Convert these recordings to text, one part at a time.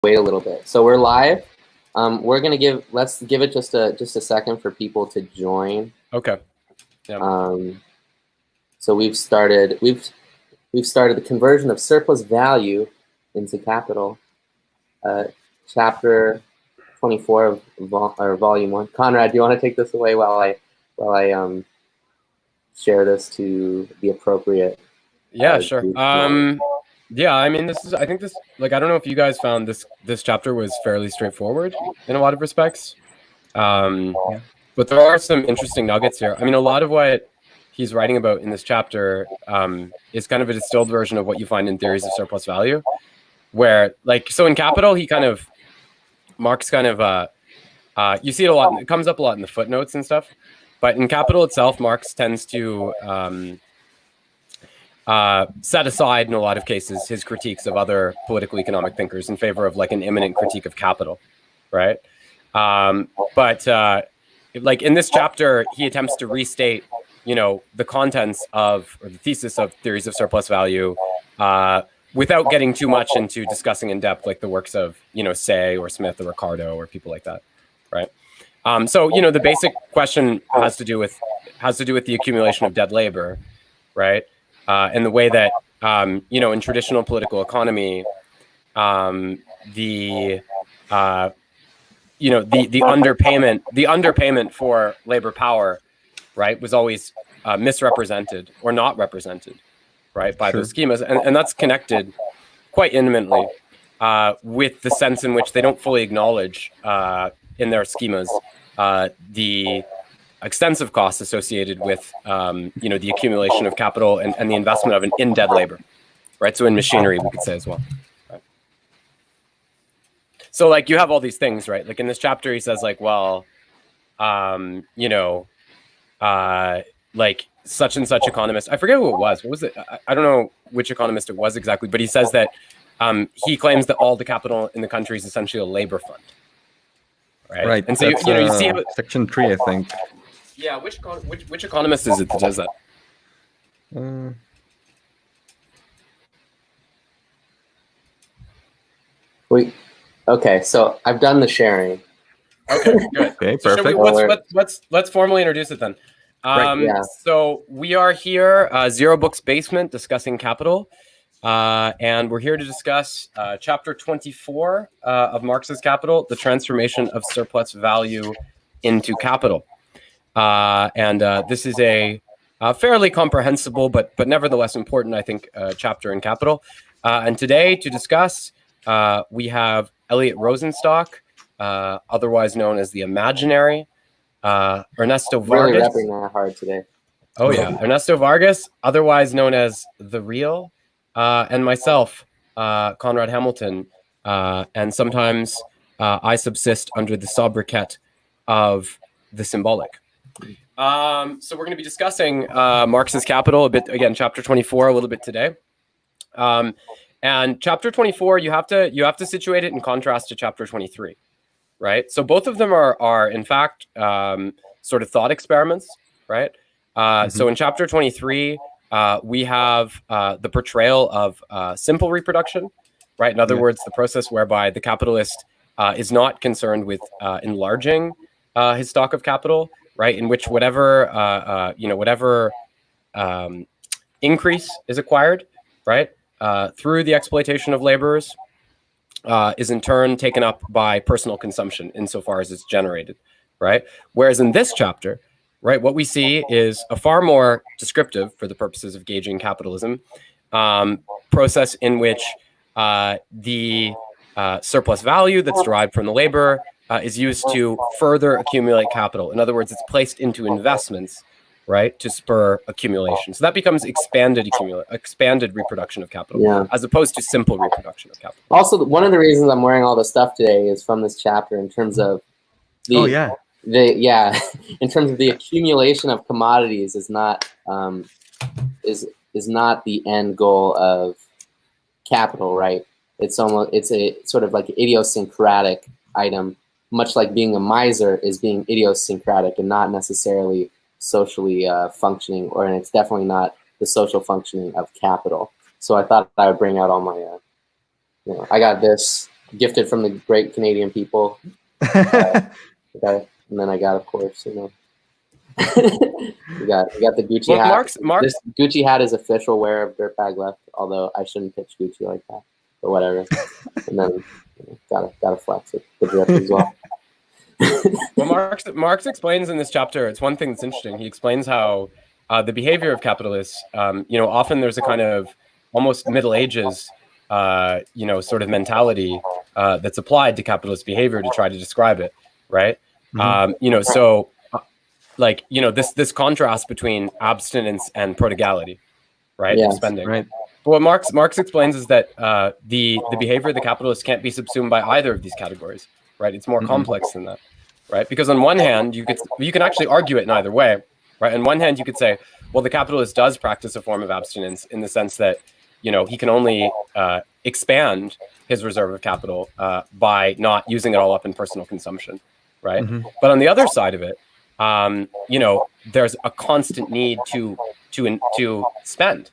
wait a little bit. So we're live. We're gonna let's give it just a second for people to join. Okay. Yeah. So we've started the conversion of surplus value into capital. Chapter 24 of volume 1. Conrad, do you want to take this away while I share this to the appropriate? Yeah, sure. Yeah, I mean, I think this, like, I don't know if you guys found this chapter was fairly straightforward in a lot of respects. Yeah. But there are some interesting nuggets here. I mean, a lot of what he's writing about in this chapter is kind of a distilled version of what you find in theories of surplus value, where, like, so in Capital, Marx kind of, you see it a lot, it comes up a lot in the footnotes and stuff, but in Capital itself, Marx tends to set aside in a lot of cases his critiques of other political economic thinkers in favor of like an imminent critique of capital, right? But like in this chapter, he attempts to restate, the contents of, or the thesis of theories of surplus value without getting too much into discussing in depth like the works of, Say or Smith or Ricardo or people like that, right? So, the basic question has to do with the accumulation of dead labor, right? And the way that, in traditional political economy, the underpayment for labor power, right, was always misrepresented or not represented, right, by those schemas, and that's connected quite intimately with the sense in which they don't fully acknowledge in their schemas the extensive costs associated with, the accumulation of capital and the investment of in dead labor, right? So in machinery, we could say as well. Right? So like you have all these things, right? Like in this chapter, he says like, well, like such and such economist, I forget who it was. What was it? I don't know which economist it was exactly, but he says that he claims that all the capital in the country is essentially a labor fund. Right. And so you see how section 3, I think. Yeah, which economist is it that does that? Okay, so I've done the sharing. Okay, good. Okay, perfect. Let's formally introduce it then. Right, yeah. So we are here, Zero Books Basement, discussing capital, and we're here to discuss chapter 24 of Marx's Capital, the transformation of surplus value into capital. And this is a fairly comprehensible, but nevertheless important, I think, chapter in Capital. And today to discuss, we have Elliot Rosenstock, otherwise known as the Imaginary, Ernesto Vargas. Really repping that hard today. Oh yeah, Ernesto Vargas, otherwise known as the Real, and myself, Conrad Hamilton, and sometimes I subsist under the sobriquet of the Symbolic. So we're going to be discussing Marx's Capital a bit again, chapter 24 a little bit today. And chapter 24, you have to situate it in contrast to chapter 23, right? So both of them are in fact sort of thought experiments, right? So in chapter 23, we have the portrayal of simple reproduction, right? In other words, the process whereby the capitalist is not concerned with enlarging his stock of capital, right? In which whatever increase is acquired, right, through the exploitation of laborers, is in turn taken up by personal consumption insofar as it's generated, right? Whereas in this chapter, right, what we see is a far more descriptive, for the purposes of gauging capitalism, process in which the surplus value that's derived from the labor is used to further accumulate capital. In other words, it's placed into investments, right, to spur accumulation. So that becomes expanded reproduction of capital, as opposed to simple reproduction of capital. Also, one of the reasons I'm wearing all this stuff today is from this chapter in terms of in terms of the accumulation of commodities is not the end goal of capital, right? It's a sort of like idiosyncratic item, much like being a miser is being idiosyncratic and not necessarily socially functioning, and it's definitely not the social functioning of capital. So I thought I would bring out all my, I got this gifted from the great Canadian people. And then I got, of course, you know, we got the Gucci hat. Marx, This Gucci hat is official wear of Dirtbag Left, although I shouldn't pitch Gucci like that, but whatever. And then you know, gotta flex it, the drip as well. Well, Marx explains in this chapter, it's one thing that's interesting. He explains how the behavior of capitalists, you know, often there's a kind of almost Middle Ages, you know, sort of mentality that's applied to capitalist behavior to try to describe it, right? You know, so like, you know, this contrast between abstinence and prodigality, right? Yes, spending. right. But what Marx explains is that the behavior of the capitalist can't be subsumed by either of these categories, right? It's more complex than that, right? Because on one hand, you can actually argue it in either way, right? On one hand, you could say, well, the capitalist does practice a form of abstinence in the sense that, you know, he can only expand his reserve of capital by not using it all up in personal consumption, right? But on the other side of it, you know, there's a constant need to spend,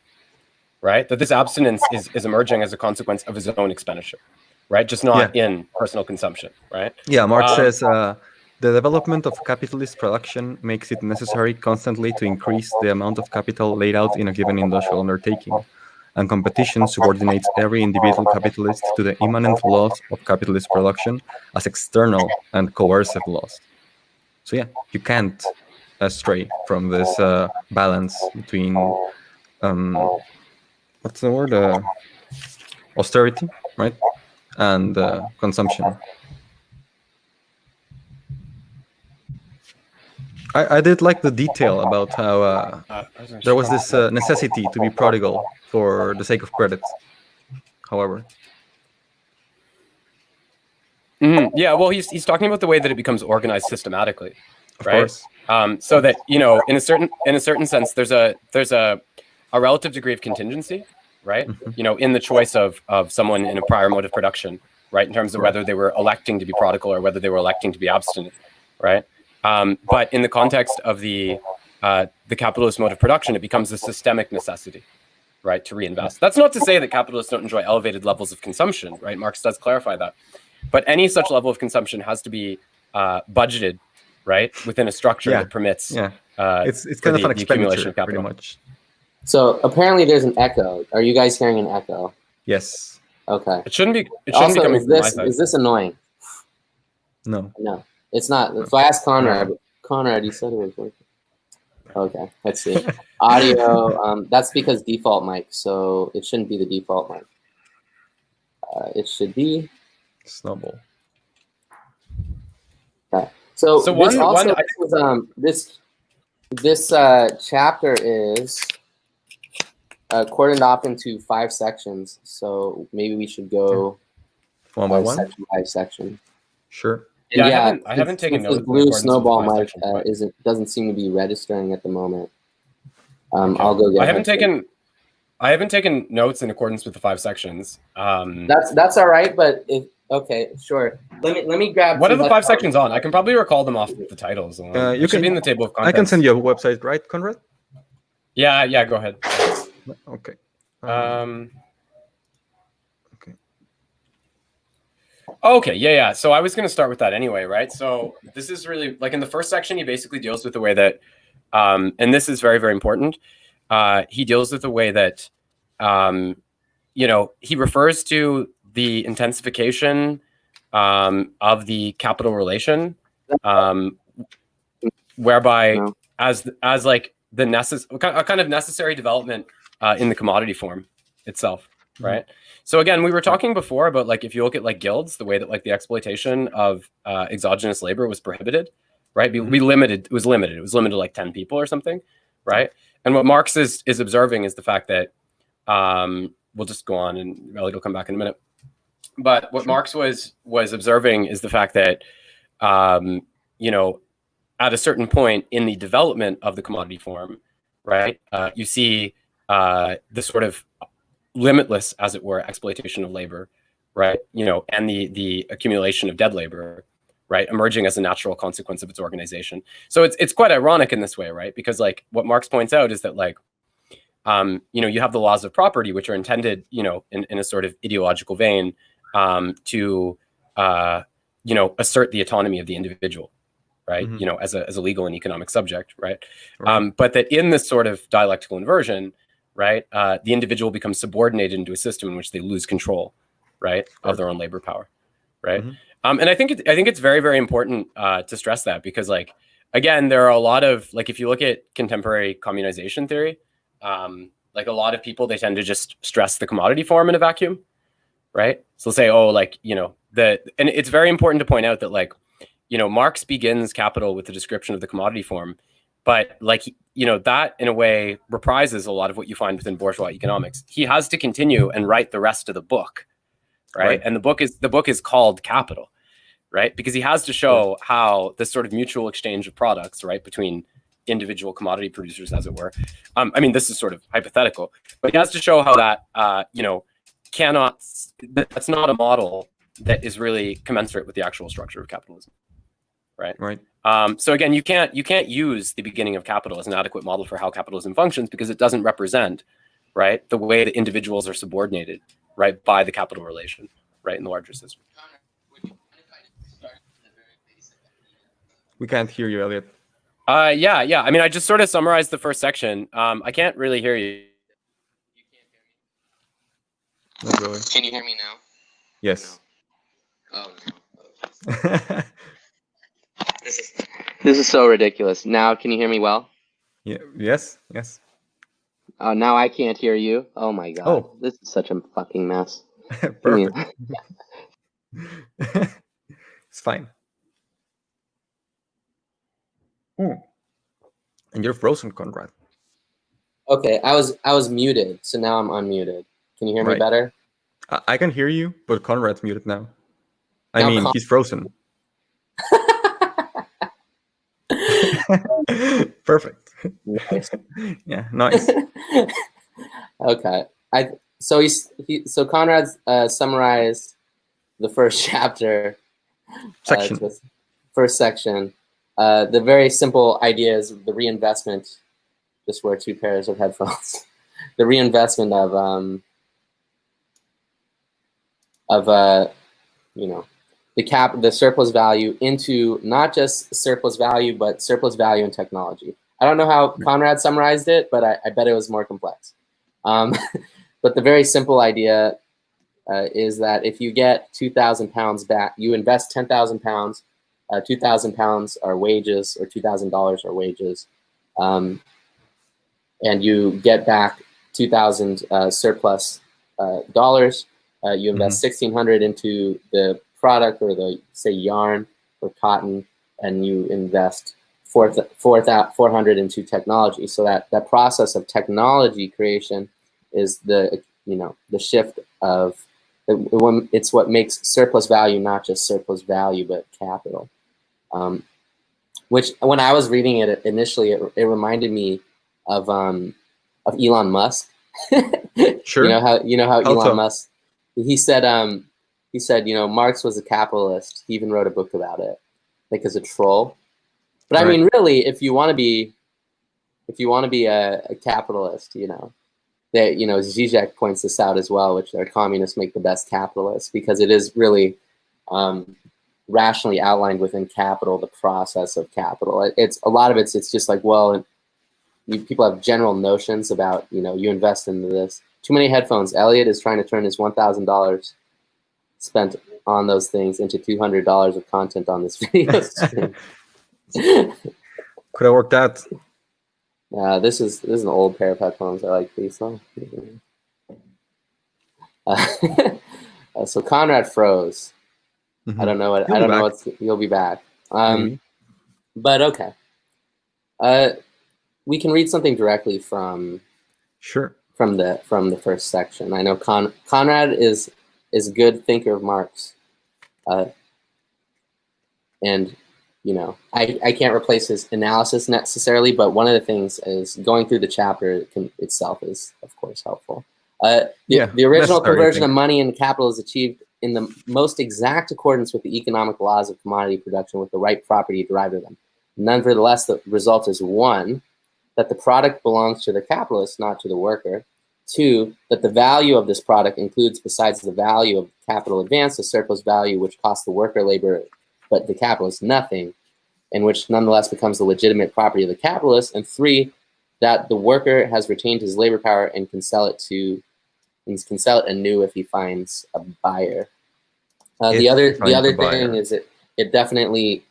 right? That this abstinence is emerging as a consequence of his own expenditure, right? Just not in personal consumption, right? Yeah, Marx says the development of capitalist production makes it necessary constantly to increase the amount of capital laid out in a given industrial undertaking, and competition subordinates every individual capitalist to the immanent laws of capitalist production as external and coercive laws. So yeah, you can't stray from this balance between what's the word? Austerity, right? And consumption. I did like the detail about how there was this necessity to be prodigal for the sake of credit, however. Yeah, well, he's talking about the way that it becomes organized systematically, right? Of course. So that, you know, in a certain sense, there's a relative degree of contingency, right? You know, in the choice of someone in a prior mode of production, right? In terms of whether they were electing to be prodigal or whether they were electing to be abstinent, right? But in the context of the capitalist mode of production, it becomes a systemic necessity, right, to reinvest. That's not to say that capitalists don't enjoy elevated levels of consumption, right? Marx does clarify that. But any such level of consumption has to be budgeted, right, within a structure that permits. It's kind of an expenditure, pretty much. So apparently there's an echo. Are you guys hearing an echo? Yes. Okay. It shouldn't be Also, coming from my side. is this annoying? No. No, it's not. So I asked Conrad. Conrad, you said it was working. Okay, let's see. Audio, that's because default mic, so it shouldn't be the default mic. It should be Snowball. Okay. So this chapter is cordoned off into 5 sections. So maybe we should go one by one, section by section. Sure. And I haven't taken notes. The blue snowball mic doesn't seem to be registering at the moment. Okay. I'll go get. I haven't taken notes in accordance with the 5 sections. That's all right, but okay, sure. Let me grab. What are the 5 sections on? I can probably recall them off the titles. You can be in the table of contents. I can send you a website, right, Conrad? Yeah. Go ahead. Okay. Okay, yeah. So I was going to start with that anyway, right? So this is really, like, in the first section, he basically deals with the way that, and this is very, very important. He deals with the way that, you know, he refers to the intensification of the capital relation, whereby as like a kind of necessary development in the commodity form itself, right? So again, we were talking before about, like, if you look at, like, guilds, the way that, like, the exploitation of exogenous labor was prohibited, right? It was limited to like 10 people or something, right? And what Marx is observing is the fact that we'll just go on, and Elliot will come back in a minute. But what Marx was observing is the fact that you know, at a certain point in the development of the commodity form, right, you see the sort of limitless, as it were, exploitation of labor, right? You know, and the accumulation of dead labor, right, emerging as a natural consequence of its organization. So it's quite ironic in this way, right? Because, like, what Marx points out is that, like, you know, you have the laws of property, which are intended, you know, in a sort of ideological vein, to assert the autonomy of the individual, right? Mm-hmm. As a legal and economic subject, right? But that in this sort of dialectical inversion, right, the individual becomes subordinated into a system in which they lose control, right, of their own labor power, right? Mm-hmm. And I think it's very, very important to stress that, because, like, again, there are a lot of, like, if you look at contemporary communization theory, like, a lot of people, they tend to just stress the commodity form in a vacuum, right? So they'll say, oh, like, and it's very important to point out that, like, Marx begins Capital with the description of the commodity form, but, like, that in a way reprises a lot of what you find within bourgeois economics. He has to continue and write the rest of the book, right? And the book is called Capital, right? Because he has to show how this sort of mutual exchange of products, right, between individual commodity producers, as it were. I mean, this is sort of hypothetical, but he has to show how that, that's not a model that is really commensurate with the actual structure of capitalism, right? Right. So again, you can't use the beginning of Capital as an adequate model for how capitalism functions, because it doesn't represent, right, the way that individuals are subordinated, right, by the capital relation, right, in the larger system. We can't hear you, Elliot. Yeah. I mean, I just sort of summarized the first section. I can't really hear you. You can't hear me? Not really. Can you hear me now? Yes. No. Oh, no. This is so ridiculous. Now, can you hear me well? Yeah. Yes. Oh, now I can't hear you. Oh my god. Oh. This is such a fucking mess. Perfect. It's fine. And you're frozen, Conrad. Okay, I was muted, so now I'm unmuted. Can you hear me better? I can hear you, but Conrad's muted now. I mean, he's frozen. Perfect. Nice. Yeah, nice. Okay. So Conrad summarized the first chapter. Section. First section. The very simple idea is the reinvestment. Just wear 2 pairs of headphones. The reinvestment of the surplus value into not just surplus value, but surplus value in technology. I don't know how Conrad summarized it, but I bet it was more complex. But the very simple idea is that if you get 2,000 pounds back, you invest 10,000 pounds, 2,000 pounds are wages, or $2,000 are wages, and you get back 2,000 surplus dollars. You invest 1,600 into the product, or the, say, yarn or cotton, and you invest 400 into technology. So that process of technology creation is the shift of it's what makes surplus value not just surplus value but capital. Which, when I was reading it initially, it reminded me of Elon Musk. Sure. You know how Elon Musk, he said Marx was a capitalist. He even wrote a book about it, like, as a troll. But I mean, really, if you want to be a capitalist, that Zizek points this out as well, which our communists make the best capitalists, because it is really rationally outlined within Capital, the process of capital. It's a lot of it's just like, well, people have general notions about, you invest into this. Too many headphones. Elliot is trying to turn his $1,000 spent on those things into $200 of content on this video stream. Could have worked out. This is an old pair of headphones. I like these. So Conrad froze. I don't know what. You'll be back. But okay. We can read something directly from. Sure. From the first section. I know Conrad is a good thinker of Marx, and I can't replace his analysis necessarily, but one of the things is going through the chapter itself is, of course, helpful. The original conversion of money into capital is achieved in the most exact accordance with the economic laws of commodity production, with the right property derived of them. Nonetheless, the result is, one, that the product belongs to the capitalist, not to the worker. 2, that the value of this product includes, besides the value of capital advance, the surplus value which costs the worker labor, but the capitalist nothing, and which nonetheless becomes the legitimate property of the capitalist. And 3, that the worker has retained his labor power and can sell it anew if he finds a buyer. The other thing is it definitely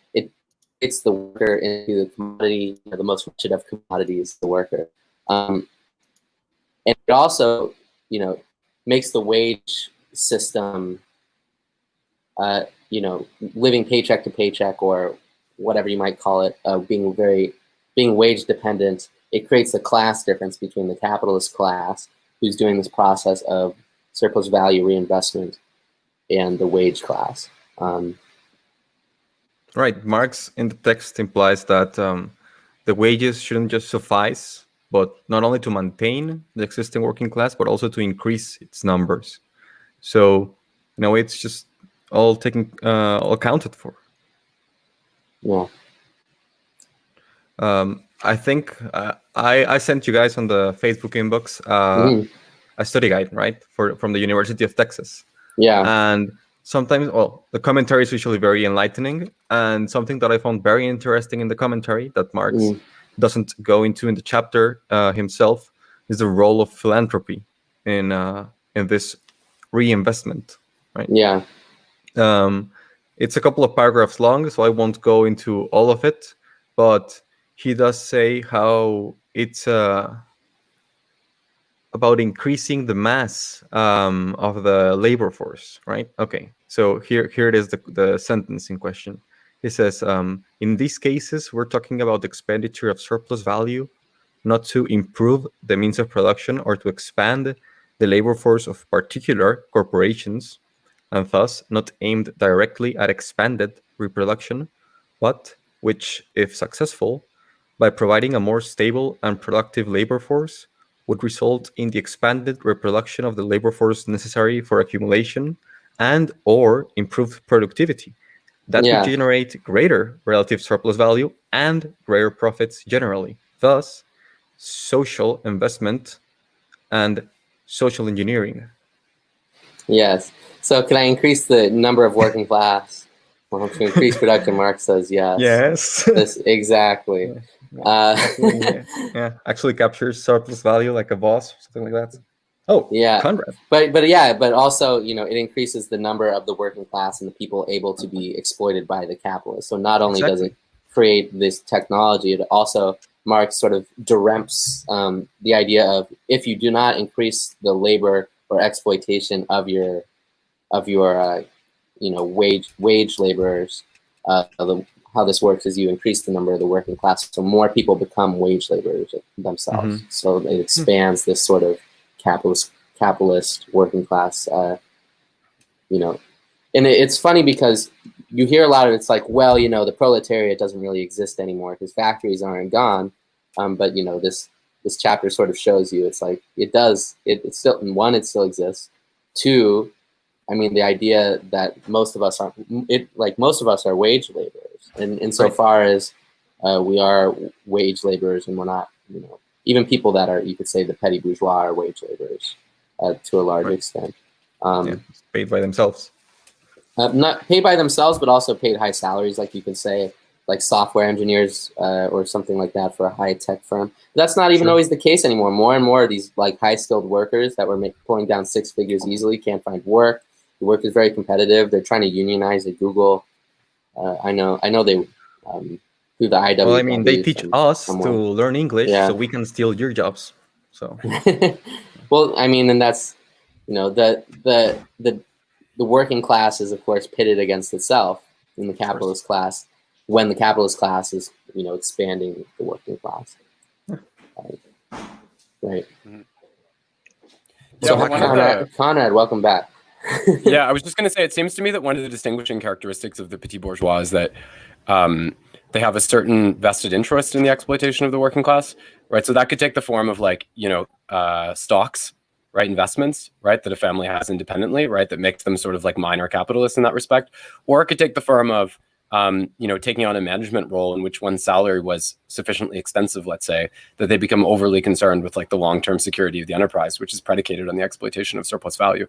it's the worker into the commodity, the most wretched of commodities, the worker. And it also, makes the wage system, living paycheck to paycheck, or whatever you might call it, being wage dependent. It creates a class difference between the capitalist class, who's doing this process of surplus value reinvestment, and the wage class. Right. Marx in the text implies that the wages shouldn't just suffice, but not only to maintain the existing working class, but also to increase its numbers. So, it's just all taken, all accounted for. Yeah. I think I sent you guys on the Facebook inbox a study guide, right, from the University of Texas. Yeah. And sometimes, the commentary is usually very enlightening, and something that I found very interesting in the commentary that Marx doesn't go into in the chapter himself is the role of philanthropy in this reinvestment, right? Yeah. It's a couple of paragraphs long, so I won't go into all of it, but he does say how it's about increasing the mass of the labor force, right? Okay, so here it is, the sentence in question. He says, in these cases, we're talking about expenditure of surplus value, not to improve the means of production or to expand the labor force of particular corporations, and thus not aimed directly at expanded reproduction, but which, if successful, by providing a more stable and productive labor force, would result in the expanded reproduction of the labor force necessary for accumulation and or improved productivity. That would generate greater relative surplus value and greater profits generally. Thus, social investment and social engineering. Yes. So can I increase the number of working class? Well, to increase production, Marx says yes. Yes. Exactly. Actually captures surplus value like a boss, something like that. Oh, yeah. Conrad. But also, it increases the number of the working class and the people able to be exploited by the capitalists. So not only does it create this technology, it also, Marx sort of diremps the idea of, if you do not increase the labor or exploitation of your wage laborers, how this works is you increase the number of the working class, so more people become wage laborers themselves. So it expands this sort of capitalist working class. And it's funny because you hear a lot of it's like, well, the proletariat doesn't really exist anymore because factories aren't gone. But this chapter sort of shows you it's like it does. It's still, one, it still exists. 2, I mean, the idea that most of us are wage laborers, and insofar as we are wage laborers, and we're not, even people that are, you could say, the petty bourgeois are wage laborers to a large extent. Paid by themselves. Not paid by themselves, but also paid high salaries, like you could say, like software engineers or something like that for a high-tech firm. But that's not even always the case anymore. More and more of these like high-skilled workers that were pulling down 6 figures easily can't find work. The work is very competitive. They're trying to unionize at Google. I know they through the IW. Well, I mean, they teach us to learn English so we can steal your jobs. So. Well, I mean, and that's, the working class is, of course, pitted against itself in the capitalist class, when the capitalist class is, expanding the working class. Right. So, Conrad, welcome back. Yeah, I was just going to say, it seems to me that one of the distinguishing characteristics of the petit bourgeois is that they have a certain vested interest in the exploitation of the working class, right? So that could take the form of stocks, right? Investments, right? That a family has independently, right? That makes them sort of like minor capitalists in that respect. Or it could take the form of taking on a management role in which one's salary was sufficiently extensive, let's say, that they become overly concerned with like the long-term security of the enterprise, which is predicated on the exploitation of surplus value,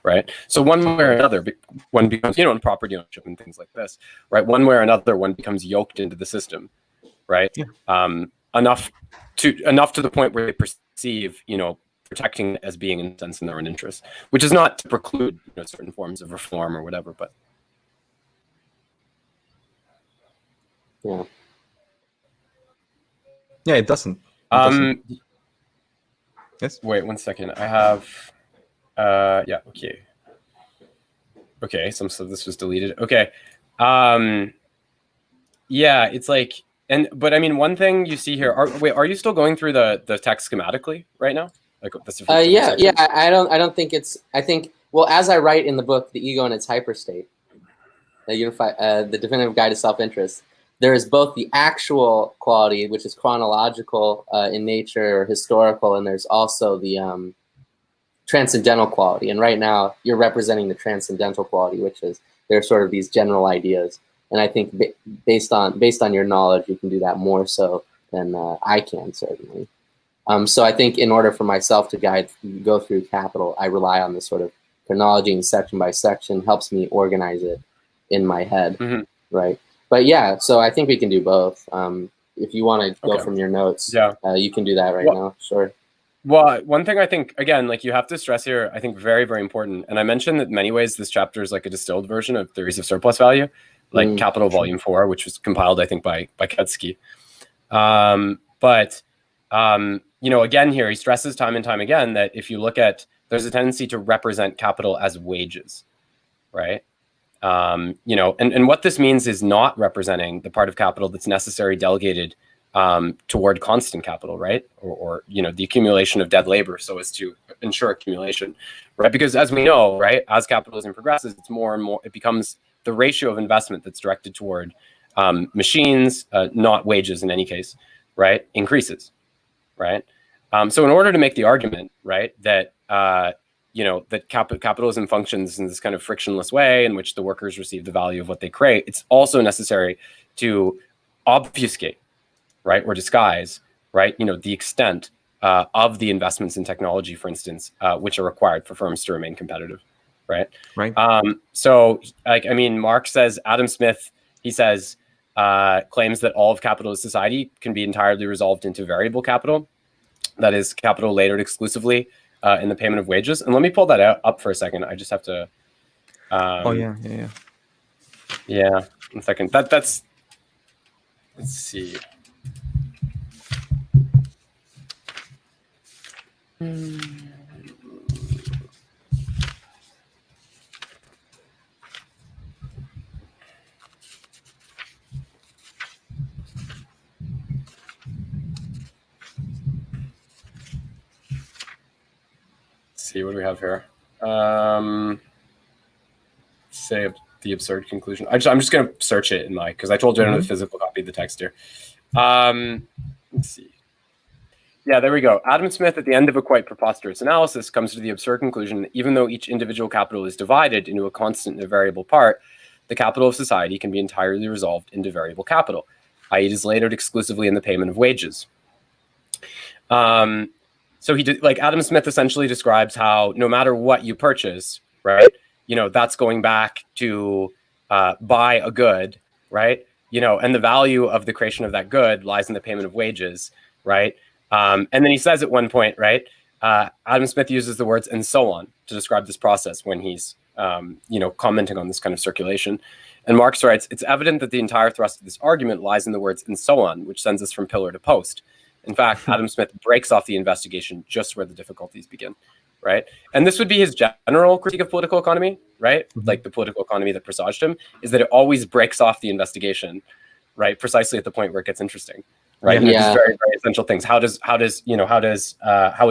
right? So one way or another, one becomes, in property ownership and things like this, right? One way or another, one becomes yoked into the system, right? Yeah. Enough to the point where they perceive, protecting it as being in a sense in their own interest, which is not to preclude certain forms of reform or whatever, but. Yeah. Yeah, it doesn't. Yes. Wait 1 second. I have. Yeah. Okay. Okay. Some of this was deleted. Okay. Yeah. It's like, but I mean, one thing you see here. Are you still going through the text schematically right now? Like this. Yeah. I don't think it's. I think. Well, as I write in the book, The Ego in its Hyperstate, the definitive guide to self-interest, there is both the actual quality, which is chronological in nature or historical, and there's also the transcendental quality. And right now, you're representing the transcendental quality, which is there's sort of these general ideas. And I think based on your knowledge, you can do that more so than I can, certainly. So I think in order for myself to go through Capital, I rely on this sort of chronology and section by section, helps me organize it in my head, right? But yeah, so I think we can do both. If you want to go from your notes, you can do that right now. Sure. Well, one thing I think, again, like you have to stress here, I think very, very important. And I mentioned that in many ways, this chapter is like a distilled version of Theories of Surplus Value, like Capital Volume 4, which was compiled, I think, by Ketsky. Again, here, he stresses time and time again that if you look at, there's a tendency to represent capital as wages, right? And what this means is not representing the part of capital that's necessary delegated toward constant capital, right? Or the accumulation of dead labor so as to ensure accumulation, right? Because as we know, right, as capitalism progresses, it's more and more, it becomes the ratio of investment that's directed toward machines, not wages in any case, right, increases, right? So in order to make the argument, right, that that capitalism functions in this kind of frictionless way in which the workers receive the value of what they create, it's also necessary to obfuscate, right, or disguise, right, the extent of the investments in technology, for instance, which are required for firms to remain competitive, right? Right. So, Marx says, Adam Smith, he says, claims that all of capitalist society can be entirely resolved into variable capital, that is, capital layered exclusively in the payment of wages. And let me pull that up for a second. I just have to. Yeah. 1 second. That's. Let's see. See what do we have here. Say the absurd conclusion. I'm just going to search it in because I told you I don't have a physical copy of the text here. Let's see. Yeah, there we go. Adam Smith, at the end of a quite preposterous analysis, comes to the absurd conclusion that even though each individual capital is divided into a constant and a variable part, the capital of society can be entirely resolved into variable capital, i.e. it is layered exclusively in the payment of wages. So Adam Smith essentially describes how no matter what you purchase, right, that's going back to buy a good, right, and the value of the creation of that good lies in the payment of wages, right? And then he says at one point, right, Adam Smith uses the words "and so on" to describe this process when he's, commenting on this kind of circulation. And Marx writes, "It's evident that the entire thrust of this argument lies in the words 'and so on,' which sends us from pillar to post." In fact, Adam Smith breaks off the investigation just where the difficulties begin, right? And this would be his general critique of political economy, right? Like the political economy that presaged him, is that it always breaks off the investigation, right? Precisely at the point where it gets interesting, right? These very, very essential things. How is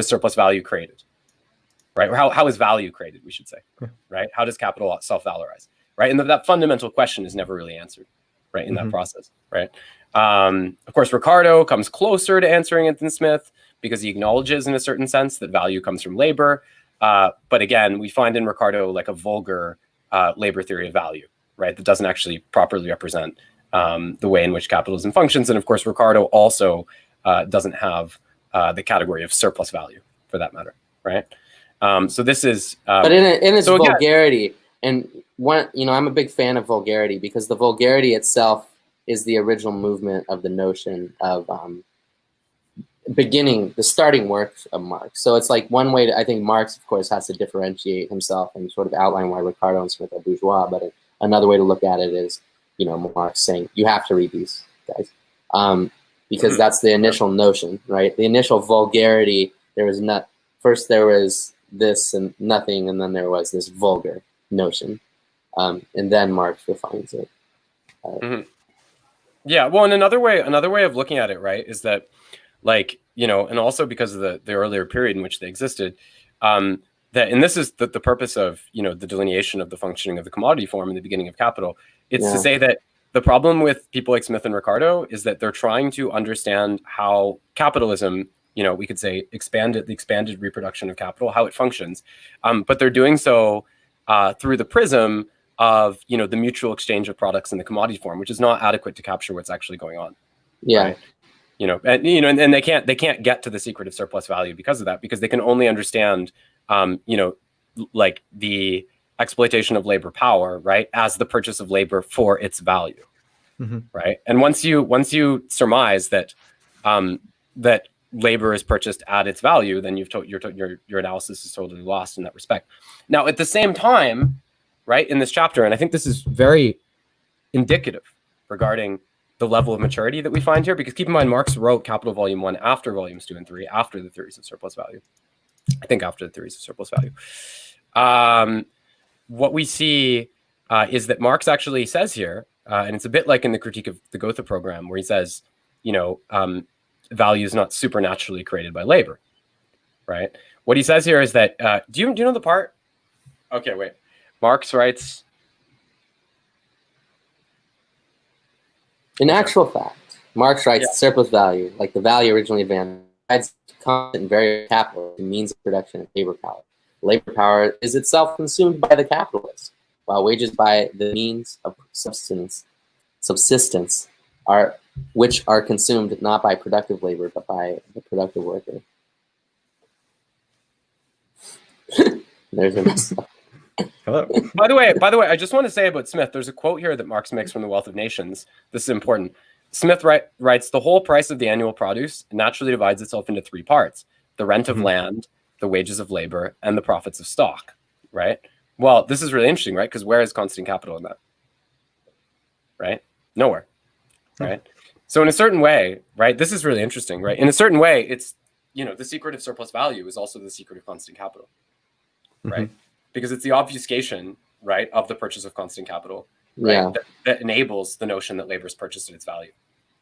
surplus value created, right? Or how is value created, we should say, right? How does capital self-valorize, right? And that fundamental question is never really answered, right, in that process, right? Of course, Ricardo comes closer to answering it than Smith because he acknowledges in a certain sense that value comes from labor. But again, we find in Ricardo like a vulgar labor theory of value, right? That doesn't actually properly represent the way in which capitalism functions. And of course, Ricardo also doesn't have the category of surplus value, for that matter, right? So this is, but in its so again, vulgarity, and I'm a big fan of vulgarity, because the vulgarity itself is the original movement of the notion of the starting work of Marx. So it's like one way I think Marx, of course, has to differentiate himself and sort of outline why Ricardo and Smith are bourgeois. But another way to look at it is, Marx saying, you have to read these guys. Because that's the initial notion, right? The initial vulgarity, first there was this and nothing, and then there was this vulgar notion. And then Marx refines it. Yeah, well, and another way of looking at it, right, is that, like, and also because of the earlier period in which they existed, and this is the purpose of, the delineation of the functioning of the commodity form in the beginning of Capital. It's to say that the problem with people like Smith and Ricardo is that they're trying to understand how capitalism, we could say the expanded reproduction of capital, how it functions, but they're doing so through the prism of, the mutual exchange of products in the commodity form, which is not adequate to capture what's actually going on. Yeah. Right? And they can't get to the secret of surplus value because of that, because they can only understand, like the exploitation of labor power, right, as the purchase of labor for its value, right? And once you surmise that that labor is purchased at its value, then your analysis is totally lost in that respect. Now, at the same time, right, in this chapter, and I think this is very indicative regarding the level of maturity that we find here, because keep in mind, Marx wrote Capital Volume 1 after Volumes 2 and 3, after the theories of surplus value. I think after the theories of surplus value. What we see is that Marx actually says here, and it's a bit like in the critique of the Gotha program, where he says, value is not supernaturally created by labor, right? What he says here is that, do you know the part? Okay, wait. Marx writes, in actual fact, Marx writes surplus value, like the value originally advanced, adds constant and variable capital to means of production and labor power. Labor power is itself consumed by the capitalist, while wages by the means of subsistence which are consumed not by productive labor, but by the productive worker. There's a mess up. Hello. By the way, I just want to say about Smith, there's a quote here that Marx makes from The Wealth of Nations. This is important. Smith writes, the whole price of the annual produce naturally divides itself into three parts: the rent of land, the wages of labor, and the profits of stock, right? Well, this is really interesting, right? Because where is constant capital in that? Right? Nowhere, right? So in a certain way, right, this is really interesting, right? In a certain way, it's, the secret of surplus value is also the secret of constant capital, right? Because it's the obfuscation, right, of the purchase of constant capital, right, that enables the notion that labor is purchased at its value,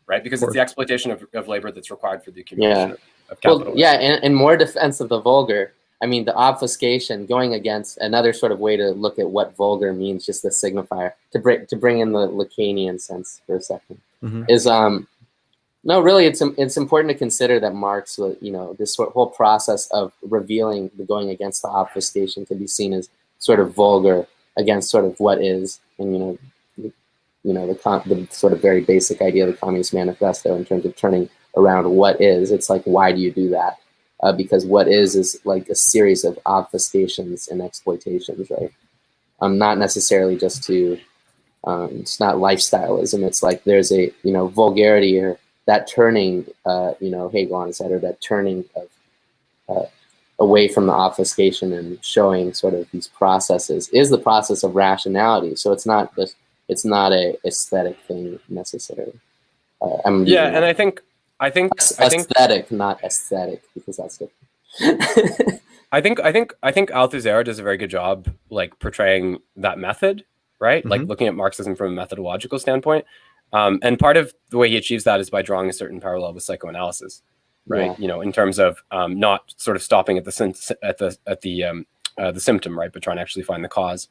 right? Because it's the exploitation of labor that's required for the accumulation of capital. Well, and more defense of the vulgar, I mean, the obfuscation, going against another sort of way to look at what vulgar means, just the signifier, to bring in the Lacanian sense for a second, is no, really, it's important to consider that Marx, this whole process of revealing the going against the obfuscation can be seen as sort of vulgar against sort of what is, and the sort of very basic idea of the Communist Manifesto in terms of turning around what is. It's like, why do you do that? Because what is like a series of obfuscations and exploitations, right? Not necessarily just to, it's not lifestyleism. It's like there's a, vulgarity or that turning, Hegel on his head, or that turning of away from the obfuscation and showing sort of these processes is the process of rationality. So it's not a aesthetic thing necessarily. And I think aesthetic, not aesthetic, because that's different. I think Althusser does a very good job, like, portraying that method, right? Like looking at Marxism from a methodological standpoint. And part of the way he achieves that is by drawing a certain parallel with psychoanalysis, right? In terms of not sort of stopping at the symptom, right, but trying to actually find the cause.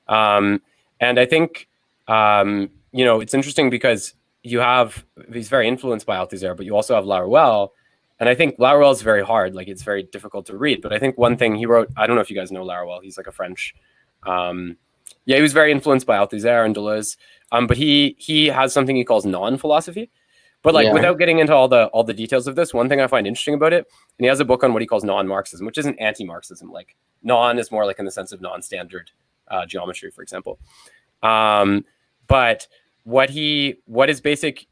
And I think it's interesting because he's very influenced by Althusser, but you also have Laruelle. And I think Laruelle is very hard, like it's very difficult to read. But I think one thing he wrote, I don't know if you guys know Laruelle, he's like a French Yeah, he was very influenced by Althusser and Deleuze, but he has something he calls non-philosophy. But like, without getting into all the details of this, one thing I find interesting about it, and he has a book on what he calls non-Marxism, which isn't anti-Marxism. Like, non is more like in the sense of non-standard geometry, for example. But one of his basic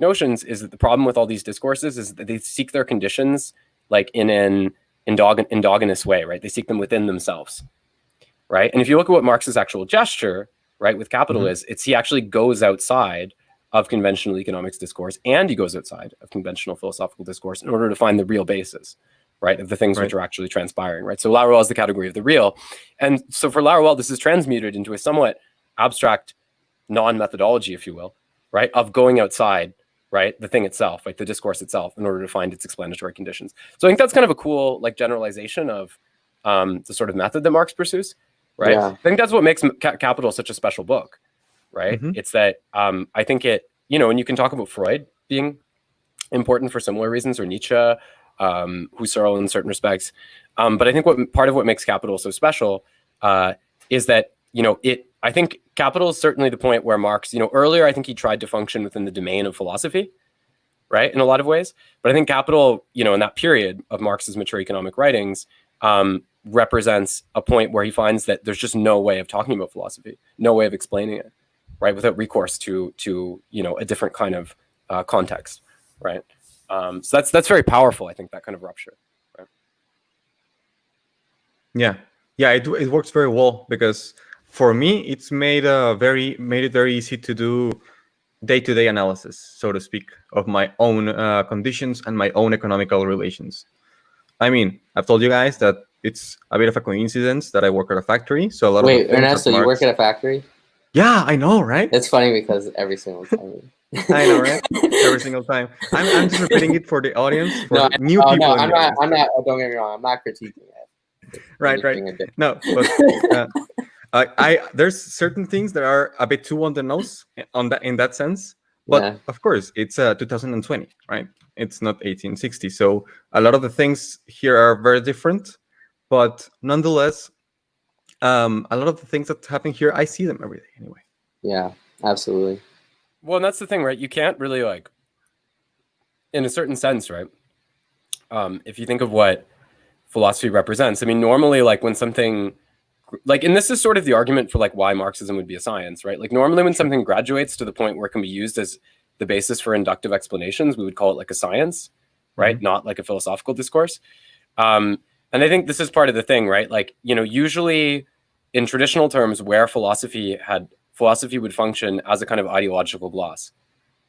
notions is that the problem with all these discourses is that they seek their conditions like in an endogenous way, right? They seek them within themselves, right? And if you look at what Marx's actual gesture, right, with Capital is, it's he actually goes outside of conventional economics discourse, and he goes outside of conventional philosophical discourse in order to find the real basis, right, of the things which are actually transpiring, right? So Laruelle is the category of the real. And so for Laruelle, this is transmuted into a somewhat abstract non-methodology, if you will, right, of going outside, right, the thing itself, like the discourse itself, in order to find its explanatory conditions. So I think that's kind of a cool like generalization of the sort of method that Marx pursues, right? Yeah. I think that's what makes Capital such a special book, right? It's that I think it, and you can talk about Freud being important for similar reasons, or Nietzsche, Husserl in certain respects. But I think part of what makes Capital so special is that, I think Capital is certainly the point where Marx, earlier I think he tried to function within the domain of philosophy, right, in a lot of ways. But I think Capital, in that period of Marx's mature economic writings, represents a point where he finds that there's just no way of talking about philosophy, no way of explaining it, right, without recourse to a different kind of context, right? So that's very powerful, I think, that kind of rupture, right? Yeah, it works very well, because for me it's made it very easy to do day-to-day analysis, so to speak, of my own conditions and my own economical relations. I mean, I've told you guys that it's a bit of a coincidence that I work at a factory, so a lot of the things Ernesto, that you work at a factory? Yeah, I know, right? It's funny because every single time. I know, right? Every single time. I'm just repeating it for the audience, for new people. No, I'm not. Don't get me wrong. I'm not critiquing it. Right. No, but there's certain things that are a bit too on the nose in that sense. But of course, it's 2020, right? It's not 1860. So a lot of the things here are very different, but nonetheless, a lot of the things that happen here, I see them every day anyway. Yeah, absolutely. Well, and that's the thing, right? You can't really, like, in a certain sense, right? If you think of what philosophy represents, I mean, normally, like, when something, like, and this is sort of the argument for, like, why Marxism would be a science, right? Like, normally when something graduates to the point where it can be used as the basis for inductive explanations, we would call it, like, a science, right? Not like a philosophical discourse. And I think this is part of the thing, right? Like, usually in traditional terms, where philosophy would function as a kind of ideological gloss,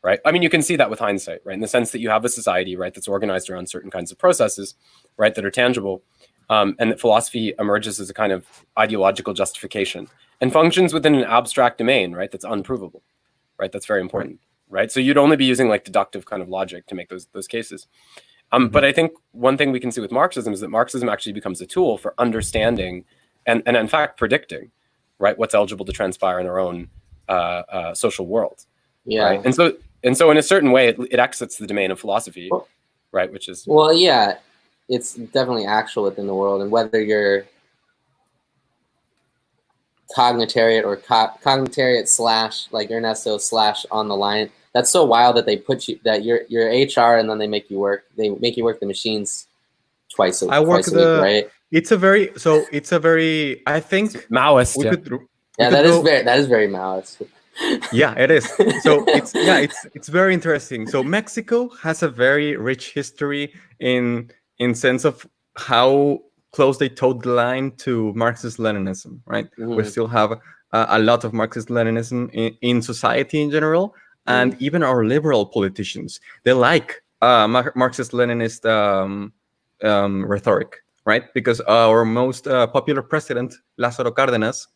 right? I mean, you can see that with hindsight, right? In the sense that you have a society, right, that's organized around certain kinds of processes, right, that are tangible, and that philosophy emerges as a kind of ideological justification and functions within an abstract domain, right, that's unprovable, right? That's very important, right? So you'd only be using like deductive kind of logic to make those cases. But I think one thing we can see with Marxism is that Marxism actually becomes a tool for understanding and in fact predicting, right, what's eligible to transpire in our own social world. Yeah. Right? And so in a certain way, it exits the domain of philosophy, right? Which is, well, yeah, it's definitely actual within the world, and whether you're cognitariat or cognitariat / like Ernesto / on the line, that's so wild that they put you that you're HR and then they make you work the machines twice a week, right? It's a very I think it's Maoist. That is very Maoist. Yeah, it is. So it's very interesting. So Mexico has a very rich history in sense of how close they towed the line to Marxist-Leninism, right? We still have a lot of Marxist-Leninism in society in general, and even our liberal politicians, they like Marxist-Leninist rhetoric, right? Because our most popular president, Lázaro Cárdenas,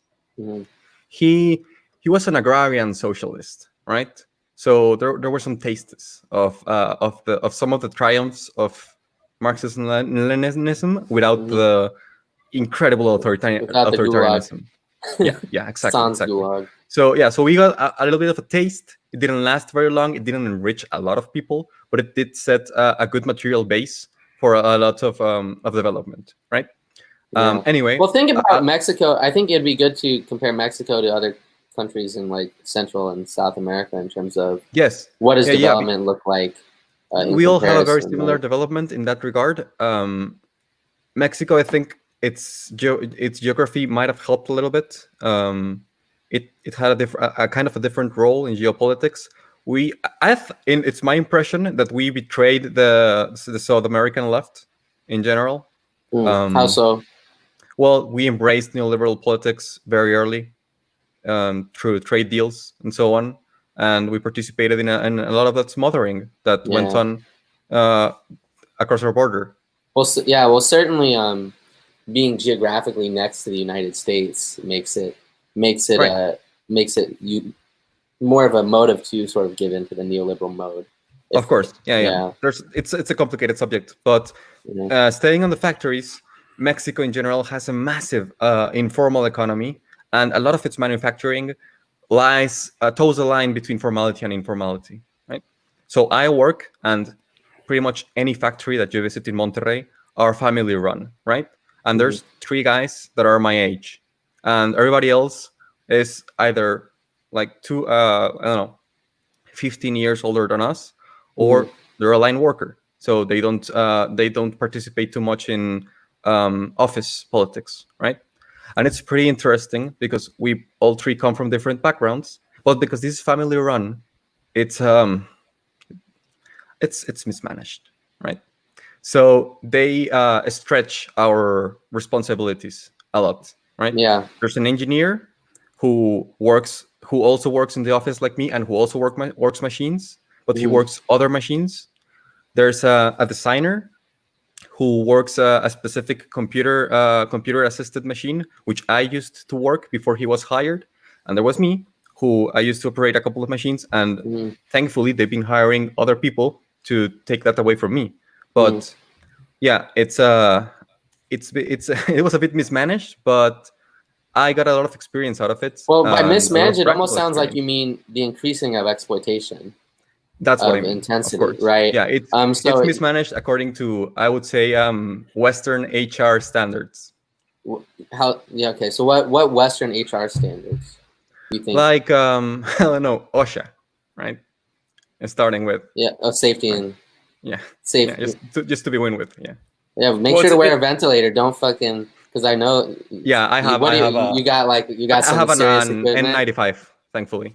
he was an agrarian socialist, right? So there were some tastes of some of the triumphs of Marxism-Leninism without the incredible authoritarianism. Yeah, exactly. So we got a little bit of a taste. It didn't last very long. It didn't enrich a lot of people, but it did set a good material base for a lot of development, right? Yeah. Anyway, Well, think about Mexico. I think it'd be good to compare Mexico to other countries in like Central and South America in terms of yes, what does yeah, development look like in we all have a very comparison. similar Right? development in that regard. Mexico, I think its geography might have helped a little bit. It had a kind of a different role in geopolitics. It's my impression that we betrayed the South American left in general. How so? Well, we embraced neoliberal politics very early through trade deals and so on, and we participated in a lot of that smothering that went on across our border. Well, yeah. Well, certainly, being geographically next to the United States makes it more of a motive to sort of give into the neoliberal mode. Of course, yeah. It's a complicated subject, but staying on the factories, Mexico in general has a massive informal economy, and a lot of its manufacturing toes the line between formality and informality, right? So I work, and pretty much any factory that you visit in Monterrey are family run, right? And there's 3 guys that are my age, and everybody else is either like I don't know, 15 years older than us, or they're a line worker, so they don't participate too much in office politics, right? And it's pretty interesting because we all 3 come from different backgrounds, but because this is family run, it's mismanaged, right? So they stretch our responsibilities a lot, right? Yeah. There's an engineer who also works in the office like me, and who also works machines, but he works other machines. There's a designer who works a specific computer assisted machine, which I used to work before he was hired. And there was me, who I used to operate a couple of machines, and thankfully they've been hiring other people to take that away from me. But yeah, it was a bit mismanaged, but I got a lot of experience out of it. Well, by mismanaged, it almost sounds like you mean the increasing of exploitation. That's what I mean. Intensity, right? Yeah, it's mismanaged according to, I would say, Western HR standards. Okay. So what Western HR standards do you think? Like I don't know, OSHA, right? And starting with safety and safety. Yeah, just to begin with, yeah. Yeah, make sure to wear a ventilator. Don't fucking, because I know. Yeah, I have. You got some serious equipment. N95, thankfully.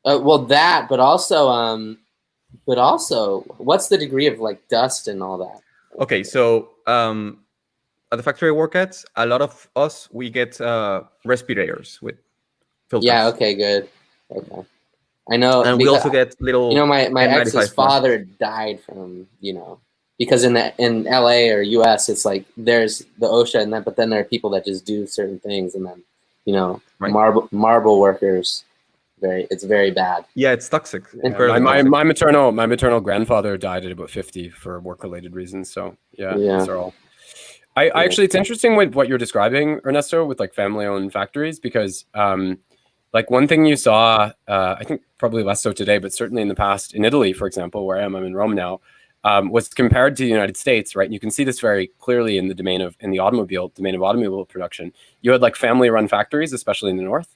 Well, that, but also, what's the degree of like dust and all that? Okay, so at the factory I work at, a lot of us, we get respirators with filters. Yeah. Okay. Good. Okay. I know. And we also get little. My ex's father died from because in LA or US it's like there's the OSHA and that, but then there are people that just do certain things, and then marble workers. It's very bad. Yeah, it's toxic. Yeah. My maternal grandfather died at about 50 for work-related reasons. So these are all. I actually, it's interesting what you're describing, Ernesto, with like family-owned factories, because like one thing you saw, I think probably less so today, but certainly in the past, in Italy, for example, where I'm in Rome now, was compared to the United States, right? And you can see this very clearly in the automobile production. You had like family-run factories, especially in the north.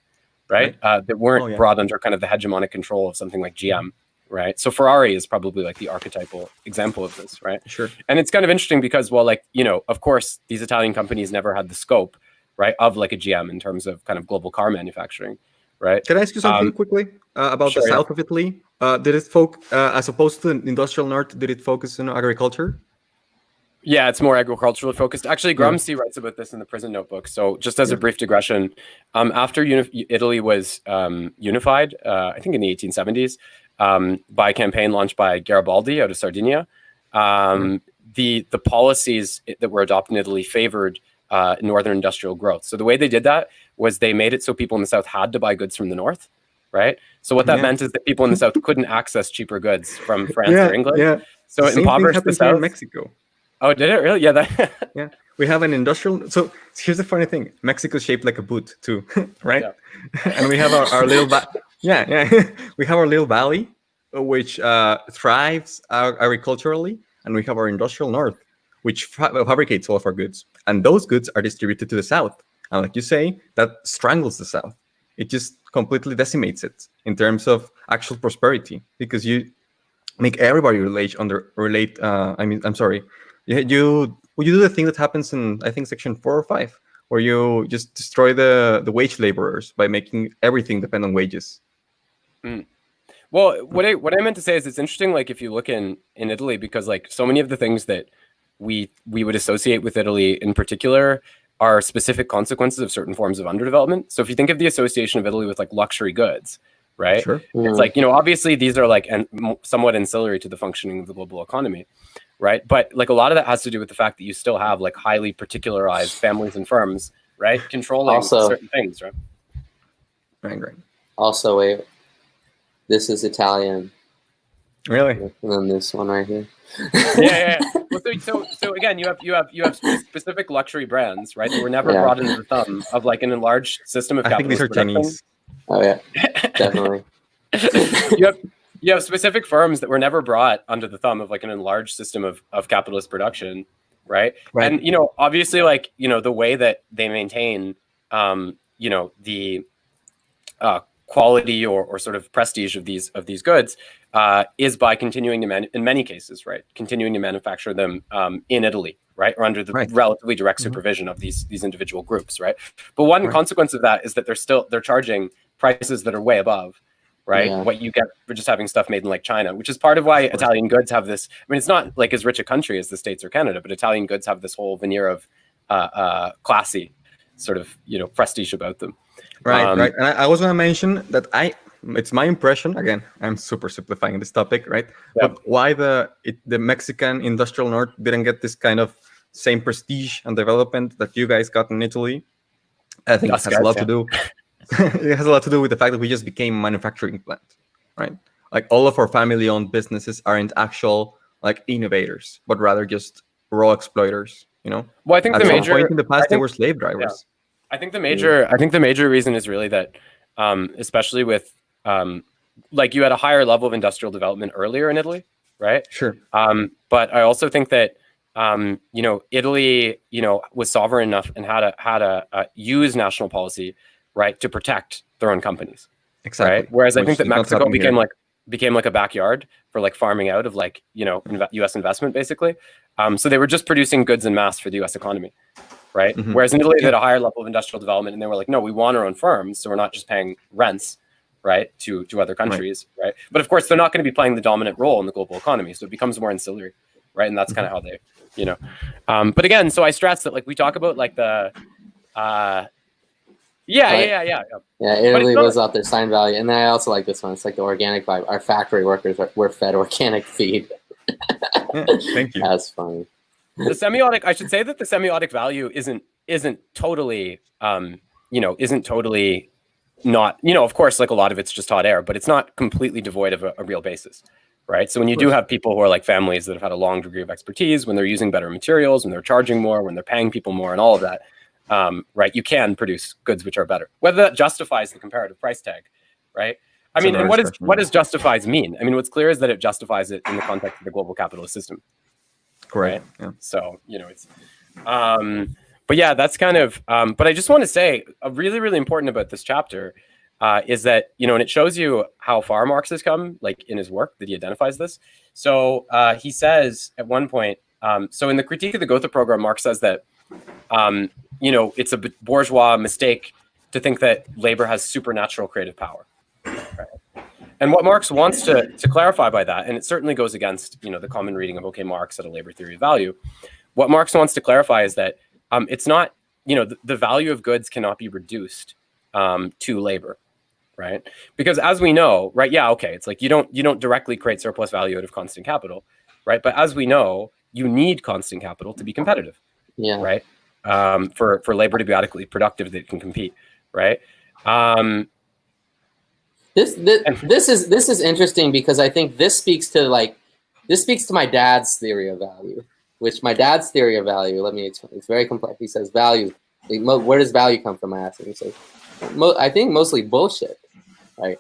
Right? That weren't brought under kind of the hegemonic control of something like GM, right? So Ferrari is probably like the archetypal example of this, right? Sure. And it's kind of interesting because, well, like, of course, these Italian companies never had the scope, right, of like a GM in terms of kind of global car manufacturing, right? Can I ask you something quickly about the south of Italy? Did it focus, as opposed to the industrial north, did it focus on agriculture? Yeah, it's more agricultural focused. Actually, Gramsci writes about this in the Prison Notebook. So just as a brief digression, after Italy was unified, I think in the 1870s, by a campaign launched by Garibaldi out of Sardinia, the policies that were adopted in Italy favored northern industrial growth. So the way they did that was they made it so people in the south had to buy goods from the north, right? So what that meant is that people in the south couldn't access cheaper goods from France or England. Yeah. So it impoverished the south. In Mexico. Oh, did it really? Yeah. Yeah. We have an industrial. So here's the funny thing: Mexico's shaped like a boot too, right? Yeah. And we have our little we have our little valley, which thrives agriculturally, and we have our industrial north, which fabricates all of our goods. and those goods are distributed to the South. And like you say, that strangles the South. It just completely decimates it in terms of actual prosperity, because you make everybody relate. I'm sorry. You do the thing that happens in, I think, section 4 or 5, where you just destroy the wage laborers by making everything depend on wages. Mm. Well, what I meant to say is, it's interesting, like, if you look in Italy, because like so many of the things that we would associate with Italy in particular are specific consequences of certain forms of underdevelopment. So if you think of the association of Italy with like luxury goods, right? Sure. It's like, obviously these are like somewhat ancillary to the functioning of the global economy, right? But like a lot of that has to do with the fact that you still have like highly particularized families and firms, right? Controlling certain things, right? Right. Also, wait, this is Italian. Really? And then this one right here. Yeah. Well, so again, you have specific luxury brands, right? That were never brought into the thumb of like an enlarged system of capitalist production. I think these are Chinese. Oh yeah, definitely. you have specific firms that were never brought under the thumb of like an enlarged system of capitalist production, right? And obviously, like the way that they maintain, the quality or sort of prestige of these goods is by continuing to in many cases, right, continuing to manufacture them in Italy, right, or under the relatively direct supervision of these individual groups, right? But one consequence of that is that they're charging prices that are way above, right, what you get for just having stuff made in like China, which is part of why Italian goods have this. I mean, it's not like as rich a country as the States or Canada, but Italian goods have this whole veneer of classy sort of prestige about them. Right. And I was going to mention that it's my impression, again, I'm super simplifying this topic, right? Yeah. But why the Mexican industrial north didn't get this kind of same prestige and development that you guys got in Italy, I think it has a lot to do. It has a lot to do with the fact that we just became a manufacturing plant, right? Like all of our family-owned businesses aren't actual like innovators, but rather just raw exploiters. Well, I think at some point in the past they were slave drivers. I think the major reason is really that, especially with like you had a higher level of industrial development earlier in Italy, right? Sure. But I also think that Italy was sovereign enough and had to use national policy, right, to protect their own companies. Exactly. Right? Whereas I think that Mexico became like a backyard for like farming out of like U.S. investment basically. So they were just producing goods en masse for the U.S. economy. Right. Mm-hmm. Whereas in Italy, they had a higher level of industrial development, and they were like, no, we want our own firms, so we're not just paying rents, right, to other countries, right? But of course, they're not going to be playing the dominant role in the global economy, so it becomes more ancillary, right? And that's kind of how they, But again, so I stress that like we talk about like the, Italy lives out their sign value, and then I also like this one. It's like the organic vibe. Our factory workers were fed organic feed. Thank you. That's funny. I should say that the semiotic value isn't totally not, of course, like a lot of it's just hot air, but it's not completely devoid of a real basis, right? So when you do have people who are like families that have had a long degree of expertise, when they're using better materials, when they're charging more, when they're paying people more and all of that, right, you can produce goods which are better. Whether that justifies the comparative price tag, right? I mean, and what does justifies mean? I mean, what's clear is that it justifies it in the context of the global capitalist system. Correct. Right? Yeah. So, it's, but yeah, that's kind of, but I just want to say really, really important about this chapter is that, and it shows you how far Marx has come, like in his work that he identifies this. So he says at one point, so in the Critique of the Gotha program, Marx says that, it's a bourgeois mistake to think that labor has supernatural creative power. Right? And what Marx wants to clarify by that, and it certainly goes against, the common reading of, okay, Marx had a labor theory of value. What Marx wants to clarify is that it's not, the value of goods cannot be reduced to labor, right? Because as we know, right, it's like you don't directly create surplus value out of constant capital, right? But as we know, you need constant capital to be competitive, right? For labor to be adequately productive that it can compete, right? This is interesting because I think this speaks to my dad's theory of value, which my dad's theory of value, let me explain, it's very complex. He says value, where does value come from? I ask him. He says, I think mostly bullshit, right?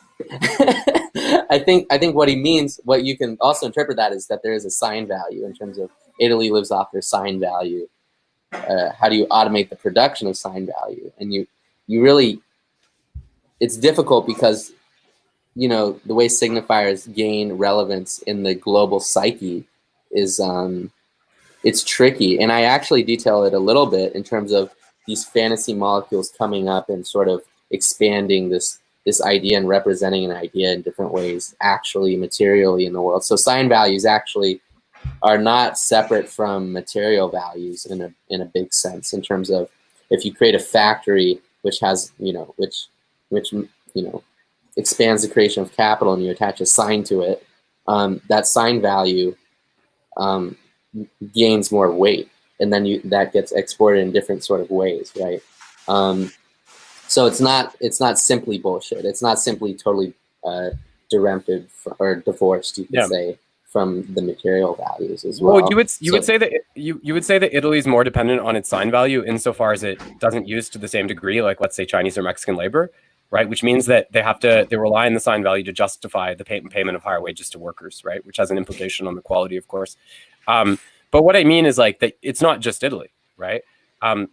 I think what he means, what you can also interpret that is that there is a sign value in terms of Italy lives off their sign value. how do you automate the production of sign value? And you really, it's difficult because, you know, the way signifiers gain relevance in the global psyche is it's tricky. And I actually detail it a little bit in terms of these fantasy molecules coming up and sort of expanding this idea and representing an idea in different ways, actually materially in the world. So sign values actually are not separate from material values in a big sense, in terms of if you create a factory which has, you know, which expands the creation of capital and you attach a sign to it, that sign value gains more weight, and then that gets exported in different sort of ways, right? So it's not simply bullshit. It's not simply totally derivative or divorced, you could say, from the material values as well. Well, you would say that you would say that Italy is more dependent on its sign value insofar as it doesn't use to the same degree, like let's say Chinese or Mexican labor, right? Which means that they rely on the sign value to justify the payment of higher wages to workers, right? Which has an implication on the quality, of course. But what I mean is like that it's not just Italy, right?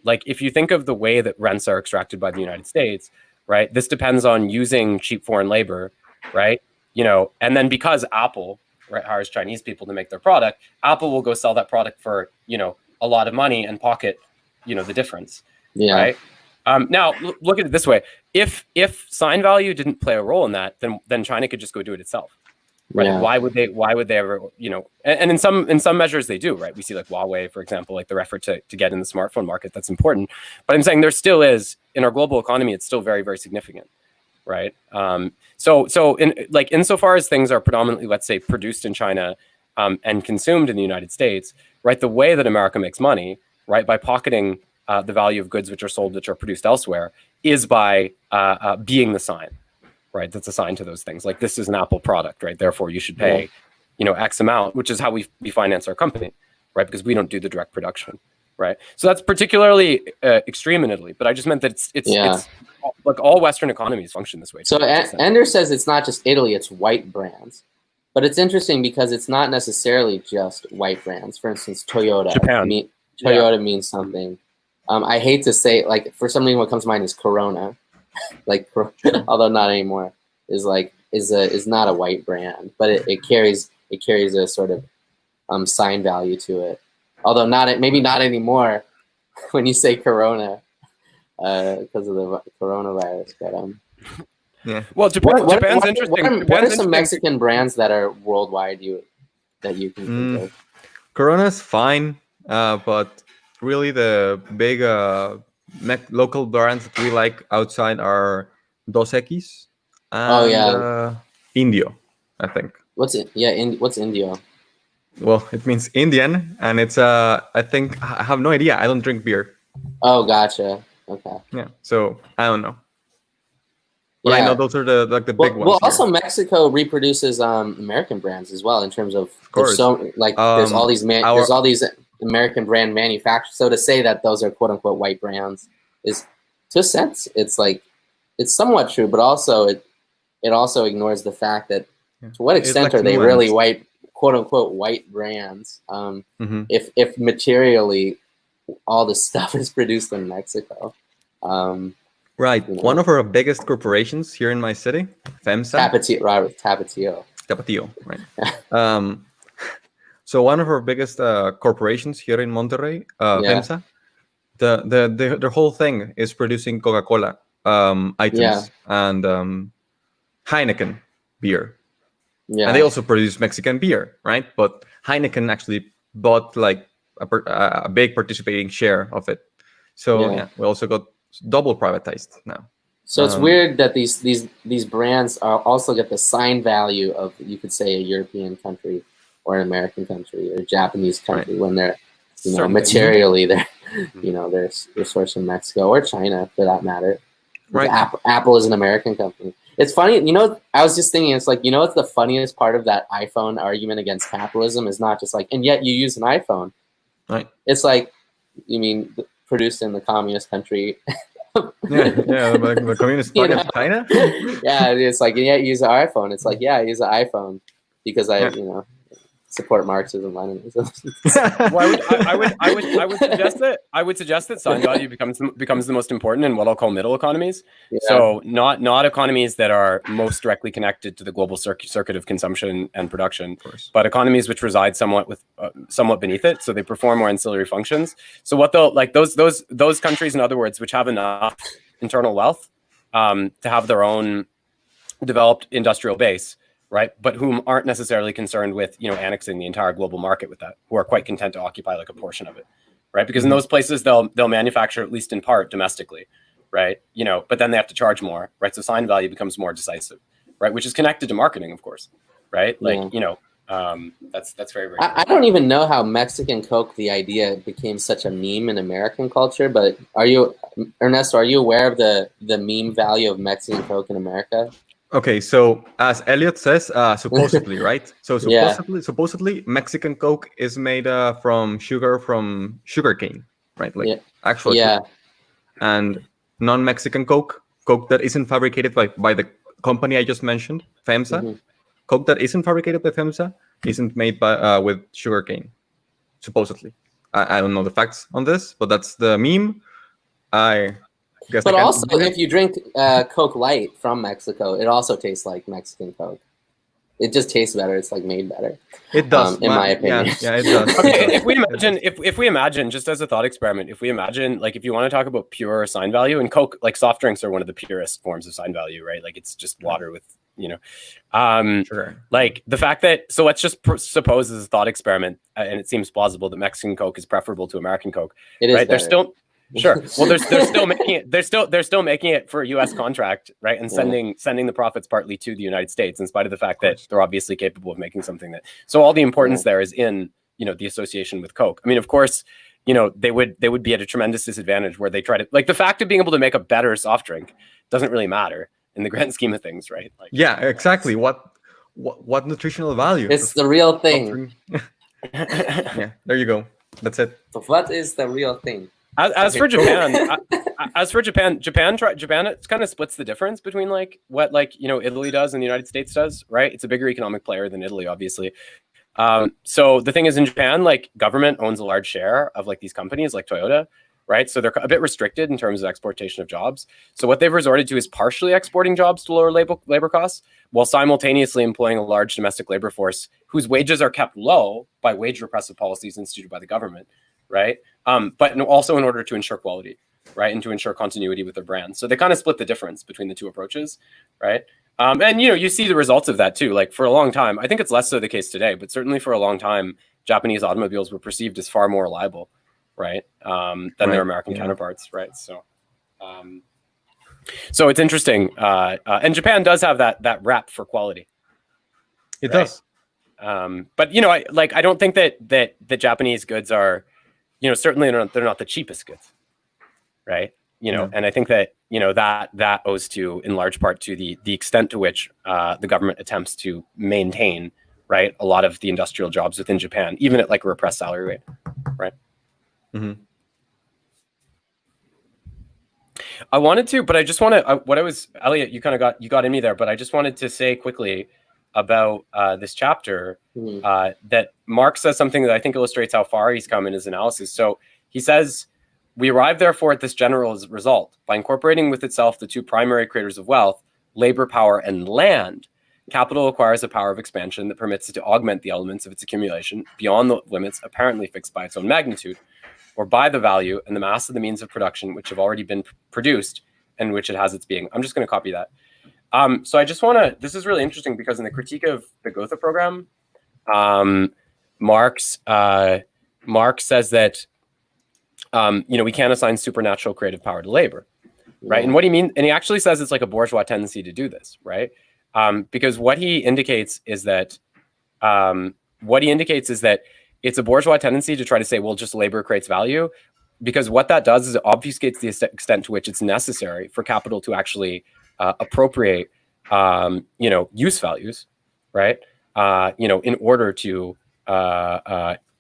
Like if you think of the way that rents are extracted by the United States, right? This depends on using cheap foreign labor, right? You know, and then because Apple, right, hires Chinese people to make their product, Apple will go sell that product for, you know, a lot of money and pocket, you know, the difference, right? Now look at it this way: if sign value didn't play a role in that, then China could just go do it itself. Right? Yeah. Why would they ever, you know, and in some measures they do, right? We see like Huawei, for example, like their effort to get in the smartphone market. That's important. But I'm saying there still is, in our global economy, it's still very, very significant, right? So insofar as things are predominantly, let's say, produced in China and consumed in the United States, right? The way that America makes money, right, by pocketing the value of goods which are sold, which are produced elsewhere, is by being the sign. Right, that's assigned to those things. Like this is an Apple product, right? Therefore, you should pay, you know, X amount, which is how we finance our company, right? Because we don't do the direct production, right? So that's particularly extreme in Italy. But I just meant that it's like all Western economies function this way. So Ender says it's not just Italy; it's white brands. But it's interesting because it's not necessarily just white brands. For instance, Toyota. Japan. Toyota means something. I hate to say, like, for some reason, what comes to mind is Corona. Like, although not anymore, is not a white brand, but it carries a sort of sign value to it. Although maybe not anymore when you say Corona because of the coronavirus. But yeah. Well, Japan's interesting. What are some Mexican brands that are worldwide that you can think of? Corona's fine, but really the big local brands that we like outside are Dos Equis and Indio, I think. What's it? Yeah, what's Indio? Well, it means Indian, and it's I think I have no idea. I don't drink beer. Oh, gotcha. Okay. Yeah, so I don't know. But I know those are the big ones. Well, also Mexico reproduces American brands as well in terms of course. There's all these there's all these American brand manufacturers. So to say that those are quote unquote white brands is, to a sense, it's somewhat true, but also it also ignores the fact that to what extent are they really white, quote unquote white brands? If materially all the stuff is produced in Mexico. Right. You know. One of our biggest corporations here in my city, FEMSA. Tapatio, right. So one of our biggest corporations here in Monterrey, FEMSA, their whole thing is producing Coca-Cola items and Heineken beer. Yeah. And they also produce Mexican beer, right? But Heineken actually bought like a big participating share of it. So we also got double privatized now. So it's weird that these brands also get the sign value of, you could say, a European country or an American country or a Japanese country when they're, you know, materially they're sourced from Mexico or China for that matter. Right. Apple is an American company. It's funny, you know, I was just thinking, it's like, you know, what's the funniest part of that iPhone argument against capitalism is not just like, and yet you use an iPhone. Right. It's like, you mean produced in the communist country. Like the communist party of China. Yeah, it's like, and yet you use an iPhone. It's like, yeah, I use an iPhone because support Marxism, Leninism. Well, I would suggest that sign value becomes the most important in what I'll call middle economies. Yeah. So not economies that are most directly connected to the global circuit of consumption and production, but economies which reside somewhat beneath it. So they perform more ancillary functions. So what they'll like those countries, in other words, which have enough internal wealth to have their own developed industrial base, right? But whom aren't necessarily concerned with, annexing the entire global market with that, who are quite content to occupy like a portion of it, right? Because in those places, they'll manufacture, at least in part, domestically, right? But then they have to charge more, right? So sign value becomes more decisive, right? Which is connected to marketing, of course, right? Like, that's very, very I don't even know how Mexican Coke, the idea, became such a meme in American culture, but Ernesto, are you aware of the meme value of Mexican Coke in America? Okay, so as Elliot says, supposedly, right? So supposedly, Mexican Coke is made from sugarcane, right? Like actual sugar. And non-Mexican Coke that isn't fabricated by the company I just mentioned, FEMSA, Coke that isn't fabricated by FEMSA isn't made by with sugarcane, supposedly. I don't know the facts on this, but that's the meme. I guess. But also, if you drink Coke Light from Mexico, it also tastes like Mexican Coke. It just tastes better. It's like made better. It does, in my opinion. Yeah, it does. Okay, if we imagine, just as a thought experiment, if we imagine, like, if you want to talk about pure sign value, and Coke, like soft drinks are one of the purest forms of sign value, right? Like it's just water with, sure. Like the fact that, so let's just suppose as a thought experiment, and it seems plausible that Mexican Coke is preferable to American Coke. It is right? Better. They're still. Sure. Well, they're still making it. They're still making it for a U.S. contract, right? And sending the profits partly to the United States, in spite of the fact that they're obviously capable of making something that. So all the importance there is in the association with Coke. I mean, of course, they would be at a tremendous disadvantage where they try to, like, the fact of being able to make a better soft drink doesn't really matter in the grand scheme of things, right? Like, yeah, exactly. What nutritional value? It's the real thing. Yeah, there you go. That's it. But what is the real thing? As for Japan, Japan it kind of splits the difference between like what Italy does and the United States does, right? It's a bigger economic player than Italy, obviously. So the thing is, in Japan, like, government owns a large share of like these companies like Toyota, right? So they're a bit restricted in terms of exportation of jobs. So what they've resorted to is partially exporting jobs to lower labor costs, while simultaneously employing a large domestic labor force whose wages are kept low by wage repressive policies instituted by the government, right? But also in order to ensure quality, right? And to ensure continuity with their brand. So they kind of split the difference between the two approaches, right? And, you see the results of that too. Like, for a long time, I think it's less so the case today, but certainly for a long time, Japanese automobiles were perceived as far more reliable, right? Than their American counterparts, right? So, so it's interesting. And Japan does have that rep for quality. It does. But, I don't think that the Japanese goods are, certainly they're not the cheapest goods, right? And I think that, that owes to, in large part, to the extent to which the government attempts to maintain, right, a lot of the industrial jobs within Japan, even at like a repressed salary rate, right? Mm-hmm. I wanted to, but I just want to, Elliot, you got in me there, but I just wanted to say quickly about this chapter that Marx says something that I think illustrates how far he's come in his analysis. So he says, we arrive therefore at this general result: by incorporating with itself the two primary creators of wealth, labor power and land, capital acquires a power of expansion that permits it to augment the elements of its accumulation beyond the limits apparently fixed by its own magnitude, or by the value and the mass of the means of production which have already been produced and which it has its being. I'm just going to copy that. So I just want to, this is really interesting because in the critique of the Gotha program, Marx says that, we can't assign supernatural creative power to labor, right? And what he means, and he actually says it's like a bourgeois tendency to do this, right? Because what he indicates is that it's a bourgeois tendency to try to say, well, just labor creates value, because what that does is it obfuscates the extent to which it's necessary for capital to actually appropriate, use values, right? In order to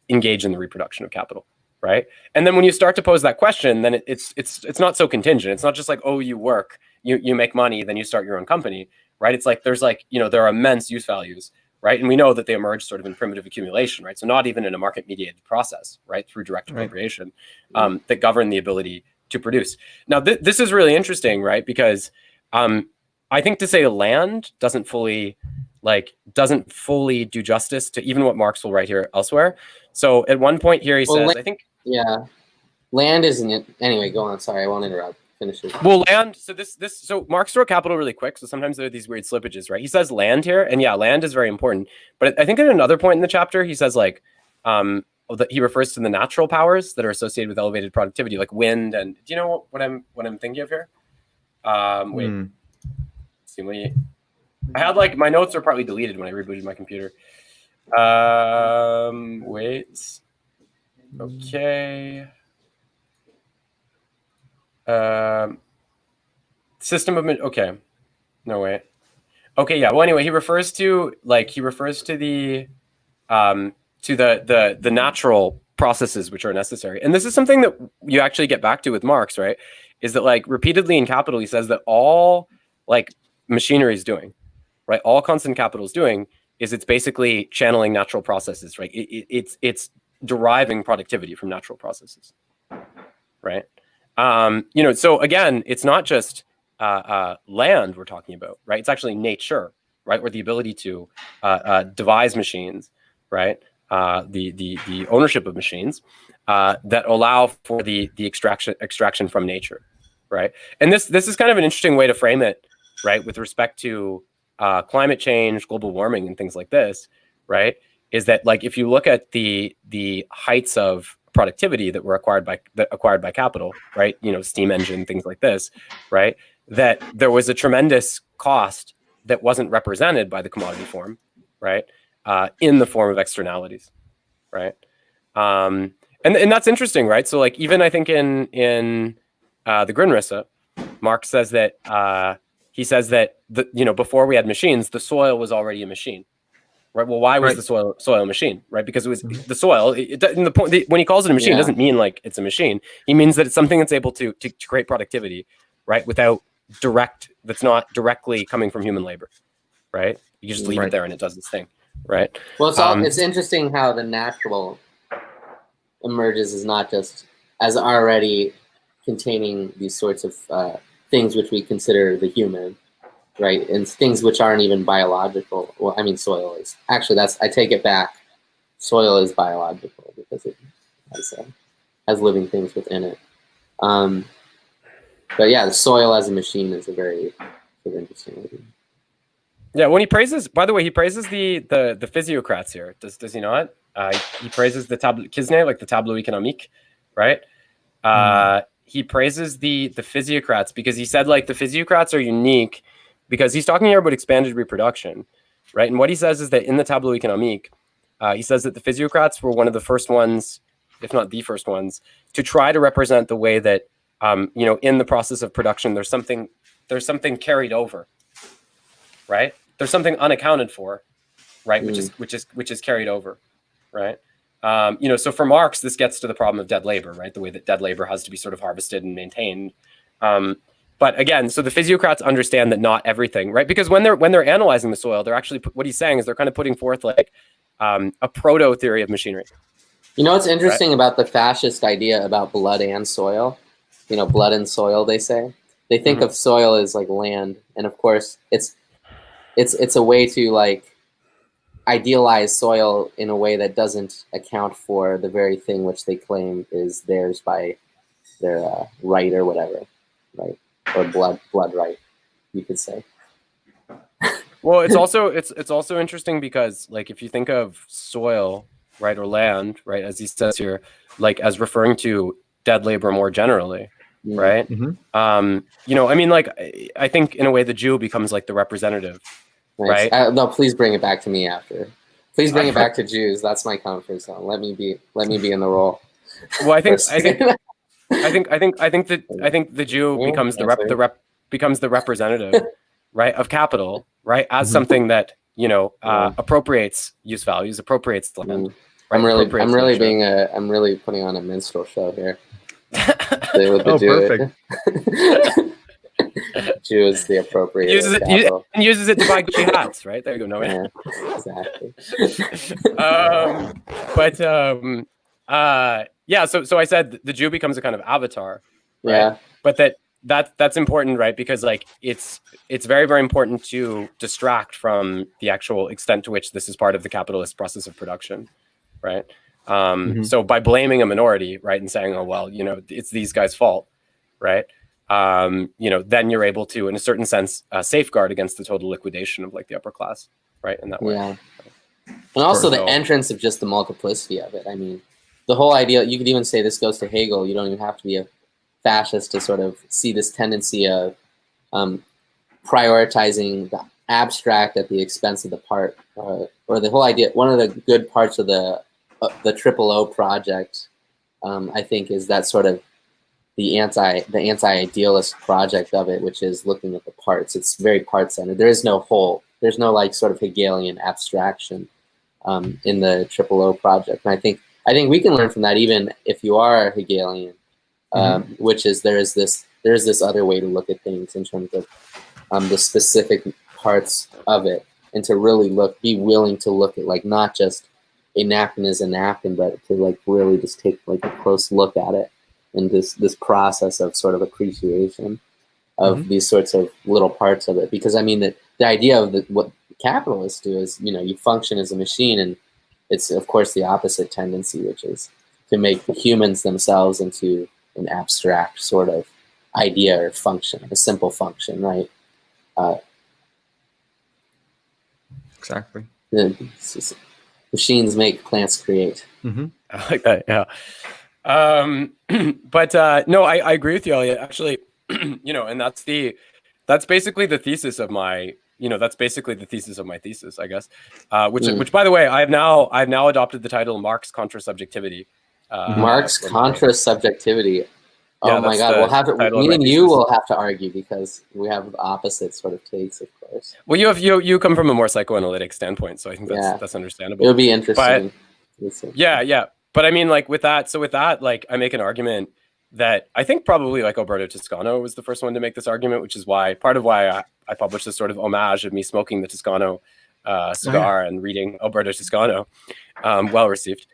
engage in the reproduction of capital, right? And then when you start to pose that question, then it's not so contingent. It's not just like, oh, you work, you make money, then you start your own company, right? It's like there's like, there are immense use values, right? And we know that they emerge sort of in primitive accumulation, right? So not even in a market-mediated process, right, through direct appropriation, that govern the ability to produce. Now, this is really interesting, right? Because I think to say land doesn't fully do justice to even what Marx will write here elsewhere. So at one point here, he says, I think... Yeah. Land isn't it. Anyway, go on. Sorry, I won't interrupt. Finish it. Well, land. So Marx wrote Capital really quick. So sometimes there are these weird slippages, right? He says land here, and yeah, land is very important. But I think at another point in the chapter, he says like, he refers to the natural powers that are associated with elevated productivity, like wind. And do you know what I'm thinking of here? Wait. See, I had like my notes are partly deleted when I rebooted my computer. Wait. Okay. System of okay. No wait. Okay, yeah. Well, anyway, he refers to the natural processes which are necessary, and this is something that you actually get back to with Marx, right? Is that like repeatedly in Capital he says that all like machinery is doing, right? All constant capital is doing is it's basically channeling natural processes, right? It's deriving productivity from natural processes, right? So again, it's not just land we're talking about, right? It's actually nature, right? Or the ability to devise machines, right? The ownership of machines that allow for the extraction from nature, right? And this is kind of an interesting way to frame it, right? With respect to climate change, global warming, and things like this, right? Is that like if you look at the heights of productivity that were acquired by capital, right? Steam engine, things like this, right? That there was a tremendous cost that wasn't represented by the commodity form, right? In the form of externalities, right? And that's interesting, right? So like even I think in the Grundrisse, Marx says that before we had machines, the soil was already a machine. Right. Well, why was the soil a machine? Right. Because it was the soil. When he calls it a machine, it doesn't mean like it's a machine. He means that it's something that's able to create productivity, right? That's not directly coming from human labor, right? You just leave it there and it does its thing, right? Well, it's interesting how the natural emerges as not just as already containing these sorts of things which we consider the human. Right, and things which aren't even biological. Well, I mean, soil is actually I take it back. Soil is biological because it has living things within it. But yeah, the soil as a machine is a very interesting idea. Yeah, when he praises, by the way, he praises the physiocrats here. Does he not? He praises the Kisne, like the tableau économique, right? He praises the physiocrats because he said like the physiocrats are unique. Because he's talking here about expanded reproduction, right? And what he says is that in the Tableau économique, he says that the physiocrats were one of the first ones, if not the first ones, to try to represent the way that, in the process of production, there's something carried over, right? There's something unaccounted for, right? Which is carried over, right? So for Marx, this gets to the problem of dead labor, right? The way that dead labor has to be sort of harvested and maintained. But again, so the physiocrats understand that not everything, right? Because when they're analyzing the soil, they're actually what he's saying is they're kind of putting forth like a proto theory of machinery. You know what's interesting about the fascist idea about blood and soil? Blood and soil. They say they think of soil as like land, and of course it's a way to like idealize soil in a way that doesn't account for the very thing which they claim is theirs by their right or whatever, right? Or blood right, you could say. Well, it's also interesting because like if you think of soil, right, or land, right, as he says here, like as referring to dead labor more generally, right? I mean, like I think in a way the Jew becomes like the representative, right? No, please bring it back to me after. Please bring it back to Jews. That's my comfort zone. Let me be in the role. Well, I think the Jew becomes becomes the representative, right, of capital, right, as something that appropriates use values, appropriates land. Right? I'm really putting on a minstrel show here. With the Jew. Jew is the appropriate capital. Uses it to buy Gucci hats, right? There you go. No, yeah, exactly. Yeah. So I said the Jew becomes a kind of avatar, right? Yeah. But that's important, right? Because like it's very, very important to distract from the actual extent to which this is part of the capitalist process of production, right? So by blaming a minority, right, and saying, oh well, it's these guys' fault, right? Then you're able to, in a certain sense, safeguard against the total liquidation of like the upper class, right? In that way. Yeah. And also the entrance of just the multiplicity of it. I mean, the whole idea, you could even say this goes to Hegel. You don't even have to be a fascist to sort of see this tendency of prioritizing the abstract at the expense of the part, or the whole idea. One of the good parts of the Triple O project, I think, is that sort of the anti-idealist project of it, which is looking at the parts. It's very part-centered. There is no whole. There's no like sort of Hegelian abstraction in the Triple O project. And I think we can learn from that, even if you are Hegelian, which is there is this other way to look at things in terms of the specific parts of it, and to really be willing to look at like not just a napkin is a napkin, but to like really just take like a close look at it, and this process of sort of appreciation of these sorts of little parts of it. Because I mean that the idea of what capitalists do is, you function as a machine, and it's of course the opposite tendency, which is to make humans themselves into an abstract sort of idea or function, a simple function, right? Exactly. Machines make, plants create. I like that. Yeah. But no, I agree with you, Elliot. Actually, and that's basically the thesis of my, thesis, I guess. Which, by the way, I've now adopted the title Marx contra subjectivity. Marx contra subjectivity. Oh my God! We'll have to. Me and you will have to argue because we have opposite sort of takes, of course. Well, you come from a more psychoanalytic standpoint, so I think that's understandable. It would be interesting. But, yeah. But I mean, like with that, like I make an argument that I think probably like Alberto Toscano was the first one to make this argument, which is part of why I published this sort of homage of me smoking the Toscano cigar and reading Alberto Toscano. Well received.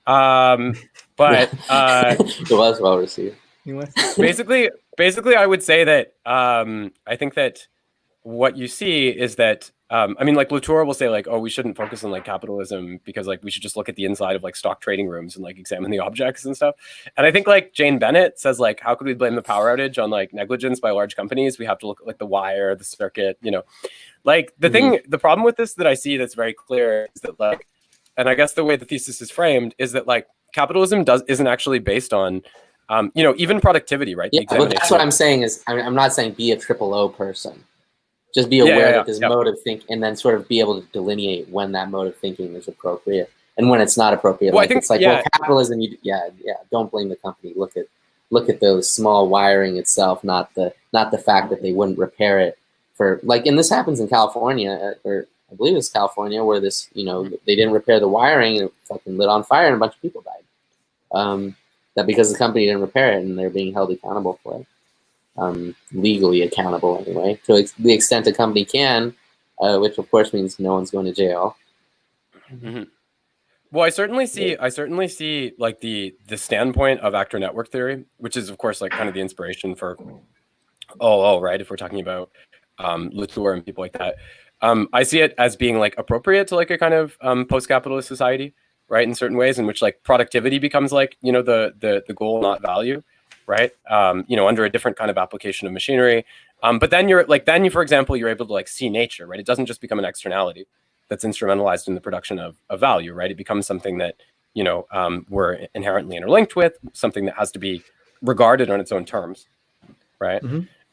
But it was well received. Basically, I would say that I think that what you see is that I mean, like Latour will say, like, oh, we shouldn't focus on like capitalism because like we should just look at the inside of like stock trading rooms and like examine the objects and stuff. And I think like Jane Bennett says, like, how could we blame the power outage on like negligence by large companies? We have to look at like the wire, the circuit, like the problem with this that I see that's very clear is that like, and I guess the way the thesis is framed is that like capitalism isn't actually based on even productivity, right? Yeah, but that's what I'm saying is, I'm not saying be a Triple O person. Just be aware that this mode of thinking, and then sort of be able to delineate when that mode of thinking is appropriate and when it's not appropriate. Well, like it's like, well, capitalism. Don't blame the company. Look at those small wiring itself, not the fact that they wouldn't repair it for like. And this happens in California, or I believe it's California, where this they didn't repair the wiring and it fucking lit on fire and a bunch of people died. That because the company didn't repair it and they're being held accountable for it. Legally accountable anyway, to the extent a company can, which of course means no one's going to jail. Well, I certainly see like the standpoint of actor network theory, which is of course like kind of the inspiration for right, if we're talking about Latour and people like that. I see it as being like appropriate to like a kind of post-capitalist society, right, in certain ways in which like productivity becomes like the goal, not value. Right, under a different kind of application of machinery, but then for example, you're able to like see nature, right? It doesn't just become an externality that's instrumentalized in the production of value, right? It becomes something that we're inherently interlinked with, something that has to be regarded on its own terms, right?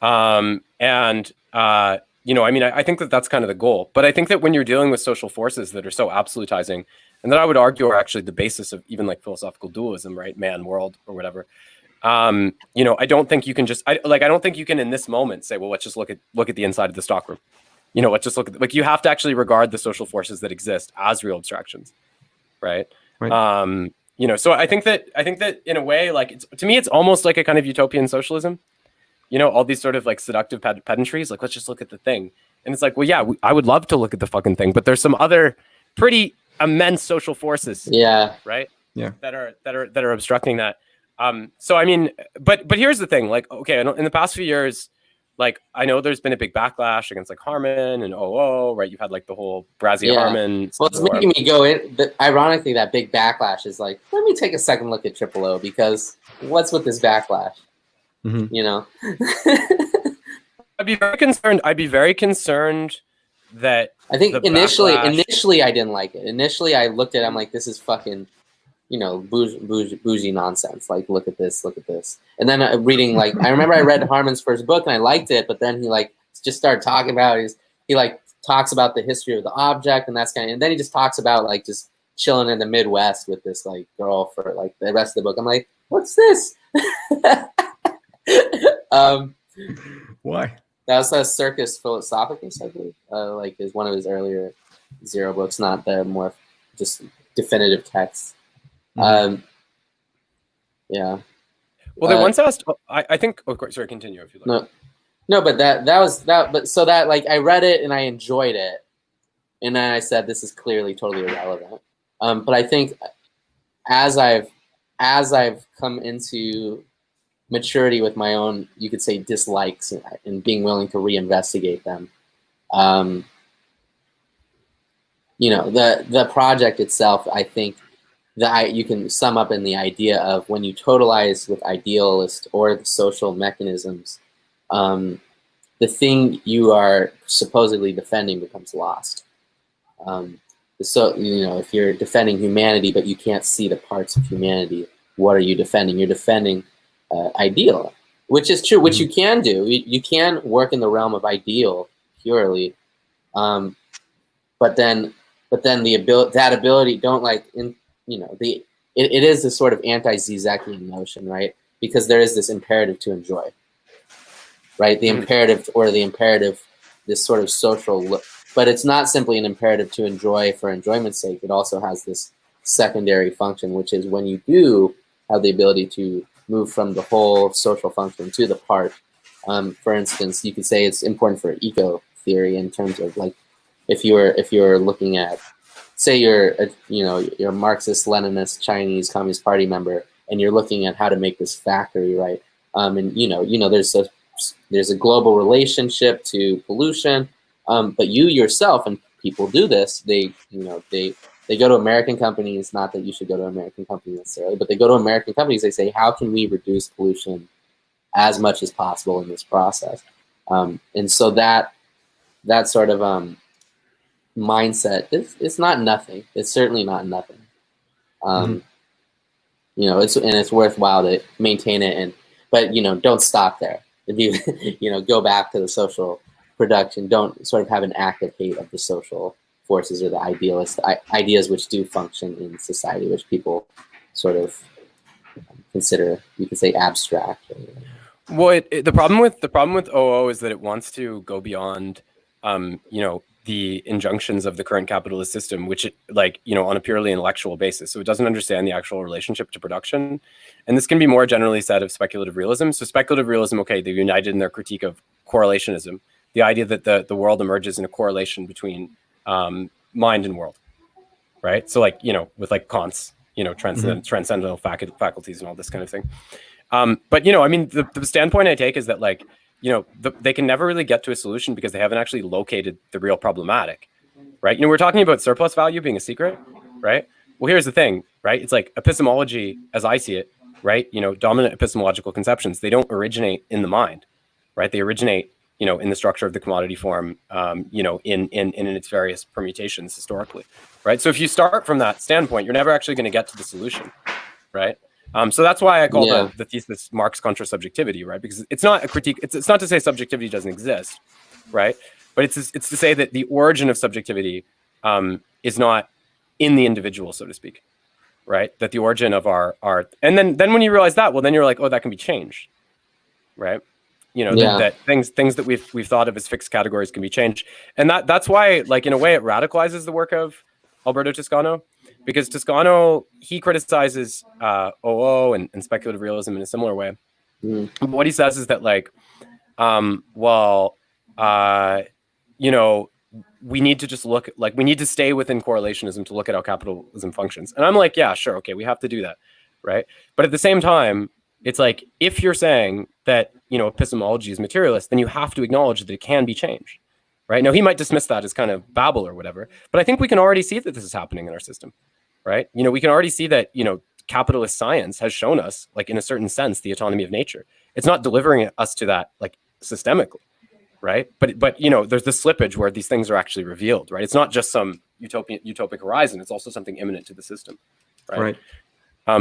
I mean, I think that's kind of the goal, but I think that when you're dealing with social forces that are so absolutizing, and that I would argue are actually the basis of even like philosophical dualism, right? Man, world, or whatever. I don't think you can I don't think you can in this moment say, well, let's just look at the inside of the stockroom. Let's just look at like you have to actually regard the social forces that exist as real abstractions, right? So I think that in a way, like to me, it's almost like a kind of utopian socialism, you know, all these sort of like seductive pedantries, like let's just look at the thing. And it's like, well, yeah, I would love to look at the fucking thing, but there's some other pretty immense social forces, right? Yeah. That are obstructing that. So I mean, but here's the thing, like, okay, in the past few years, like I know there's been a big backlash against like Harman and OO, right? You've had like the whole Brazia Harman. Well, it's making me go in. But ironically, that big backlash is like, let me take a second look at Triple O, because what's with this backlash? Mm-hmm. You know. I'd be very concerned that I think initially backlash... I didn't like it. Initially, I looked at it, I'm like, this is fucking, you know, bougie nonsense. Like, look at this. And then reading, like, I remember I read Harman's first book and I liked it, but then he like just started talking about he like talks about the history of the object and that's kind of, and then he just talks about like just chilling in the Midwest with this like girl for like the rest of the book. I'm like, what's this? Why? That was a Circus Philosophicus, I believe. Like is one of his earlier Zero books, not the more just definitive texts. Yeah. Well, they once asked. I think. Oh, sorry. Continue if you like. No, but that was that. But so that like I read it and I enjoyed it, and then I said this is clearly totally irrelevant. But I think as I've come into maturity with my own, you could say, dislikes and being willing to reinvestigate them. You know, the project itself, I think that you can sum up in the idea of when you totalize with idealist or the social mechanisms, the thing you are supposedly defending becomes lost. So, you know, if you're defending humanity, but you can't see the parts of humanity, what are you defending? You're defending ideal, which is true, which you can do. You can work in the realm of ideal purely, but then the ability don't like in, you know, it is this sort of anti-Zizekian notion, right? Because there is this imperative to enjoy, right? The imperative, this sort of social look, but it's not simply an imperative to enjoy for enjoyment's sake. It also has this secondary function, which is when you do have the ability to move from the whole social function to the part. For instance, you could say it's important for eco theory in terms of like, if you're looking at, say you're a Marxist, Leninist, Chinese Communist Party member, and you're looking at how to make this factory, right? And there's a global relationship to pollution, but you yourself, and people do this, they go to American companies, not that you should go to American companies necessarily, but they go to American companies, they say, how can we reduce pollution as much as possible in this process? And so that sort of mindset, it's not nothing. It's certainly not nothing. You know, it's worthwhile to maintain it, but you know, don't stop there. If you go back to the social production, don't sort of have an active hate of the social forces or the idealist ideas which do function in society, which people sort of consider, you could say, abstract. Well, the problem with OO is that it wants to go beyond, the injunctions of the current capitalist system, which on a purely intellectual basis. So it doesn't understand the actual relationship to production. And this can be more generally said of speculative realism. So speculative realism, okay, they're united in their critique of correlationism, the idea that the world emerges in a correlation between mind and world, right? So with like Kant's, transcendental faculties and all this kind of thing. But the standpoint I take is that they can never really get to a solution because they haven't actually located the real problematic, right? We're talking about surplus value being a secret, right? Well, here's the thing, right? It's like epistemology, as I see it, right? Dominant epistemological conceptions, they don't originate in the mind, right? They originate, in the structure of the commodity form, in its various permutations historically, right? So if you start from that standpoint, you're never actually going to get to the solution, right? So that's why I call the thesis Marx contra subjectivity, right? Because it's not a critique. It's not to say subjectivity doesn't exist, right? But it's to say that the origin of subjectivity is not in the individual, so to speak, right? That the origin of our and then when you realize that, well, then you're like, oh, that can be changed, right? That things that we've thought of as fixed categories can be changed, and that's why, in a way, it radicalizes the work of Alberto Toscano. Because Toscano, he criticizes OO and speculative realism in a similar way. But what he says is that well, you know, we need to just look like we need to stay within correlationism to look at how capitalism functions. And I'm like, yeah, sure, okay, we have to do that, right? But at the same time, it's like if you're saying that, you know, epistemology is materialist, then you have to acknowledge that it can be changed, right? Now he might dismiss that as kind of babble or whatever, but I think we can already see that this is happening in our system, right? You know, we can already see that, you know, capitalist science has shown us, like in a certain sense, the autonomy of nature. It's not delivering us to that like systemically, right? But you know, there's the slippage where these things are actually revealed, right? It's not just some utopic horizon. It's also something imminent to the system, right?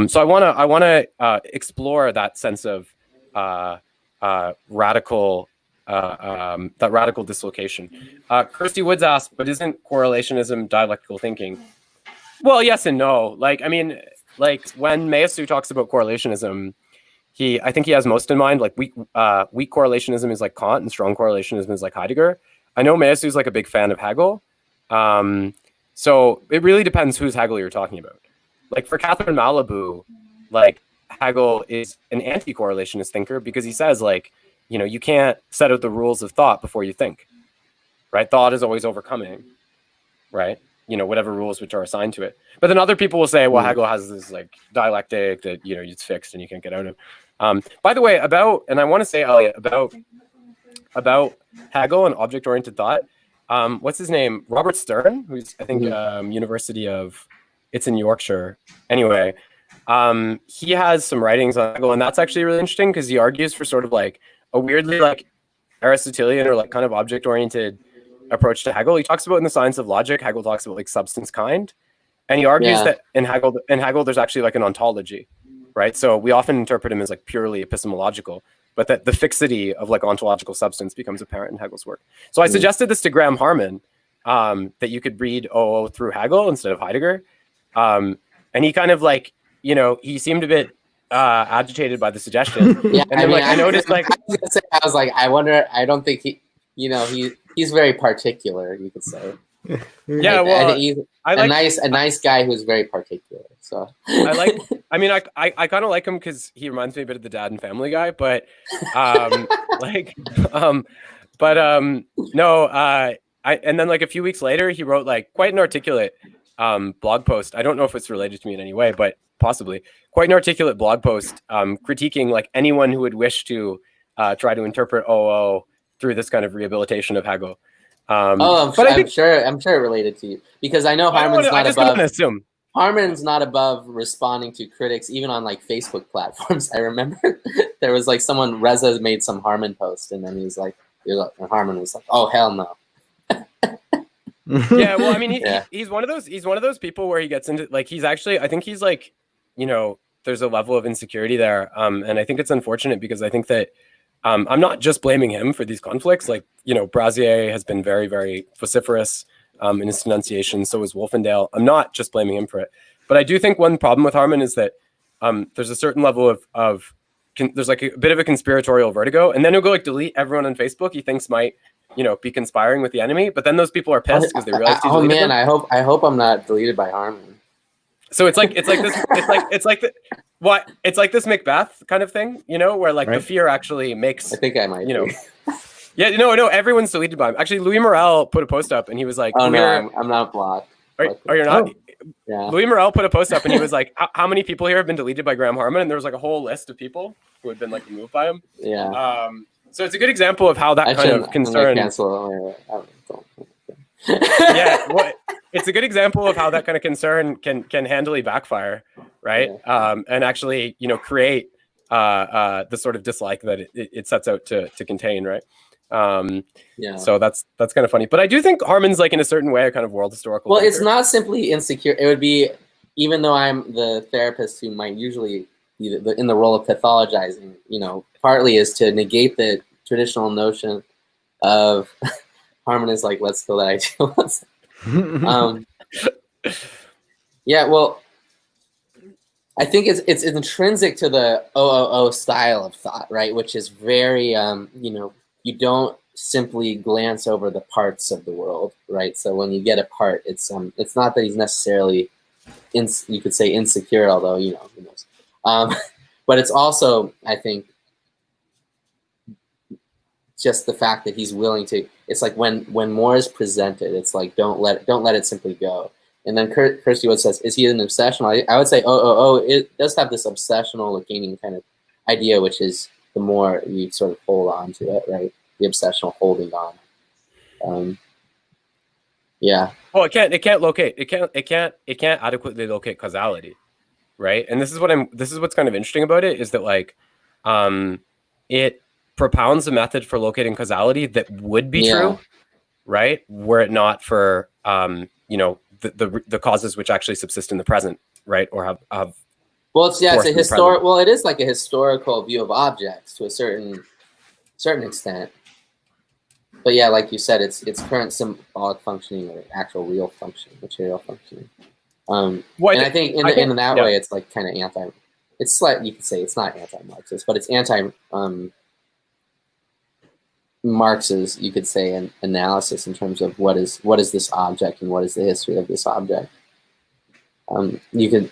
So I want to explore that sense of radical dislocation. Kirsty Woods asked, but isn't correlationism dialectical thinking? Well, yes and no. Like, I mean, like when Meillassoux talks about correlationism, I think he has most in mind. Like weak correlationism is like Kant, and strong correlationism is like Heidegger. I know Meillassoux is like a big fan of Hegel. So it really depends whose Hegel you're talking about. Like for Catherine Malabou, like Hegel is an anti-correlationist thinker because he says like, you know, you can't set out the rules of thought before you think, right? Thought is always overcoming, right? You know, whatever rules which are assigned to it. But then other people will say, well, Hegel has this like dialectic that, you know, it's fixed and you can't get out of. By the way, and I want to say, Elliot, about Hegel and object-oriented thought, what's his name? Robert Stern, who's, I think, University of, it's in Yorkshire. Anyway, he has some writings on Hegel, and that's actually really interesting because he argues for sort of like a weirdly like Aristotelian or like kind of object-oriented approach to Hegel. He talks about in the science of logic, Hegel talks about like substance kind. And he argues that in Hegel, there's actually like an ontology, right? So we often interpret him as like purely epistemological, but that the fixity of like ontological substance becomes apparent in Hegel's work. So I suggested this to Graham Harman, that you could read OO through Hegel instead of Heidegger. And he kind of like, you know, he seemed a bit agitated by the suggestion. Yeah, and then I noticed like, I was like, I wonder, I don't think you know, he's very particular, you could say. Yeah, well, I he's a nice guy who's very particular. So I kind of like him because he reminds me a bit of the Dad and Family Guy, but and then like a few weeks later, he wrote like quite an articulate blog post. I don't know if it's related to me in any way, but possibly quite an articulate blog post critiquing like anyone who would wish to try to interpret OO through this kind of rehabilitation of Hegel. I'm sure it related to you because I know Harman's not above responding to critics even on like Facebook platforms. I remember there was like Reza made some Harman post and then and Harman was like, oh hell no. Yeah, well, I mean, he's one of those people where he gets into like I think he's like, you know, there's a level of insecurity there, and I think it's unfortunate because I think that I'm not just blaming him for these conflicts. Like, you know, Brazier has been very, very vociferous in his denunciation. So is Wolfendale. I'm not just blaming him for it, but I do think one problem with Harman is that there's a certain level of there's like a bit of a conspiratorial vertigo, and then he'll go like delete everyone on Facebook he thinks might, you know, be conspiring with the enemy. But then those people are pissed because they realize he deleted them. I hope I'm not deleted by Harman. So it's like this Macbeth kind of thing, you know, where like the fear actually makes. I think I might. You know. Yeah, no, everyone's deleted by him. Actually, Louis Morel put a post up, and he was like, "Oh no, I'm not blocked." You're not. Oh. Yeah. Louis Morel put a post up, and he was like, "How many people here have been deleted by Graham Harman?" And there was like a whole list of people who had been like removed by him. Yeah. So it's a good example of how that kind of concern. Yeah, well, it's a good example of how that kind of concern can handily backfire, right? Yeah. And actually, you know, create the sort of dislike that it sets out to contain, right? So that's kind of funny. But I do think Harman's like in a certain way a kind of world historical. Well, it's not simply insecure. It would be, even though I'm the therapist who might usually be in the role of pathologizing, you know, partly is to negate the traditional notion of Harman is like, let's kill that idealist. Yeah, well, I think it's intrinsic to the OOO style of thought, right? Which is very, you know, you don't simply glance over the parts of the world, right? So when you get a part, it's not that he's necessarily, you could say insecure, although, you know, who knows. But it's also, I think, just the fact that he's willing to. It's like when more is presented, it's like don't let it simply go. And then Kirsty Wood says, is he an obsessional? I would say, it does have this obsessional Lacanian kind of idea, which is the more you sort of hold on to it, right? The obsessional holding on. Yeah. Well, it can't adequately locate causality, right? And this is what's kind of interesting about it, is that like, it propounds a method for locating causality that would be true, right? Were it not for, the causes which actually subsist in the present, right? Or have well, it's a historic. Well, it is like a historical view of objects to a certain extent. But yeah, like you said, it's current symbolic functioning or actual real function, material functioning. And I think in that way, it's like kind of anti. It's like, you could say it's not anti-Marxist, but it's anti Marx's, you could say, an analysis in terms of what is this object and what is the history of this object. You could,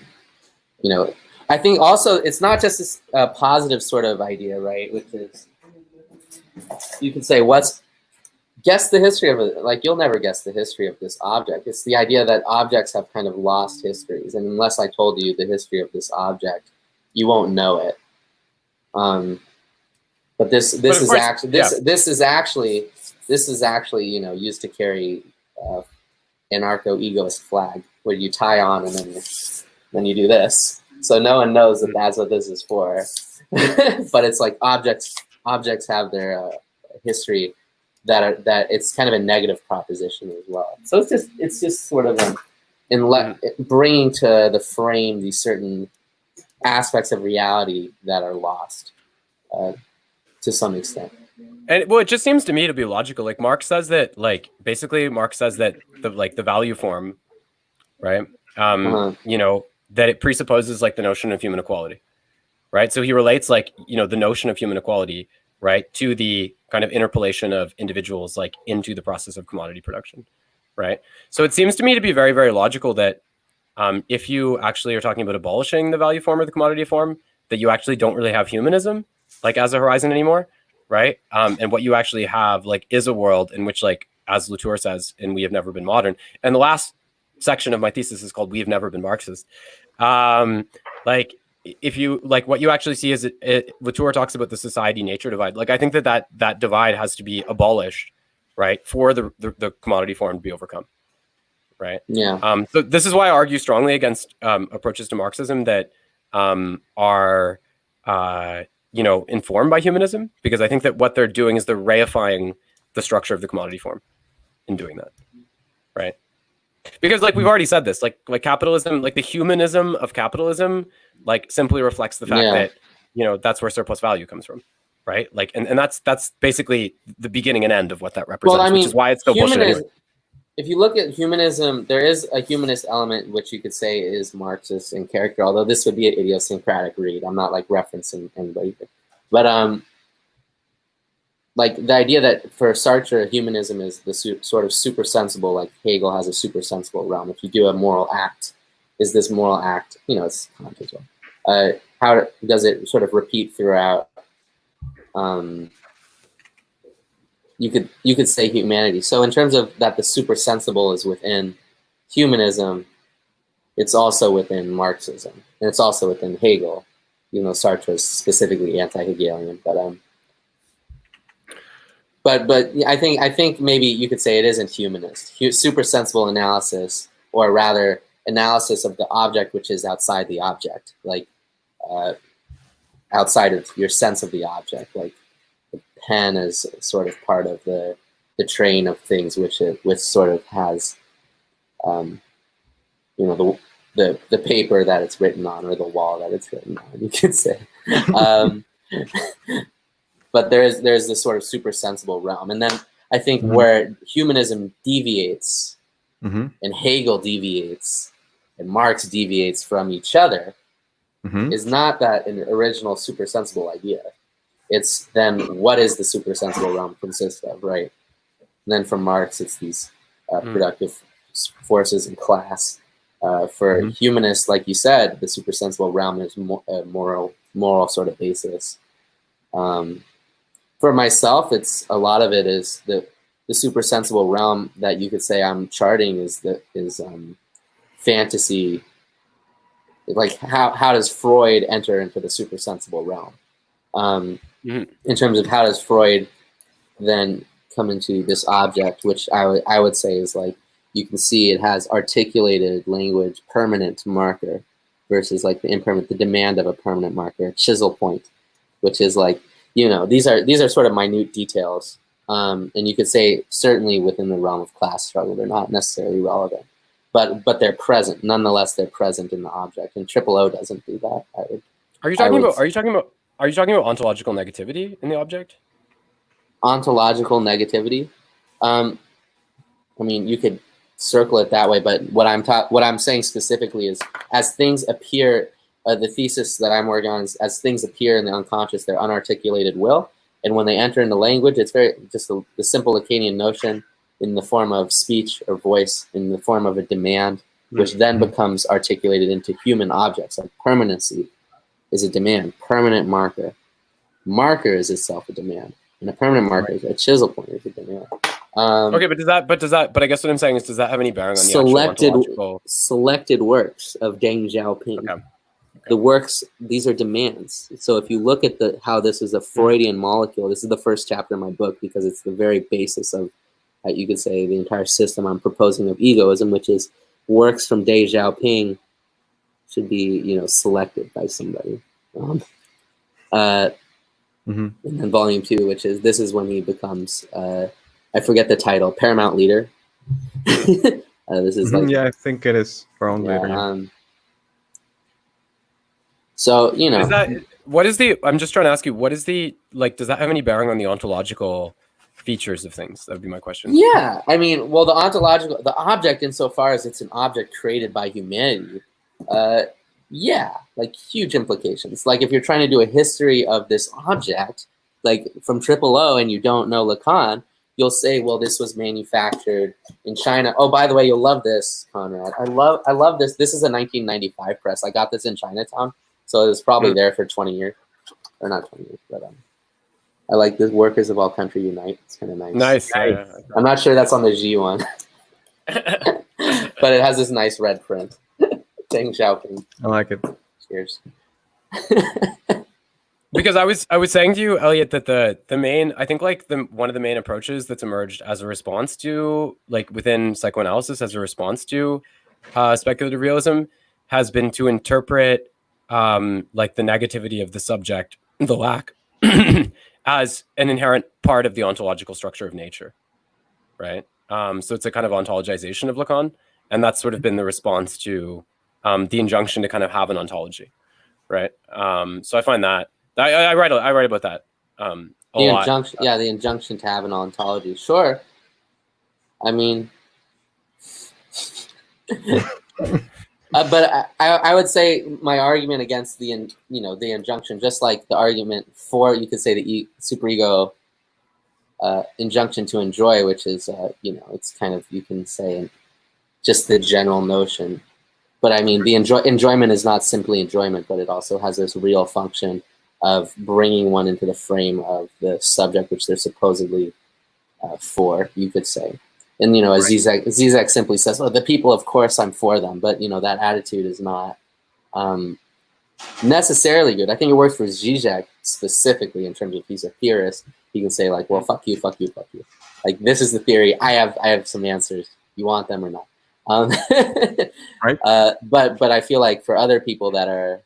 I think also it's not just this positive sort of idea, right? Which is, you could say, guess the history of it. Like, you'll never guess the history of this object. It's the idea that objects have kind of lost histories, and unless I told you the history of this object, you won't know it. But this is actually used to carry anarcho-egoist flag, where you tie on and then you do this. So no one knows that that's what this is for. But it's like objects have their history that it's kind of a negative proposition as well. So it's just sort of bringing to the frame these certain aspects of reality that are lost to some extent. And well, it just seems to me to be logical. Like Marx says that the value form, right? That it presupposes like the notion of human equality, right? So he relates like, the notion of human equality, right, to the kind of interpolation of individuals like into the process of commodity production, right? So it seems to me to be very, very logical that if you actually are talking about abolishing the value form or the commodity form, that you actually don't really have humanism like as a horizon anymore, right? And what you actually have like is a world in which, like, as Latour says, and we have never been modern. And the last section of my thesis is called "We Have Never Been Marxist." Like, if you like, what you actually see is Latour talks about the society nature divide. Like, I think that divide has to be abolished, right, for the commodity form to be overcome, right? Yeah. So this is why I argue strongly against approaches to Marxism that are informed by humanism, because I think that what they're doing is they're reifying the structure of the commodity form in doing that, right? Because like we've already said this, like capitalism, like the humanism of capitalism, like simply reflects the fact that that's where surplus value comes from, right? Like, and that's basically the beginning and end of what that represents, well, I mean, which is why it's still bullshit anyway. If you look at humanism, there is a humanist element which you could say is Marxist in character, although this would be an idiosyncratic read. I'm not like referencing anybody, but like the idea that for Sartre, humanism is the sort of super sensible, like Hegel has a super sensible realm. If you do a moral act, is this moral act, it's Kant as well. How does it sort of repeat throughout? You could say humanity. So in terms of that, the super sensible is within humanism. It's also within Marxism, and it's also within Hegel. Sartre is specifically anti-Hegelian, but I think maybe you could say it isn't humanist. Super sensible analysis, or rather analysis of the object which is outside the object, like outside of your sense of the object, like the pen is sort of part of the train of things which sort of has the paper that it's written on, or the wall that it's written on, you could say. But there's this sort of super sensible realm. And then I think where humanism deviates, and Hegel deviates, and Marx deviates from each other, is not that an original super sensible idea. It's then what is the super sensible realm consist of, right? And then from Marx, it's these productive forces and class. For humanists, like you said, the super sensible realm is a moral sort of basis. For myself, it's a lot of it is the supersensible realm that you could say I'm charting is fantasy. Like how does Freud enter into the supersensible realm? In terms of how does Freud then come into this object, which I would say is like, you can see it has articulated language, permanent marker, versus like the impermanent, the demand of a permanent marker, chisel point, which is like, these are sort of minute details. And you could say certainly within the realm of class struggle, they're not necessarily relevant, but they're present. Nonetheless, they're present in the object, and Triple O doesn't do that. Are you talking about ontological negativity in the object? Ontological negativity. I mean, you could circle it that way, but what I'm saying specifically is, as things appear, the thesis that I'm working on is, as things appear in the unconscious, they're unarticulated will, and when they enter into language, it's very just the simple Lacanian notion in the form of speech or voice, in the form of a demand, which then becomes articulated into human objects. Like permanency is a demand, permanent marker. Marker is itself a demand, and a permanent marker is a chisel point is a demand. Okay, but I guess what I'm saying is, does that have any bearing on the actual ontological? Selected works of Deng Xiaoping? Okay. The works, these are demands. So if you look at how this is a Freudian molecule, this is the first chapter of my book, because it's the very basis of, you could say, the entire system I'm proposing of egoism, which is works from Deng Xiaoping should be, selected by somebody. And then volume 2, which is, this is when he becomes, I forget the title, Paramount Leader. This is like, I think it is Paramount Leader. So, I'm just trying to ask you, what is the, like, does that have any bearing on the ontological features of things? That would be my question. Yeah, I mean, well, the object, insofar as it's an object created by humanity, like huge implications. Like if you're trying to do a history of this object, like from Triple O, and you don't know Lacan, you'll say, well, this was manufactured in China. Oh, by the way, you'll love this, Conrad. I love this. This is a 1995 press. I got this in Chinatown. So it was probably there for 20 years, or not 20 years, but I like the Workers of All Country Unite. It's kind of nice. Nice. Yeah. I'm not sure that's on the G one, but it has this nice red print. Deng Xiaoping. I like it. Cheers. Because I was saying to you, Elliot, that the main, I think like one of the main approaches that's emerged as a response to, like within psychoanalysis, as a response to speculative realism, has been to interpret like the negativity of the subject, the lack, as an inherent part of the ontological structure of nature, right? So it's a kind of ontologization of Lacan, and that's sort of been the response to the injunction to kind of have an ontology, right? So I find that I write about that a lot. The injunction to have an ontology. Sure, I mean. But I would say my argument against the injunction, just like the argument for, you could say, the superego injunction to enjoy, which is it's kind of, you can say, just the general notion. But I mean, the enjoyment is not simply enjoyment, but it also has this real function of bringing one into the frame of the subject which they're supposedly for, you could say. And, as Zizek simply says, oh, the people, of course, I'm for them. But, that attitude is not necessarily good. I think it works for Zizek specifically in terms of, he's a theorist. He can say, like, well, fuck you, fuck you, fuck you. Like, this is the theory. I have some answers. You want them or not? Right. But I feel like for other people that are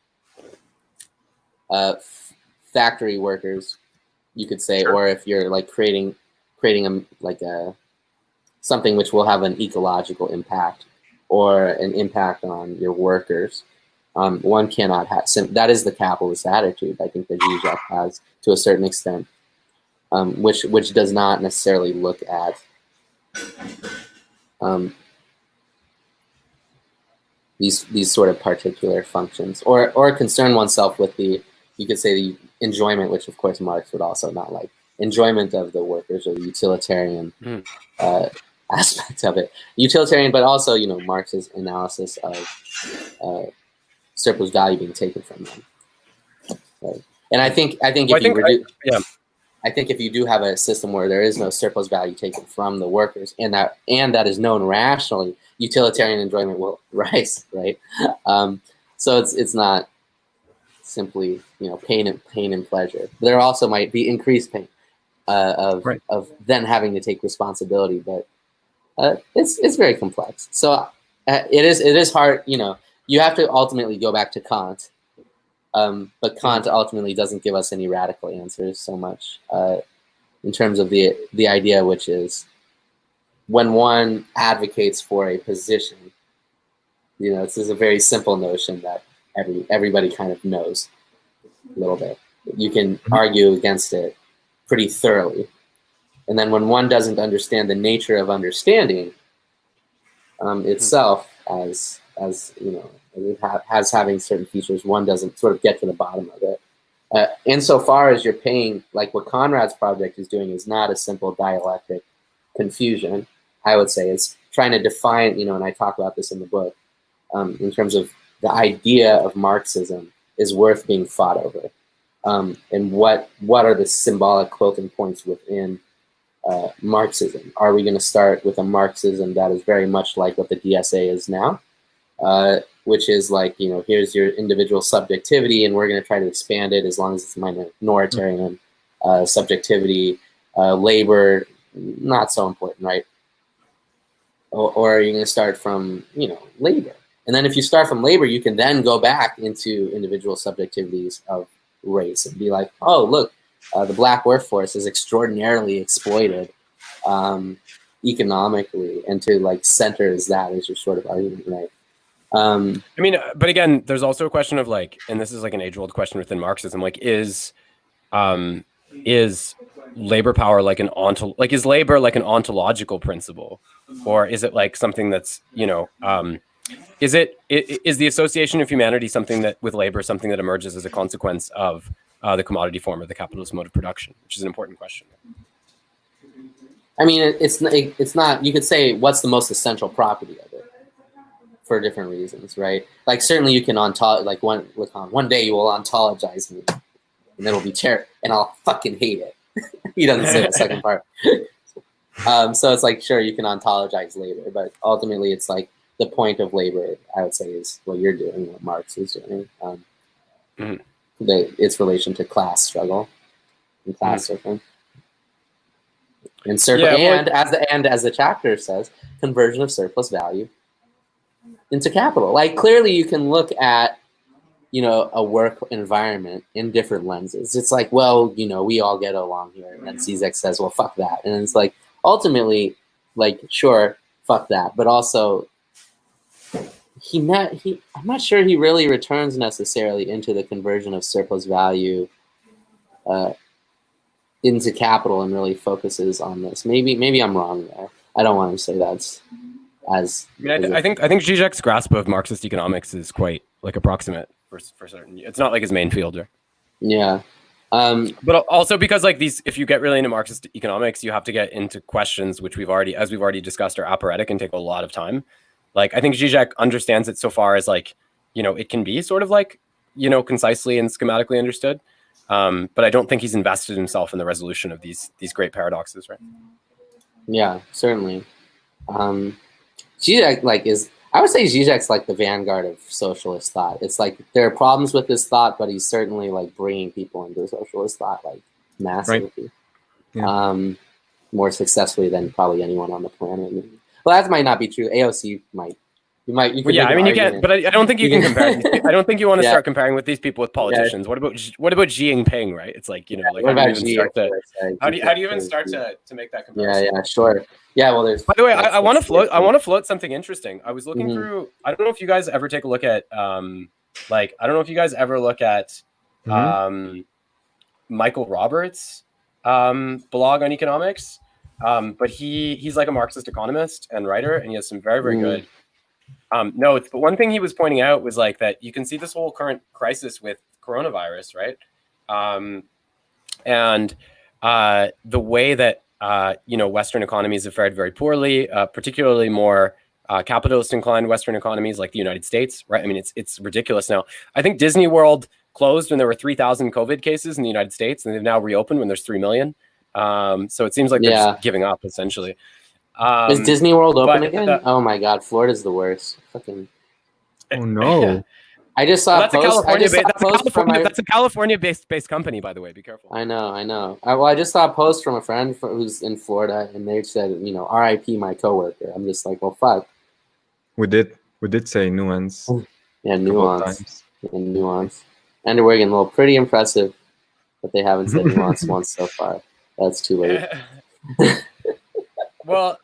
factory workers, you could say, or if you're like creating something which will have an ecological impact or an impact on your workers, one cannot have. That is the capitalist attitude, I think, that Zizek has to a certain extent, which does not necessarily look at these sort of particular functions, or concern oneself with the, you could say, the enjoyment, which of course Marx would also not like, enjoyment of the workers, or the utilitarian aspect of it. Utilitarian, but also, Marx's analysis of surplus value being taken from them. Right? And I think if I think if you do have a system where there is no surplus value taken from the workers, and that is known rationally, utilitarian enjoyment will rise, right? So it's not simply pain and pleasure. There also might be increased pain of then having to take responsibility, but it's very complex. So it is hard. You have to ultimately go back to Kant. But Kant ultimately doesn't give us any radical answers so much in terms of the idea, which is when one advocates for a position, this is a very simple notion that everybody kind of knows a little bit. You can argue against it pretty thoroughly. And then when one doesn't understand the nature of understanding itself as having certain features, one doesn't sort of get to the bottom of it. Insofar as you're paying, like what Conrad's project is doing is not a simple dialectic confusion, I would say. It's trying to define, and I talk about this in the book, in terms of the idea of Marxism is worth being fought over. And what are the symbolic quilting points within Marxism? Are we going to start with a Marxism that is very much like what the DSA is now? Which is like, here's your individual subjectivity, and we're going to try to expand it as long as it's minoritarian subjectivity, labor, not so important, right? Or are you going to start from, labor? And then if you start from labor, you can then go back into individual subjectivities of race and be like, oh, look, the black workforce is extraordinarily exploited economically, and to like center as that as your sort of argument, right? But again, there's also a question of like, and this is like an age-old question within Marxism, like is labor power like is labor like an ontological principle, or is it like something that's is the association of humanity something that with labor something that emerges as a consequence of the commodity form or the capitalist mode of production, which is an important question. I mean, it's not. You could say what's the most essential property of it for different reasons, right? Like certainly you can one day you will ontologize me, and it'll be terrible, and I'll fucking hate it. He doesn't say the second part. So it's like, sure, you can ontologize labor, but ultimately it's like the point of labor, I would say, is what you're doing, what Marx is doing. Its relation to class struggle and class surfing. And as the chapter says, conversion of surplus value into capital. Like clearly you can look at a work environment in different lenses. It's like, well, we all get along here. And then Zizek says, well, fuck that. And it's like, ultimately, like, sure, fuck that. But also, I'm not sure he really returns necessarily into the conversion of surplus value into capital and really focuses on this. Maybe I'm wrong there. I don't want to say that's as. I think Zizek's grasp of Marxist economics is quite like approximate for certain. It's not like his main field. Yeah. But also because like if you get really into Marxist economics, you have to get into questions which we've already discussed are operatic and take a lot of time. Like I think Zizek understands it so far as like, it can be sort of like, concisely and schematically understood. But I don't think he's invested himself in the resolution of these great paradoxes, right? Yeah, certainly. Zizek I would say Zizek's like the vanguard of socialist thought. It's like there are problems with this thought, but he's certainly like bringing people into socialist thought like massively, right. Yeah. More successfully than probably anyone on the planet. Well, that might not be true. AOC might. You can, but I don't think you can compare. I don't think you want to start comparing with these people with politicians. Yeah. What about Xi Jinping, right? It's like like what about Xi? How do you even start to make that comparison? Yeah, sure. Yeah, well, there's. By the way, I want to float something interesting. I was looking through. I don't know if you guys ever take a look at I don't know if you guys ever look at Michael Roberts' blog on economics, but he's like a Marxist economist and writer, and he has some very very good notes. But one thing he was pointing out was like that you can see this whole current crisis with coronavirus, right? And the way that Western economies have fared very poorly, particularly more capitalist inclined Western economies like the United States, right? I mean, it's ridiculous now. I think Disney World closed when there were 3,000 COVID cases in the United States, and they've now reopened when there's 3 million. So it seems like they're just giving up, essentially. Is Disney World open again? Oh my God, Florida's the worst. Fucking. Oh no. I just saw a post. That's a California-based company, by the way. Be careful. I know. I just saw a post from a friend who's in Florida, and they said, "R.I.P. my coworker." I'm just like, well, fuck. We did say nuance. Yeah, nuance. And nuance. And we're getting a little pretty impressive, but they haven't said nuance once so far. That's too late. Well,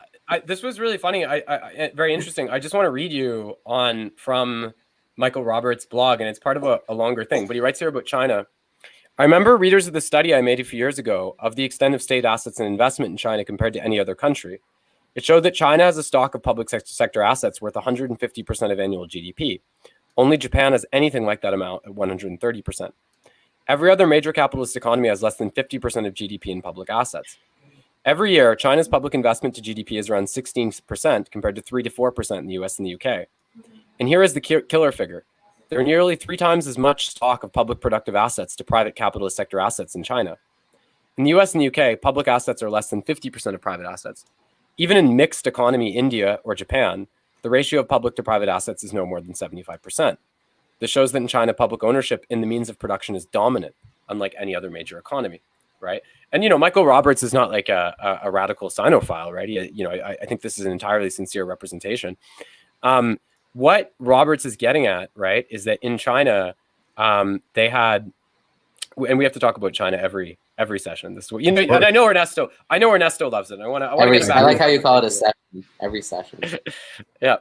this was really funny. Very interesting. I just want to read you from Michael Roberts' blog, and it's part of a longer thing. But he writes here about China. I remember readers of the study I made a few years ago of the extent of state assets and investment in China compared to any other country. It showed that China has a stock of public sector assets worth 150% of annual GDP. Only Japan has anything like that amount at 130%. Every other major capitalist economy has less than 50% of GDP in public assets. Every year, China's public investment to GDP is around 16% compared to 3 to 4% in the US and the UK. And here is the killer figure. There are nearly 3 times as much stock of public productive assets to private capitalist sector assets in China. In the US and the UK, public assets are less than 50% of private assets. Even in mixed economy India or Japan, the ratio of public to private assets is no more than 75%. This shows that in China, public ownership in the means of production is dominant, unlike any other major economy, right? And, Michael Roberts is not like a radical Sinophile, right? I think this is an entirely sincere representation. What Roberts is getting at, right, is that in China, they had, and we have to talk about China every session. This week, and I know Ernesto loves it. I want to get back. I like how you call it a session. Every session. Yeah.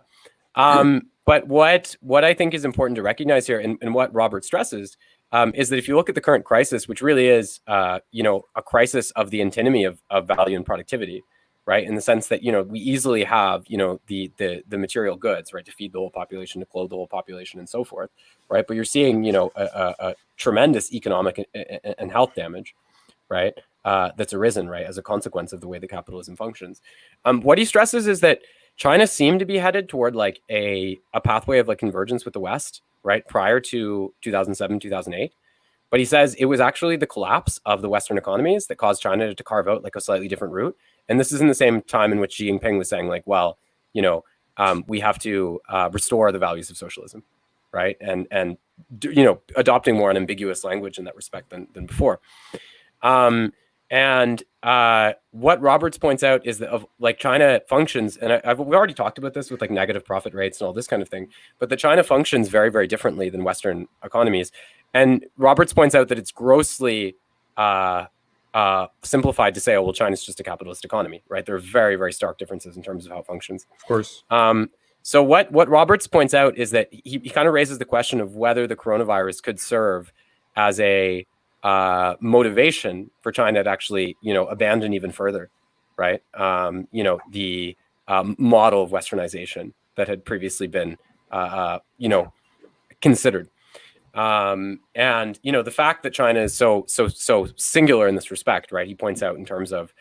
But what I think is important to recognize here, and what Robert stresses, is that if you look at the current crisis, which really is, a crisis of the antinomy of value and productivity, right? In the sense that, we easily have, the material goods, right, to feed the whole population, to clothe the whole population, and so forth, right? But you're seeing, a tremendous economic and health damage, right? That's arisen, right, as a consequence of the way that capitalism functions. What he stresses is that China seemed to be headed toward like a pathway of like convergence with the West, right, prior to 2007, 2008. But he says it was actually the collapse of the Western economies that caused China to carve out like a slightly different route. And this is in the same time in which Xi Jinping was saying like, well, we have to restore the values of socialism, right? And adopting more unambiguous language in that respect than before. And what Roberts points out is that of like China functions, and we've already talked about this with like negative profit rates and all this kind of thing, but that China functions very, very differently than Western economies. And Roberts points out that it's grossly simplified to say, oh, well, China's just a capitalist economy, right? There are very, very stark differences in terms of how it functions. Of course. So what Roberts points out is that he kind of raises the question of whether the coronavirus could serve as a motivation for China to actually, abandon even further, right? The model of Westernization that had previously been, considered. And the fact that China is so singular in this respect, right? He points out in terms of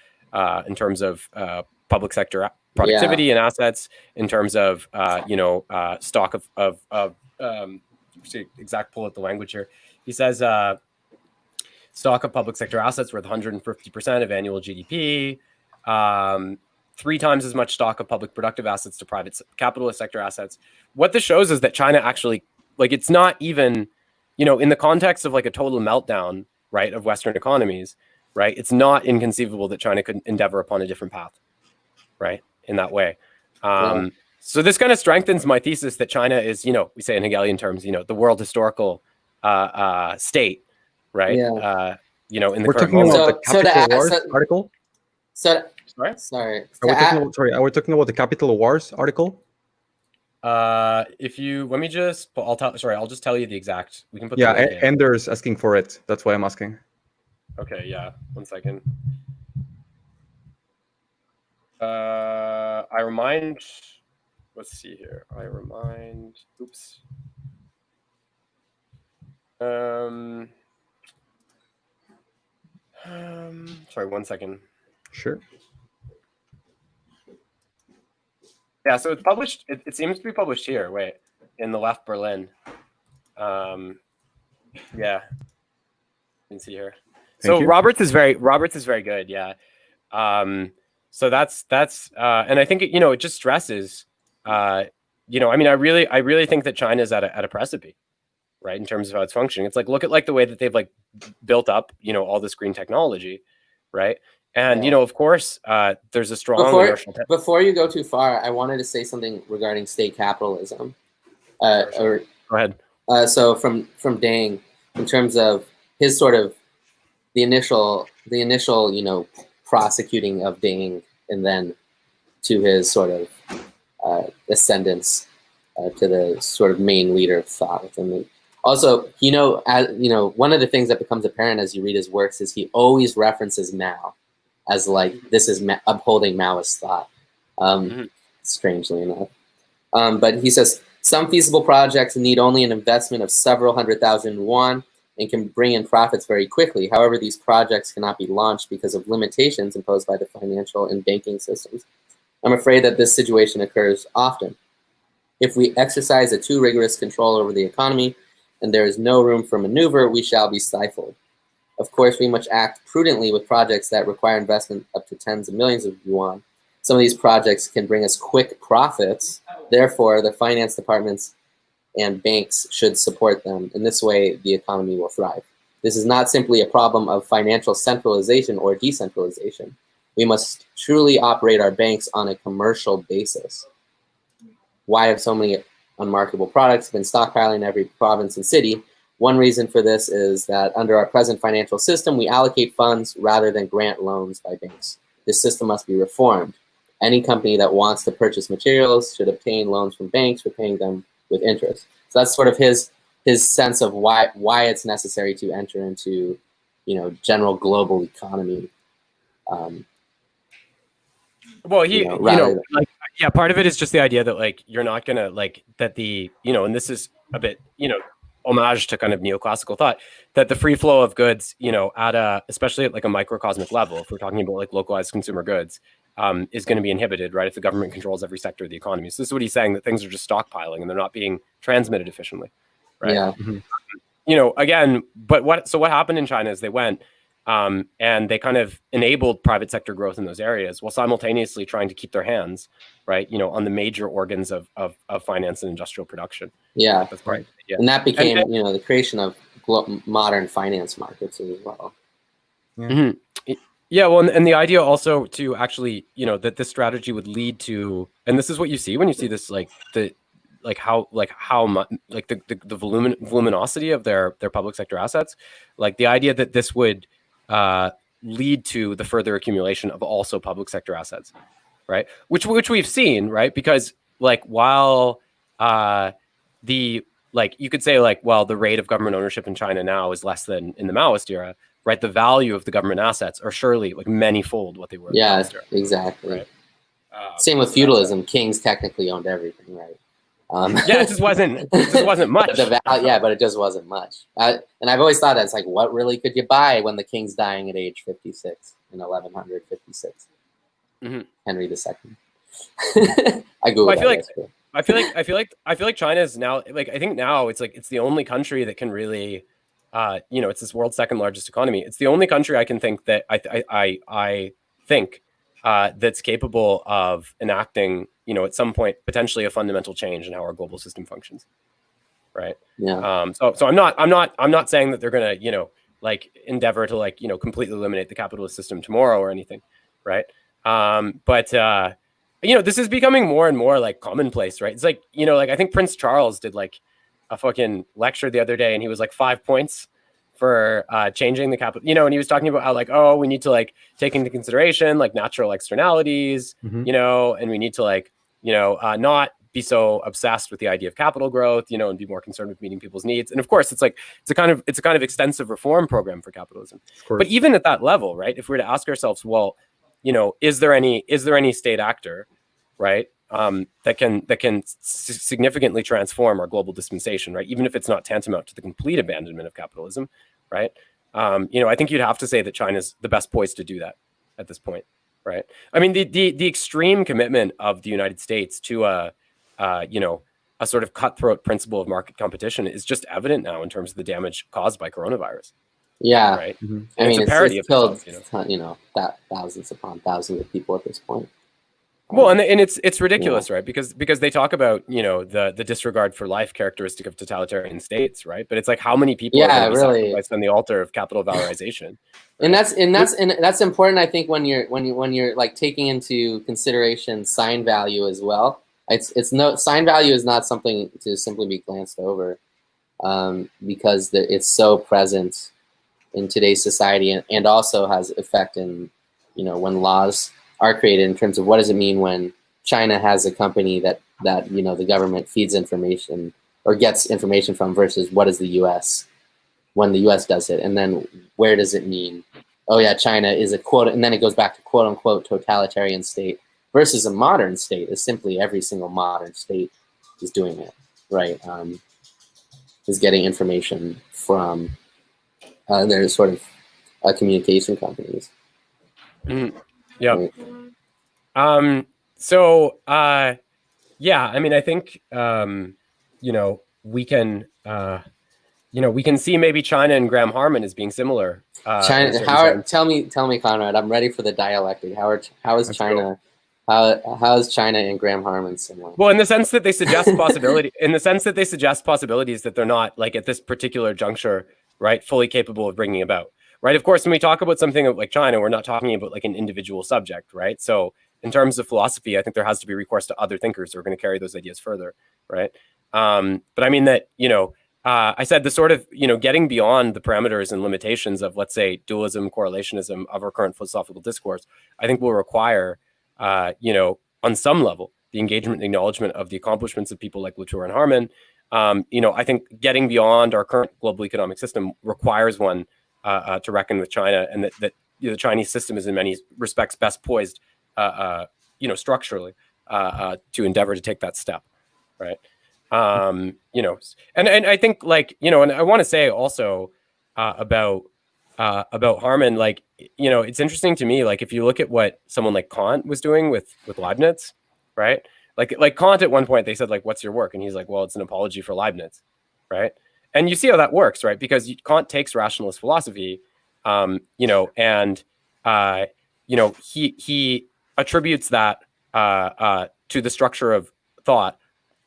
public sector productivity and assets, in terms of stock of exact pull out the language here. He says stock of public sector assets worth 150% of annual GDP, 3 times as much stock of public productive assets to private capitalist sector assets. What this shows is that China actually, like, it's not even, in the context of like a total meltdown, right, of Western economies, right, it's not inconceivable that China could endeavor upon a different path, right, in that way. So this kind of strengthens my thesis that China is, we say in Hegelian terms, the world historical state, right? Yeah. In the We're current talking moment. about the Capital Wars article. Sorry. Are we talking about the Capital Wars article? If you let me just, I'll just tell you the exact. We can put. Yeah, Ender's asking for it. That's why I'm asking. Okay. Yeah. 1 second. I remind. Let's see here. Oops. Sorry, 1 second. Sure. Yeah, so it's published. It seems to be published here. Wait, in the Left Berlin. Yeah, you can see here. Thank So you. Roberts is very good. Yeah. So that's and I think it just stresses. I mean, I really think that China is at a precipice, right, in terms of how it's functioning. It's like, look at like the way that they've like built up, all this green technology, right? And Yeah. of course, there's a strong inertial. Before you go too far, I wanted to say something regarding state capitalism. Sure. Go ahead. So from Deng, in terms of his sort of the initial prosecuting of Deng, and then to his sort of ascendance to the sort of main leader of thought within the. Also, one of the things that becomes apparent as you read his works is he always references Mao as like this is upholding Maoist thought. Strangely enough, but he says some feasible projects need only an investment of several 100,000 yuan and can bring in profits very quickly. However, these projects cannot be launched because of limitations imposed by the financial and banking systems. I'm afraid that this situation occurs often. If we exercise a too rigorous control over the economy and there is no room for maneuver, we shall be stifled. Of course, we must act prudently with projects that require investment up to tens of millions of yuan. Some of these projects can bring us quick profits. Therefore, the finance departments and banks should support them. In this way, the economy will thrive. This is not simply a problem of financial centralization or decentralization. We must truly operate our banks on a commercial basis. Why have so many unmarketable products been stockpiling in every province and city? One reason for this is that under our present financial system, we allocate funds rather than grant loans by banks. This system must be reformed. Any company that wants to purchase materials should obtain loans from banks, repaying them with interest. So that's sort of his sense of why it's necessary to enter into, general global economy. Part of it is just the idea that like you're not gonna like that the and this is a bit homage to kind of neoclassical thought, that the free flow of goods especially at like a microcosmic level, if we're talking about like localized consumer goods, is going to be inhibited, right, if the government controls every sector of the economy. So this is what he's saying, that things are just stockpiling and they're not being transmitted efficiently, right? Yeah. Again, but what happened in China is they went and they kind of enabled private sector growth in those areas while simultaneously trying to keep their hands, right, on the major organs of finance and industrial production. Yeah, that's right. Yeah. And that became, the creation of modern finance markets as well. Yeah. Mm-hmm. Yeah, well, and the idea also to actually, that this strategy would lead to, and this is what you see when you see this, how much, like the voluminosity of their public sector assets, like the idea that this would lead to the further accumulation of also public sector assets, right? Which we've seen, right? Because like while you could say like, well, the rate of government ownership in China now is less than in the Maoist era, right? The value of the government assets are surely like many-fold what they were. Yeah, in the Maoist era, exactly. Right? Same with feudalism. Kings technically owned everything, right? Yeah, it just wasn't much. But it just wasn't much. And I've always thought that's like, what really could you buy when the king's dying at age 56 in 1156? Mm-hmm. Henry II. I googled. Well, I feel like China is now, like, I think now it's like it's the only country that can really, it's this world's second largest economy. It's the only country I can think that I think that's capable of enacting, at some point potentially a fundamental change in how our global system functions, right? Yeah. So I'm not saying that they're gonna, endeavor to completely eliminate the capitalist system tomorrow or anything, right? But this is becoming more and more like commonplace, right? It's like, I think Prince Charles did like a fucking lecture the other day, and he was like 5 points for changing the capital, and he was talking about how like, oh, we need to like take into consideration like natural externalities, and we need to like, not be so obsessed with the idea of capital growth, and be more concerned with meeting people's needs. And of course, it's a kind of extensive reform program for capitalism. But even at that level, right, if we were to ask ourselves, well, is there any state actor, right, that can significantly transform our global dispensation, right, even if it's not tantamount to the complete abandonment of capitalism, right? I think you'd have to say that China's the best poised to do that at this point, right? I mean, the extreme commitment of the United States to a a sort of cutthroat principle of market competition is just evident now in terms of the damage caused by coronavirus. Yeah, right. Mm-hmm. And it's a parody it's of killed itself, that thousands upon thousands of people at this point. Well, and it's ridiculous, right? Because they talk about the disregard for life characteristic of totalitarian states, right? But it's like how many people are going to be sacrificed on the altar of capital valorization? Right? And that's important. I think when you're like taking into consideration sign value as well. It's no sign value is not something to simply be glanced over, because it's so present in today's society and also has effect in when laws are created in terms of what does it mean when China has a company that the government feeds information or gets information from versus what is the U.S. when the U.S. does it, and then where does it mean? Oh yeah, China is a quote, and then it goes back to quote unquote totalitarian state versus a modern state is simply every single modern state is doing it, right? Is getting information from their sort of communication companies. Mm-hmm. Yeah. Right? So yeah, I mean, I think we can we can see maybe China and Graham Harman as being similar. China. Tell me, Conrad. I'm ready for the dialectic. How is China? How is China and Graham Harman similar? Well, in the sense that they suggest possibility, possibilities that they're not like at this particular juncture, right, fully capable of bringing about. Right. Of course, when we talk about something like China, we're not talking about like an individual subject, right? So in terms of philosophy, I think there has to be recourse to other thinkers who are going to carry those ideas further, right? But I mean that I said the sort of getting beyond the parameters and limitations of, let's say, dualism, correlationism of our current philosophical discourse, I think will require on some level the engagement and acknowledgement of the accomplishments of people like Latour and Harman. I think getting beyond our current global economic system requires one to reckon with China, and that the Chinese system is in many respects best poised, structurally, to endeavor to take that step, right? And I think and I want to say also about Harman, it's interesting to me, like if you look at what someone like Kant was doing with Leibniz, right? Like Kant at one point they said like, what's your work? And he's like, well, it's an apology for Leibniz, right? And you see how that works, right? Because Kant takes rationalist philosophy, he attributes that to the structure of thought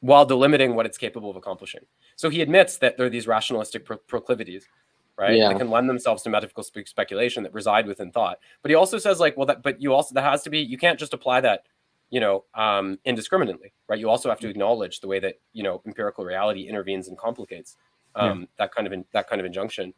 while delimiting what it's capable of accomplishing. So he admits that there are these rationalistic proclivities, right? Yeah. That can lend themselves to metaphysical speculation that reside within thought. But he also says like, well, that has to be, you can't just apply that, indiscriminately, right? You also have to acknowledge the way that, empirical reality intervenes and complicates that kind of injunction.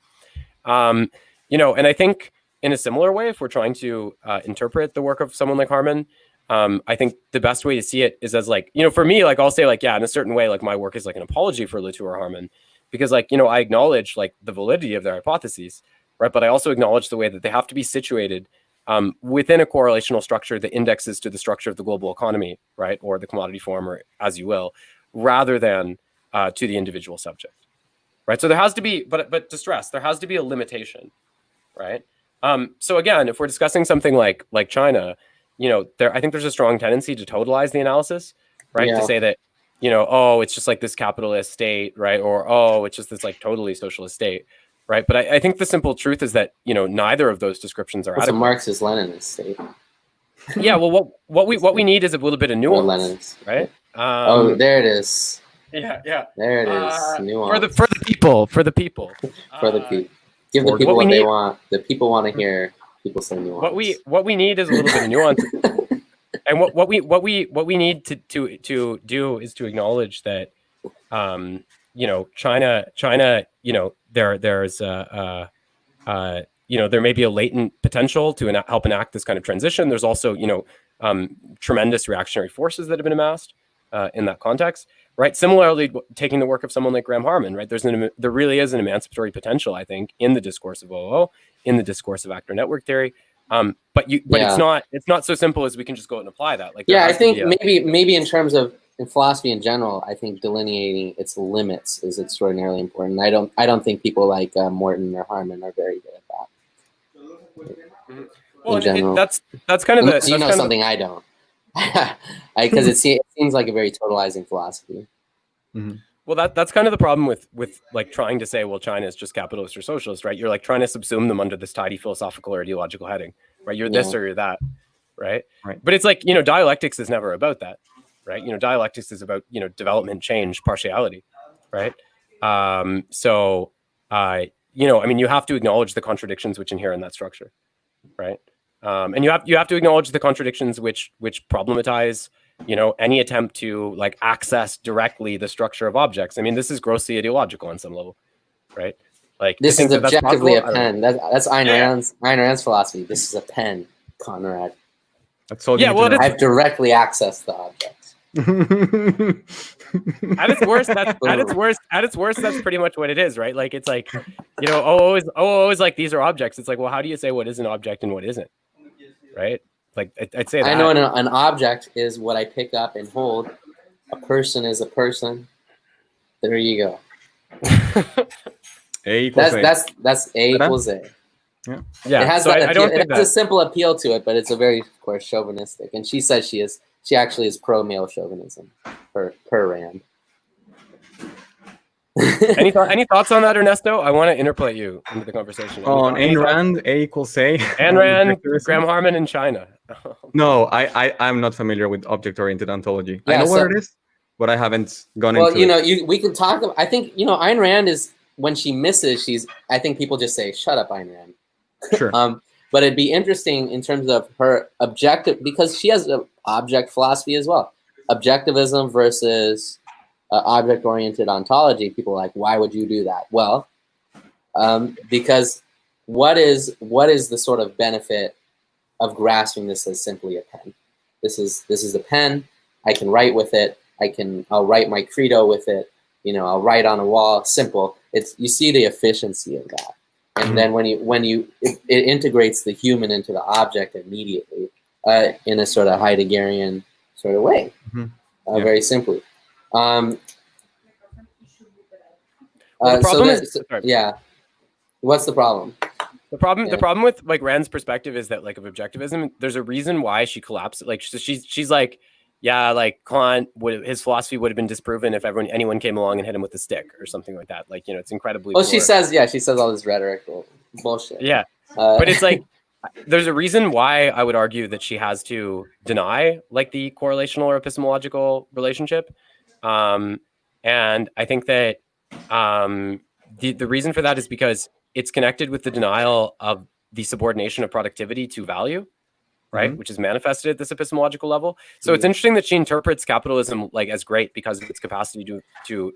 And I think in a similar way, if we're trying to interpret the work of someone like Harman, I think the best way to see it is as like, for me, like I'll say like, yeah, in a certain way, like my work is like an apology for Latour or Harman, because like, I acknowledge like the validity of their hypotheses, right? But I also acknowledge the way that they have to be situated within a correlational structure that indexes to the structure of the global economy, right? Or the commodity form, or as you will, rather than to the individual subject, right? So there has to be, but to stress, there has to be a limitation, right? So again, if we're discussing something like China, I think there's a strong tendency to totalize the analysis, right? Yeah. To say that, oh, it's just like this capitalist state, right? Or, oh, it's just this like totally socialist state, right? But I think the simple truth is that, neither of those descriptions are adequate. It's a Marxist-Leninist state. Yeah, well, what we need is a little bit of nuance, right? Oh, there it is. Yeah. There it is. Nuance. For the people. For the people. Give the people what they want. The people want to hear people say nuance. What we need is a little bit of nuance. And what we need to do is to acknowledge that China there's there may be a latent potential to help enact this kind of transition. There's also tremendous reactionary forces that have been amassed in that context, right? Similarly, taking the work of someone like Graham Harman, right? There really is an emancipatory potential, I think, in the discourse of OO, in the discourse of actor network theory. But it's not so simple as we can just go out and apply that. Like, I think maybe in terms of in philosophy in general, I think delineating its limits is extraordinarily important. I don't think people like Morton or Harman are very good at that. Well, in general. That's kind of something I don't, because it seems like a very totalizing philosophy. Well, that's kind of the problem with like trying to say, well, China is just capitalist or socialist, right? You're like trying to subsume them under this tidy philosophical or ideological heading, right? You're this or you're that, right? Right. But it's like, you know, dialectics is never about that, right? You know, dialectics is about, you know, development, change, partiality, right? You know, I mean, you have to acknowledge the contradictions which inhere in that structure, right? And you have to acknowledge the contradictions which problematize, you know, any attempt to like access directly the structure of objects. I mean, this is grossly ideological on some level, right? Like This is objectively a pen. That's Ayn Rand's philosophy. This is a pen, Conrad. That's all. Yeah, well, I've directly accessed the objects. At its worst, that's pretty much what it is, right? Like it's like, you know, always like these are objects. It's like, well, how do you say what is an object and what isn't, right? Like I'd say that. I know an object is what I pick up and hold. A person is a person. There you go. A equals A. That's A equals A. Yeah. Yeah. It has so that I don't think it has a simple appeal to it, but it's a very, of course, chauvinistic. And she says she actually is pro male chauvinism per Rand. Any thoughts on that, Ernesto? I want to interpolate you into the conversation. On Ayn Rand, A equals A. Ayn Rand, Graham Harman in China. No, I'm not familiar with object-oriented ontology. Yeah, I know what it is, but I haven't gone into it. Well, you know, we can talk. I think, you know, Ayn Rand is, when she misses, I think people just say, "Shut up, Ayn Rand." Sure. But it'd be interesting in terms of her objective, because she has an object philosophy as well. Objectivism versus object-oriented ontology. People are like, why would you do that? Well, because what is the sort of benefit of grasping this as simply a pen? This is a pen. I can write with it. I'll write my credo with it. You know, I'll write on a wall. Simple. You see the efficiency of that. And then it integrates the human into the object immediately in a sort of Heideggerian sort of way, very simply. The problem yeah. What's the problem? The problem with like Rand's perspective is that, like, of objectivism, there's a reason why she collapsed. Like she's like, yeah, like Kant his philosophy would have been disproven if anyone came along and hit him with a stick or something like that. Like, you know, it's incredibly. Well, she says all this rhetoric bullshit. Yeah, but it's like there's a reason why I would argue that she has to deny like the correlational or epistemological relationship, and I think that the reason for that is because it's connected with the denial of the subordination of productivity to value. Right, which is manifested at this epistemological level. So it's interesting that she interprets capitalism like as great because of its capacity to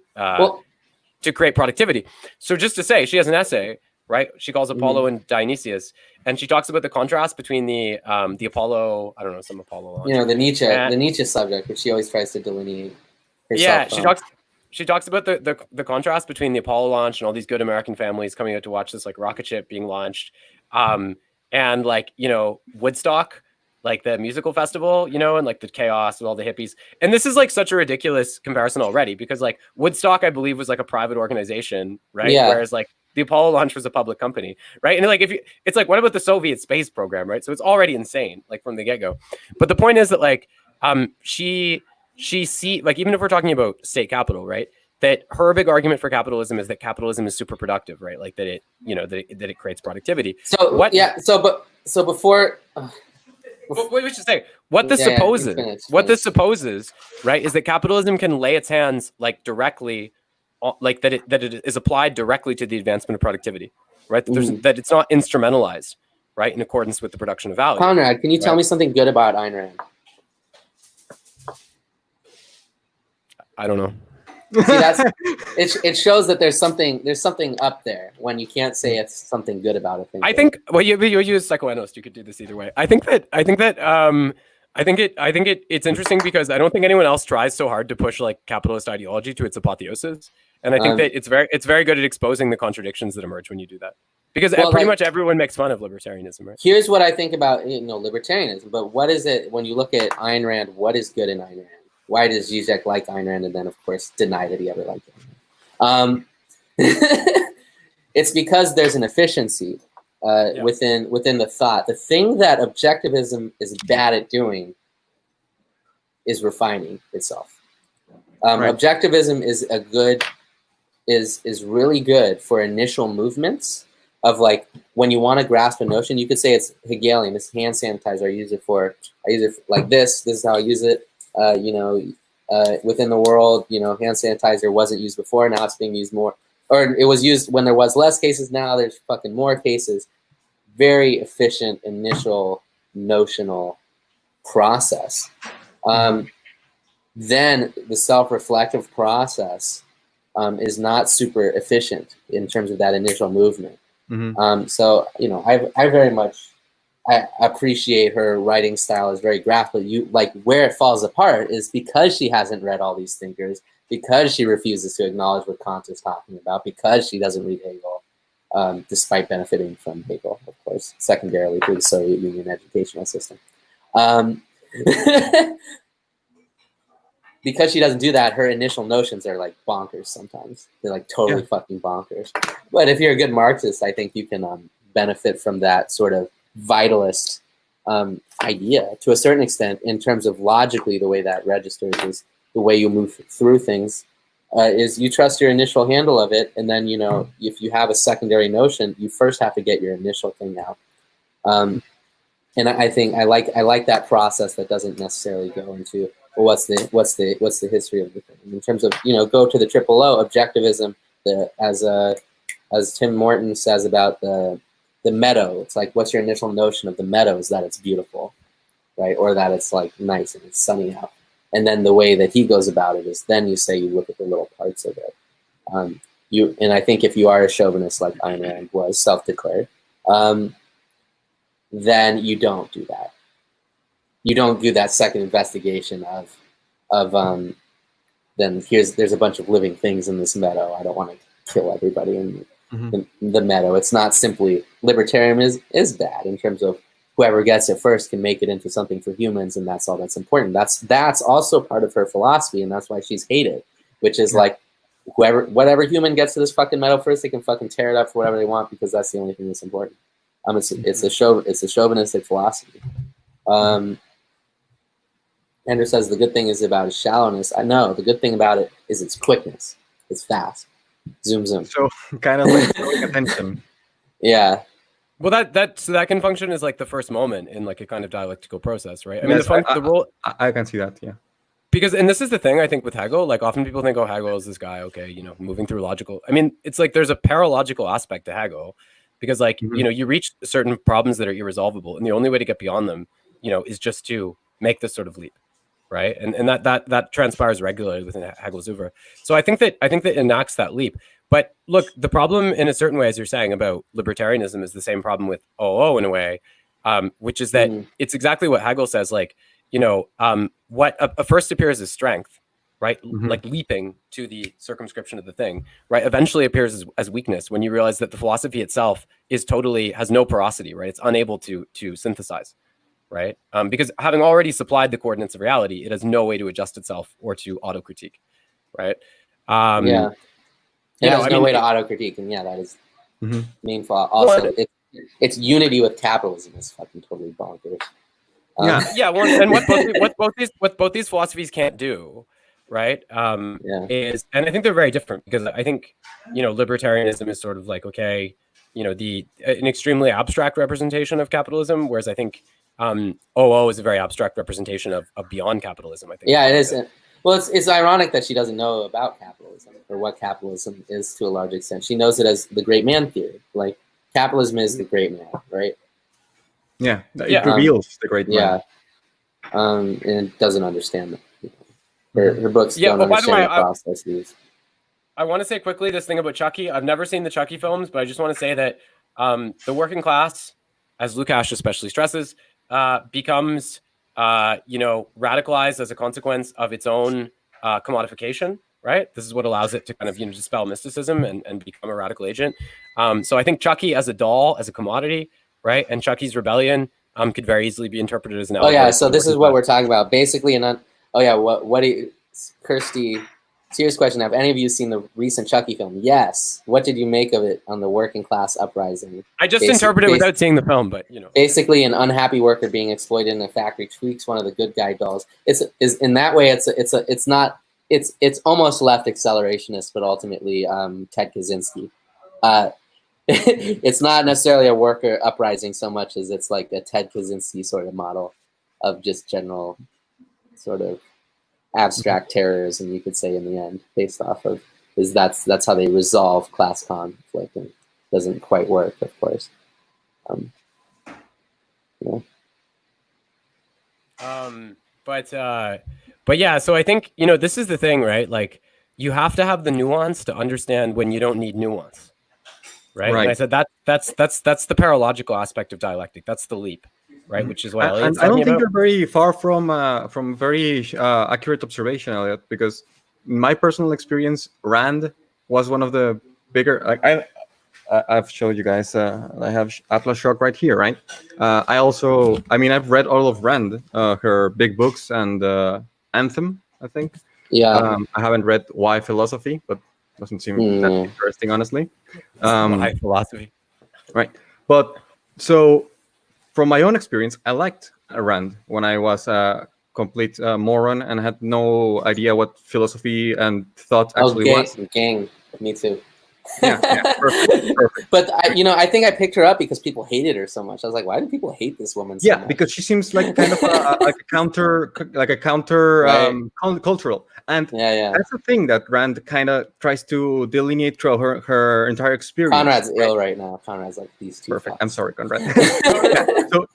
create productivity. So just to say, she has an essay, right? She calls Apollo and Dionysius, and she talks about the contrast between the Apollo, I don't know, some Apollo launch. You know, the Nietzsche subject, which she always tries to delineate herself. Yeah, she talks about the contrast between the Apollo launch and all these good American families coming out to watch this like rocket ship being launched. And like, you know, Woodstock, like the musical festival, you know, and like the chaos with all the hippies. And this is like such a ridiculous comparison already, because like Woodstock, I believe, was like a private organization, right? Yeah. Whereas like the Apollo launch was a public company, right? And like it's like, what about the Soviet space program, right? So it's already insane, like from the get-go. But the point is that like she like, even if we're talking about state capital, right? That her big argument for capitalism is that capitalism is super productive, right? Like that it, you know, that it creates productivity. So what? Yeah. So before. Wait, we should say what this supposes. What this supposes, right, is that capitalism can lay its hands like directly, like that it is applied directly to the advancement of productivity, right? That it's not instrumentalized, right, in accordance with the production of value. Conrad, can you tell me something good about Ayn Rand? I don't know. See, it shows that there's something up there when you can't say it's something good about it. I think you as psychoanalyst, you could do this either way. I think it's interesting because I don't think anyone else tries so hard to push like capitalist ideology to its apotheosis, and I think that it's very good at exposing the contradictions that emerge when you do that. Because pretty much everyone makes fun of libertarianism, right? Here's what I think about libertarianism, but what is it when you look at Ayn Rand? What is good in Ayn Rand? Why does Zizek like Ayn Rand and then, of course, deny that he ever liked Ayn Rand? It's because there's an efficiency within the thought. The thing that objectivism is bad at doing is refining itself. Right. Objectivism is really good for initial movements of like when you want to grasp a notion. You could say it's Hegelian. It's hand sanitizer. I use it like this. This is how I use it. Within the world, hand sanitizer wasn't used before. Now it's being used more, or it was used when there was less cases. Now there's fucking more cases. Very efficient initial notional process. Then the self-reflective process is not super efficient in terms of that initial movement. So I very much I appreciate her writing style is very graphic. Where it falls apart is because she hasn't read all these thinkers, because she refuses to acknowledge what Kant is talking about, because she doesn't read Hegel, despite benefiting from Hegel, of course, secondarily through the Soviet Union educational system. Because she doesn't do that, her initial notions are like bonkers sometimes. They're like totally fucking bonkers. But if you're a good Marxist, I think you can benefit from that sort of vitalist idea to a certain extent in terms of logically the way that registers is the way you move through things is you trust your initial handle of it, and then if you have a secondary notion, you first have to get your initial thing out. And I think I like that process that doesn't necessarily go into what's the history of the thing in terms of go to the triple O objectivism. As Tim Morton says about the meadow, it's like what's your initial notion of the meadow is that it's beautiful, right, or that it's like nice and it's sunny out, and then the way that he goes about it is then you say you look at the little parts of it. And I think if you are a chauvinist like Ayn Rand was self-declared. Then you don't do that. You don't do that second investigation of then there's a bunch of living things in this meadow. I don't want to kill everybody in the meadow. It's not simply libertarianism is bad in terms of whoever gets it first can make it into something for humans, and that's all that's important. That's also part of her philosophy, and that's why she's hated, which is like whatever human gets to this fucking meadow first, they can fucking tear it up for whatever they want because that's the only thing that's important. It's a chauvinistic philosophy. Ender says the good thing is about its shallowness. I know the good thing about it is its quickness. It's fast. Zoom. So kind of like drawing attention. Yeah. Well, that can function as like the first moment in like a kind of dialectical process, right? I mean, Yes, the role. I can see that. Yeah. Because, and this is the thing I think with Hegel, like often people think, oh, Hegel is this guy, okay, moving through logical. I mean, it's like there's a paralogical aspect to Hegel. Because like, you reach certain problems that are irresolvable, and the only way to get beyond them, is just to make this sort of leap, right? And that transpires regularly within Hegel's oeuvre. So I think that enacts that leap. But look, the problem in a certain way, as you're saying about libertarianism, is the same problem with OO in a way, which is that it's exactly what Hegel says. Like, what first appears as strength, right? Like leaping to the circumscription of the thing, right? Eventually appears as weakness when you realize that the philosophy itself has no porosity, right? It's unable to synthesize, right? Because having already supplied the coordinates of reality, it has no way to adjust itself or to auto-critique, right? It has no way to auto-critique, and that is main flaw. Also, its unity with capitalism is fucking totally bonkers. Well, and what both these philosophies can't do, right, is, and I think they're very different, because I think libertarianism is sort of like, okay, an extremely abstract representation of capitalism, whereas I think OO is a very abstract representation of beyond capitalism. I think it is. Well, it's ironic that she doesn't know about capitalism or what capitalism is to a large extent. She knows it as the great man theory. Like capitalism is the great man, right? It reveals the great man. And it doesn't understand that. Her books don't understand the processes. I want to say quickly this thing about Chucky. I've never seen the Chucky films, but I just want to say that the working class, as Lukács especially stresses, becomes radicalized as a consequence of its own commodification, right? This is what allows it to kind of dispel mysticism and become a radical agent. So I think Chucky as a doll, as a commodity, right, and Chucky's rebellion could very easily be interpreted as an allegory. So this is what we're talking about. Basically, Kirsty, serious question. Have any of you seen the recent Chucky film? Yes. What did you make of it on the working class uprising? I just interpreted it without seeing the film, but basically an unhappy worker being exploited in a factory tweaks one of the good guy dolls. Is in that way it's not it's almost left accelerationist, but ultimately Ted Kaczynski. It's not necessarily a worker uprising so much as it's like a Ted Kaczynski sort of model of just general sort of abstract terrorism, you could say, in the end, based off of that's how they resolve class conflict, and it doesn't quite work, of course. Yeah. But yeah, so I think, you know, this is the thing, right? Like, you have to have the nuance to understand when you don't need nuance, right? And I said that's the paralogical aspect of dialectic. That's the leap, right? Which is what Elliot's I don't talking think about. you're very far from very accurate observation, Elliot, because in my personal experience, Rand was one of the bigger. Like I've showed you guys. I have Atlas Shrugged right here, right? I mean, I've read all of Rand, her big books, and Anthem, I think. Yeah. I haven't read Why Philosophy, but doesn't seem that interesting, honestly. Why philosophy? Right, but so from my own experience, I liked Rand when I was a complete moron and had no idea what philosophy and thought actually was. Gang, me too. Yeah, perfect. But I think I picked her up because people hated her so much. I was like, why do people hate this woman so much? Because she seems like kind of like a counter Right. cultural, and Yeah. that's the thing that Rand kind of tries to delineate through her entire experience. Conrad's ill right now. Conrad's like, these two. Perfect. Fucks. I'm sorry, Conrad. So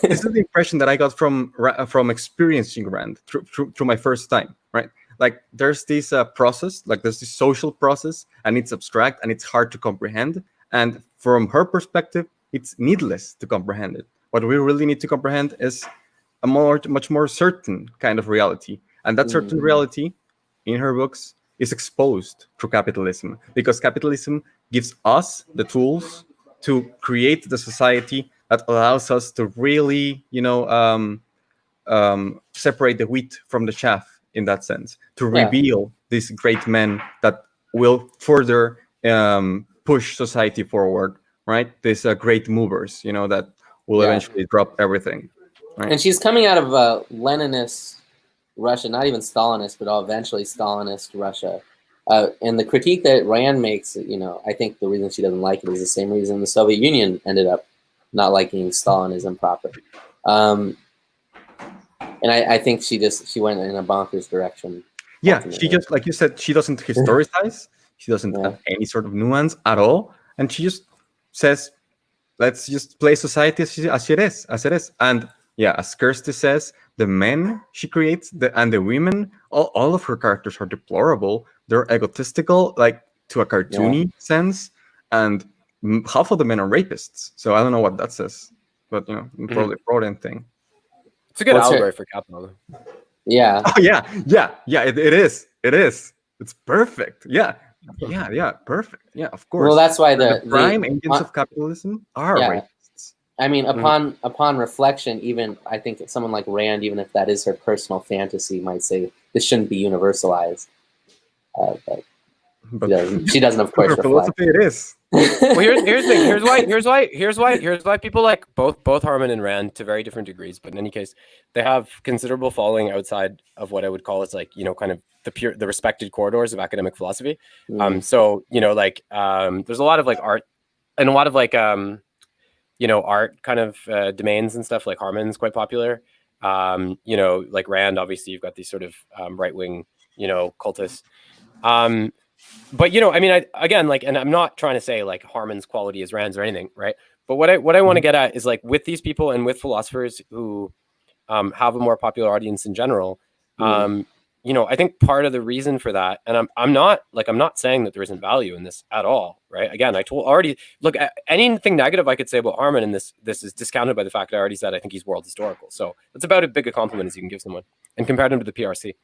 this is the impression that I got from experiencing Rand through my first time, right? Like there's this process, like there's this social process, and it's abstract and it's hard to comprehend. And from her perspective, it's needless to comprehend it. What we really need to comprehend is a much more certain kind of reality, and that certain reality, in her books, is exposed through capitalism, because capitalism gives us the tools to create the society that allows us to really, separate the wheat from the chaff, in that sense, to reveal these great men that will further push society forward, right? These great movers, that will eventually drop everything. Right? And she's coming out of Leninist Russia, not even Stalinist, but eventually Stalinist Russia. And the critique that Rand makes, I think the reason she doesn't like it is the same reason the Soviet Union ended up not liking Stalinism proper. And I think she went in a bonkers direction. Yeah, ultimately. She just, like you said, she doesn't historicize. She doesn't have any sort of nuance at all. And she just says, let's just play society as it is. And yeah, as Kirsty says, the men she creates and the women, all of her characters are deplorable. They're egotistical, like to a cartoony sense. And half of the men are rapists. So I don't know what that says. But, probably a Freudian thing. It's a good allegory for capitalism. Yeah. Oh, yeah. It is. It's perfect. Yeah, perfect. Yeah, of course. Well, that's why the prime engines of capitalism are rapists. I mean, upon reflection, even I think someone like Rand, even if that is her personal fantasy, might say this shouldn't be universalized. But she doesn't, of course, reflect. Philosophy it is. Well, here's the thing. Here's why people like both Harman and Rand to very different degrees. But in any case, they have considerable following outside of what I would call as like, kind of the respected corridors of academic philosophy. So there's a lot of like art and a lot of like art kind of domains and stuff. Like Harman's quite popular. Like Rand, obviously you've got these sort of right wing cultists. But I mean, and I'm not trying to say like Harman's quality is Rand's or anything, right? But what I want to get at is like with these people and with philosophers who have a more popular audience in general, I think part of the reason for that, and I'm not saying that there isn't value in this at all, right? Again, I told already, look, anything negative I could say about Harman, and this is discounted by the fact that I already said I think he's world historical. So that's about as big a compliment as you can give someone, and compared him to the PRC.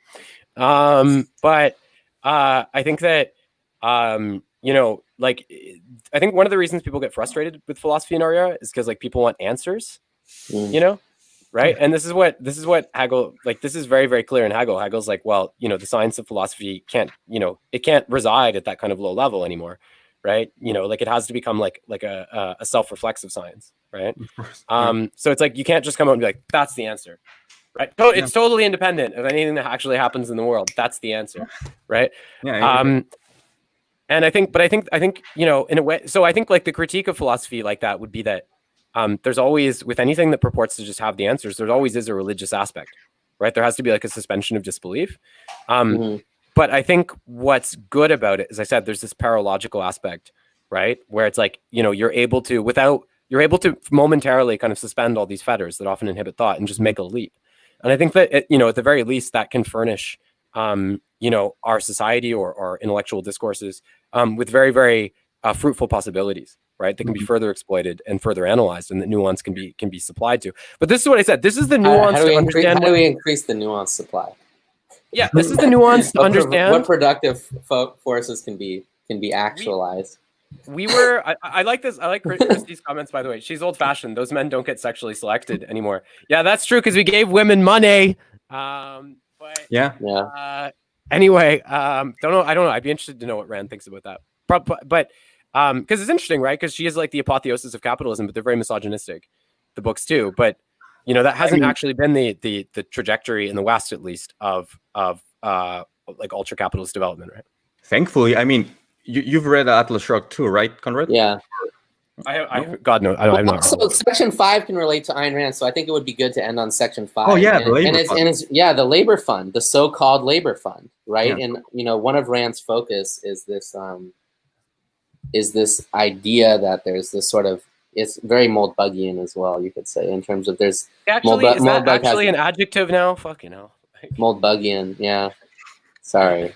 But I think that, I think one of the reasons people get frustrated with philosophy in our era is because like people want answers, right? And this is what Hegel, like, this is very, very clear in Hegel. Hegel's like, well, the science of philosophy can't reside at that kind of low level anymore, right? Like it has to become like a self-reflexive science, right? So it's like, you can't just come out and be like, that's the answer. right? So it's totally independent of anything that actually happens in the world. That's the answer, right? Yeah. And I think, you know, in a way, so I think like the critique of philosophy like that would be that there's always, with anything that purports to just have the answers, there always is a religious aspect, right? There has to be like a suspension of disbelief. But I think what's good about it, as I said, there's this paralogical aspect, right? Where it's like, you know, you're able to momentarily kind of suspend all these fetters that often inhibit thought and just make a leap. And I think that, you know, at the very least, that can furnish, you know, our society or intellectual discourses with very, very fruitful possibilities, right? That can be further exploited and further analyzed, and that nuance can be supplied to. But this is what I said. This is the nuance to understand. How do we increase the nuance supply? Yeah, this is the nuance to understand. What productive forces can be actualized. I like this. I like Christy's comments, by the way. She's old fashioned. Those men don't get sexually selected anymore. Yeah, that's true, because we gave women money. But anyway, don't know. I don't know. I'd be interested to know what Rand thinks about that. But because it's interesting, right? Because she is like the apotheosis of capitalism, but they're very misogynistic, the books too. But you know, that hasn't actually been the trajectory in the West, at least, of like ultra capitalist development, right? Thankfully, I mean, you've read Atlas Shrugged too, right, Conrad? Yeah. God no, I'm not. So Section 5 can relate to Ayn Rand, so I think it would be good to end on Section 5. Oh yeah, the labor fund, the so-called labor fund, right? Yeah. And you know, one of Rand's focus is this idea that there's this sort of, it's very Moldbugian as well, you could say, in terms of there's actually is that actually an adjective now? Fucking hell. Moldbugian, yeah. Sorry.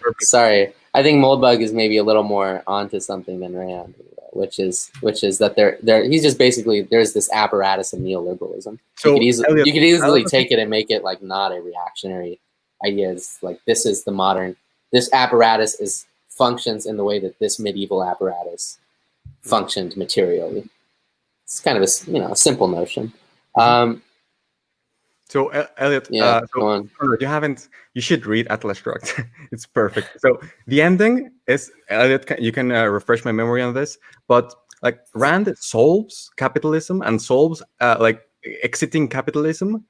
I think Moldbug is maybe a little more onto something than Rand, which is that he's just basically, there's this apparatus of neoliberalism. So you could easily take it and make it like not a reactionary idea. It's like this apparatus functions in the way that this medieval apparatus functioned materially. It's kind of a simple notion. So Elliot, you should read Atlas Shrugged. It's perfect. So the ending is, Elliot, you can refresh my memory on this, but like Rand solves capitalism and solves like exiting capitalism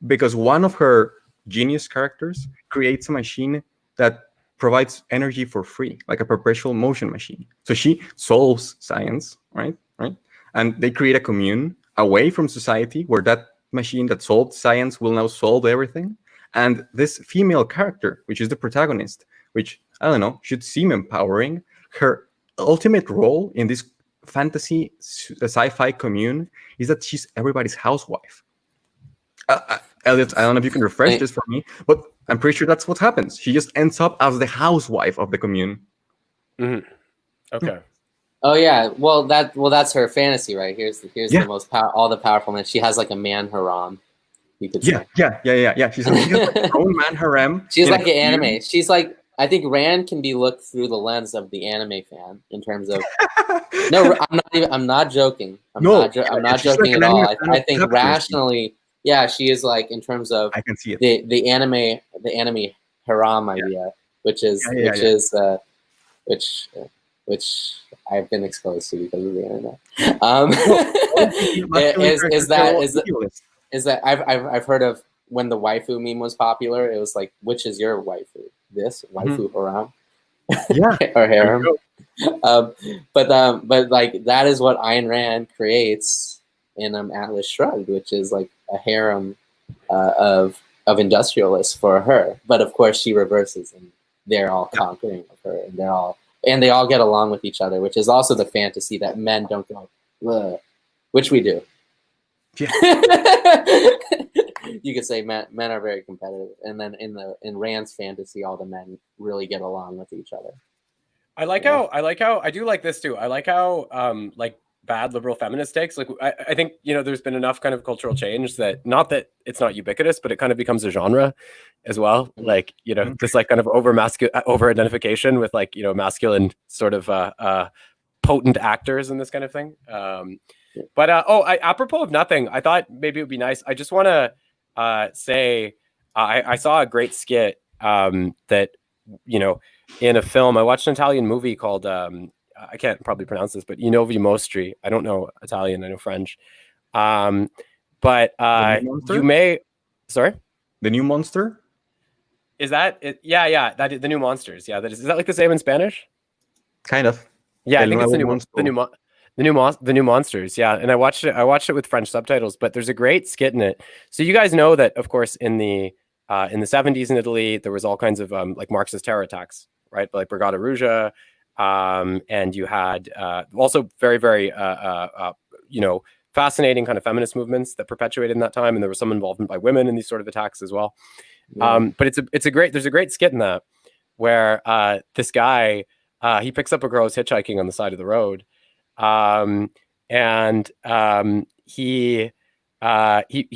because one of her genius characters creates a machine that provides energy for free, like a perpetual motion machine. So she solves science, right? And they create a commune away from society where that machine that solved science will now solve everything. And this female character, which is the protagonist, which, I don't know, should seem empowering, her ultimate role in this fantasy sci-fi commune is that she's everybody's housewife. Elliot, I don't know if you can refresh this for me, but I'm pretty sure that's what happens. She just ends up as the housewife of the commune. Mm-hmm. Okay. Oh yeah, well that's her fantasy, right? Here's the most all the powerful man. She has like a man harem, you could say. Yeah. She's like her own man harem. She's like an anime. She's like, I think Rand can be looked through the lens of the anime fan in terms of. No, I'm not joking. I'm not joking at all. I think rationally, yeah, she is like in terms of. I can see it. The anime harem idea, which I've been exposed to because of the internet. Is that I've heard of when the waifu meme was popular. It was like, which is your waifu? This waifu harem, or harem. But like that is what Ayn Rand creates in Atlas Shrugged, which is like a harem of industrialists for her. But of course, she reverses, and they're all conquering of her, and they all get along with each other, which is also the fantasy that men don't go, ugh, which we do. Yeah. You could say men are very competitive, and then in Rand's fantasy, all the men really get along with each other. I do like this too. I like how like bad liberal feminist takes. Like I think, you know, there's been enough kind of cultural change that not that it's not ubiquitous, but it kind of becomes a genre as well. Like, you know, this like kind of over identification with like, you know, masculine sort of potent actors and this kind of thing. But apropos of nothing, I thought maybe it would be nice. I just want to say I saw a great skit that, you know, in a film. I watched an Italian movie called I can't probably pronounce this, but I Novi Mostri. I don't know Italian, I know French. But you may, sorry? The new monster? Is that it? Yeah. That the new monsters. Yeah, is that like the same in Spanish? Kind of. Yeah, I El think it's nuevo monstruo. the new monsters. Yeah, and I watched it with French subtitles. But there's a great skit in it. So you guys know that, of course, in the 70s in Italy, there was all kinds of like Marxist terror attacks, right? Like Brigada Ruja, and you had also very, very fascinating kind of feminist movements that perpetuated in that time, and there was some involvement by women in these sort of attacks as well. Yeah. But there's a great skit in that where this guy he picks up a girl who's hitchhiking on the side of the road, and he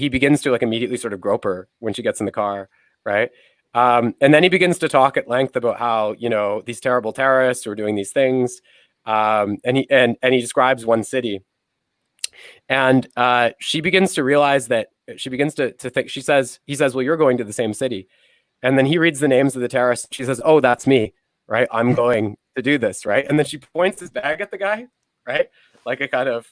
begins to like immediately sort of grope her when she gets in the car, right? And then he begins to talk at length about how these terrible terrorists who are doing these things, and he describes one city, and she begins to realize that she begins to think. He says, "Well, you're going to the same city," and then he reads the names of the terrorists. She says, "Oh, that's me, right? I'm going to do this, right?" And then she points his bag at the guy, right, like a kind of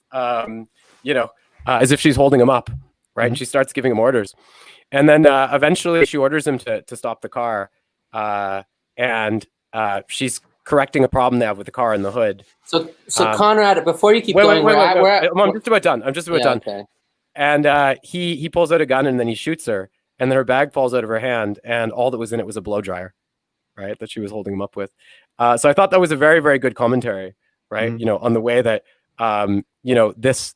as if she's holding him up, right? And she starts giving him orders, and then eventually she orders him to stop the car, and she's correcting a problem they have with the car in the hood. So Conrad, before you keep going, wait. I'm just about done. Done. Okay. And he pulls out a gun and then he shoots her, and then her bag falls out of her hand, and all that was in it was a blow dryer, right? That she was holding him up with. So I thought that was a very, very good commentary, right? On the way that this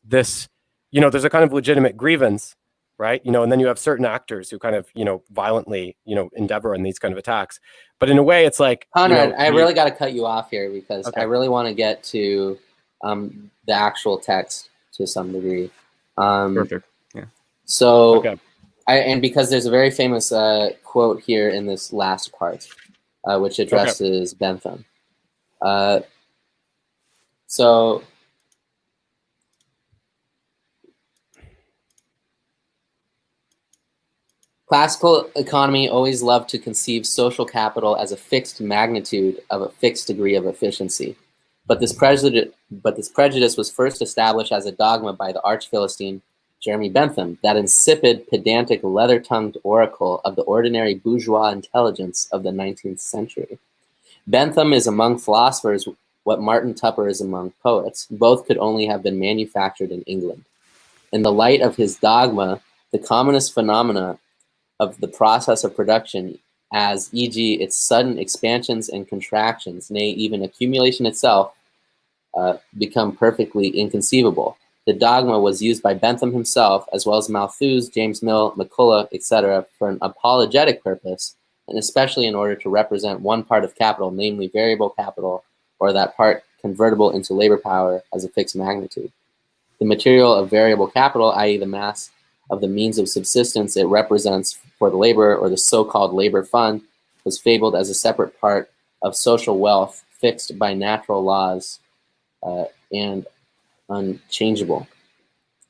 there's a kind of legitimate grievance, right? And then you have certain actors who kind of violently endeavor in these kind of attacks, but in a way it's like, Conrad, I really got to cut you off here because Okay. I really want to get to the actual text to some degree. Perfect. Yeah. So, Okay. and because there's a very famous quote here in this last part, which addresses Bentham. So, classical economy always loved to conceive social capital as a fixed magnitude of a fixed degree of efficiency. But this prejudice was first established as a dogma by the arch-Philistine Jeremy Bentham, that insipid, pedantic, leather-tongued oracle of the ordinary bourgeois intelligence of the 19th century. Bentham is among philosophers what Martin Tupper is among poets. Both could only have been manufactured in England. In the light of his dogma, the commonest phenomena of the process of production, as e.g. its sudden expansions and contractions, nay, even accumulation itself, become perfectly inconceivable. The dogma was used by Bentham himself, as well as Malthus, James Mill, McCulloch, etc., for an apologetic purpose, and especially in order to represent one part of capital, namely variable capital, or that part convertible into labor power as a fixed magnitude. The material of variable capital, i.e. the mass of the means of subsistence it represents for the laborer, or the so-called labor fund, was fabled as a separate part of social wealth fixed by natural laws and unchangeable.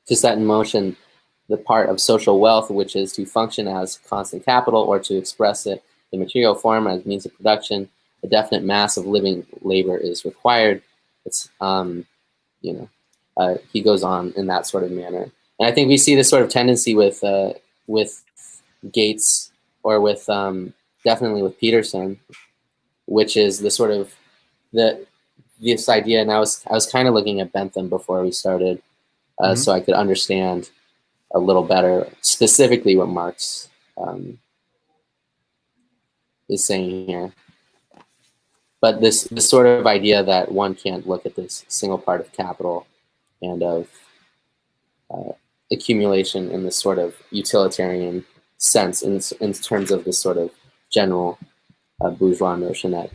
To set in motion the part of social wealth which is to function as constant capital, or to express it in material form as means of production, a definite mass of living labor is required. It's he goes on in that sort of manner, and I think we see this sort of tendency with Gates, or with definitely with Peterson, which is the sort of this idea. And I was kind of looking at Bentham before we started, so I could understand a little better specifically what Marx is saying here. But this sort of idea that one can't look at this single part of capital and of accumulation in this sort of utilitarian sense, in terms of this sort of general bourgeois notion that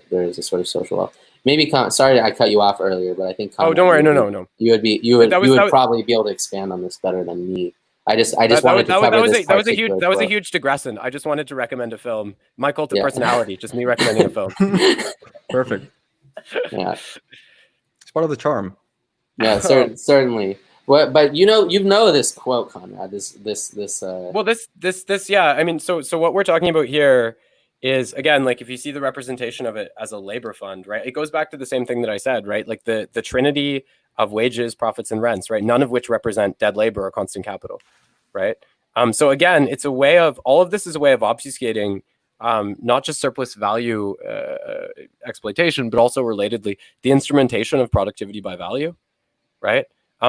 there is a sort of social wealth. Maybe sorry I cut you off earlier, but I think don't worry, no. You would probably be able to expand on this better than me. I just wanted to cover this. That was a huge digression. I just wanted to recommend a film. My Cult of Personality, just me recommending a film. Perfect. Yeah, it's part of the charm. Yeah, certainly. Well, but you know this quote, Conrad. Well, yeah. I mean, so what we're talking about here is, again, like, if you see the representation of it as a labor fund, right? It goes back to the same thing that I said, right? Like the trinity of wages, profits, and rents, right? None of which represent dead labor or constant capital, right? So again, it's a way of, all of this is a way of obfuscating not just surplus value exploitation, but also relatedly the instrumentation of productivity by value, right?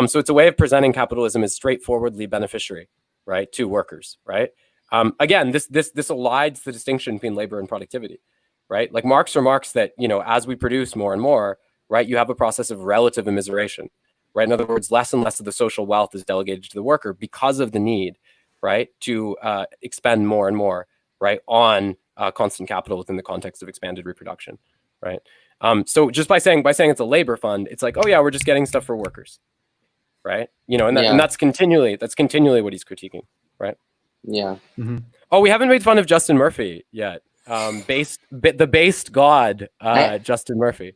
So it's a way of presenting capitalism as straightforwardly beneficiary, right, to workers, right? Again, this elides the distinction between labor and productivity, right? Like Marx remarks that, you know, as we produce more and more, right, you have a process of relative immiseration, right? In other words, less and less of the social wealth is delegated to the worker because of the need, right, to expend more and more, right, on constant capital within the context of expanded reproduction, right? So just by saying it's a labor fund, it's like, oh yeah, we're just getting stuff for workers, right? You know, and that's continually what he's critiquing, right? Yeah. Mm-hmm. Oh, we haven't made fun of Justin Murphy yet. The based god, Justin Murphy.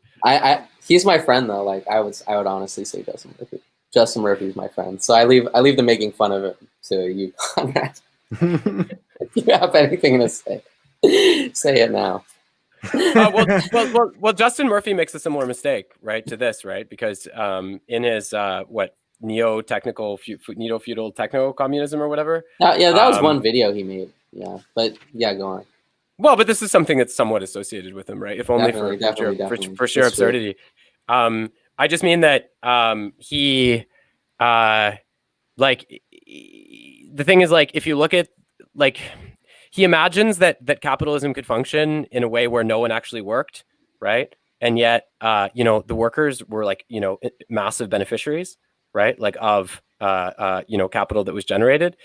He's my friend though. Like I would honestly say Justin Murphy. Justin Murphy is my friend. So I leave the making fun of it to you, Conrad. If you have anything to say, say it now. Well, Justin Murphy makes a similar mistake, right, to this, right? Because in his neo-feudal techno-communism or whatever. Yeah, that was one video he made. Yeah, but yeah, go on. Well, but this is something that's somewhat associated with him, right? If only definitely. For sheer absurdity. I just mean that he like the thing is, like, if you look at, like, he imagines that capitalism could function in a way where no one actually worked, right? And yet, you know, the workers were, like, you know, massive beneficiaries, right? Like of, you know, capital that was generated,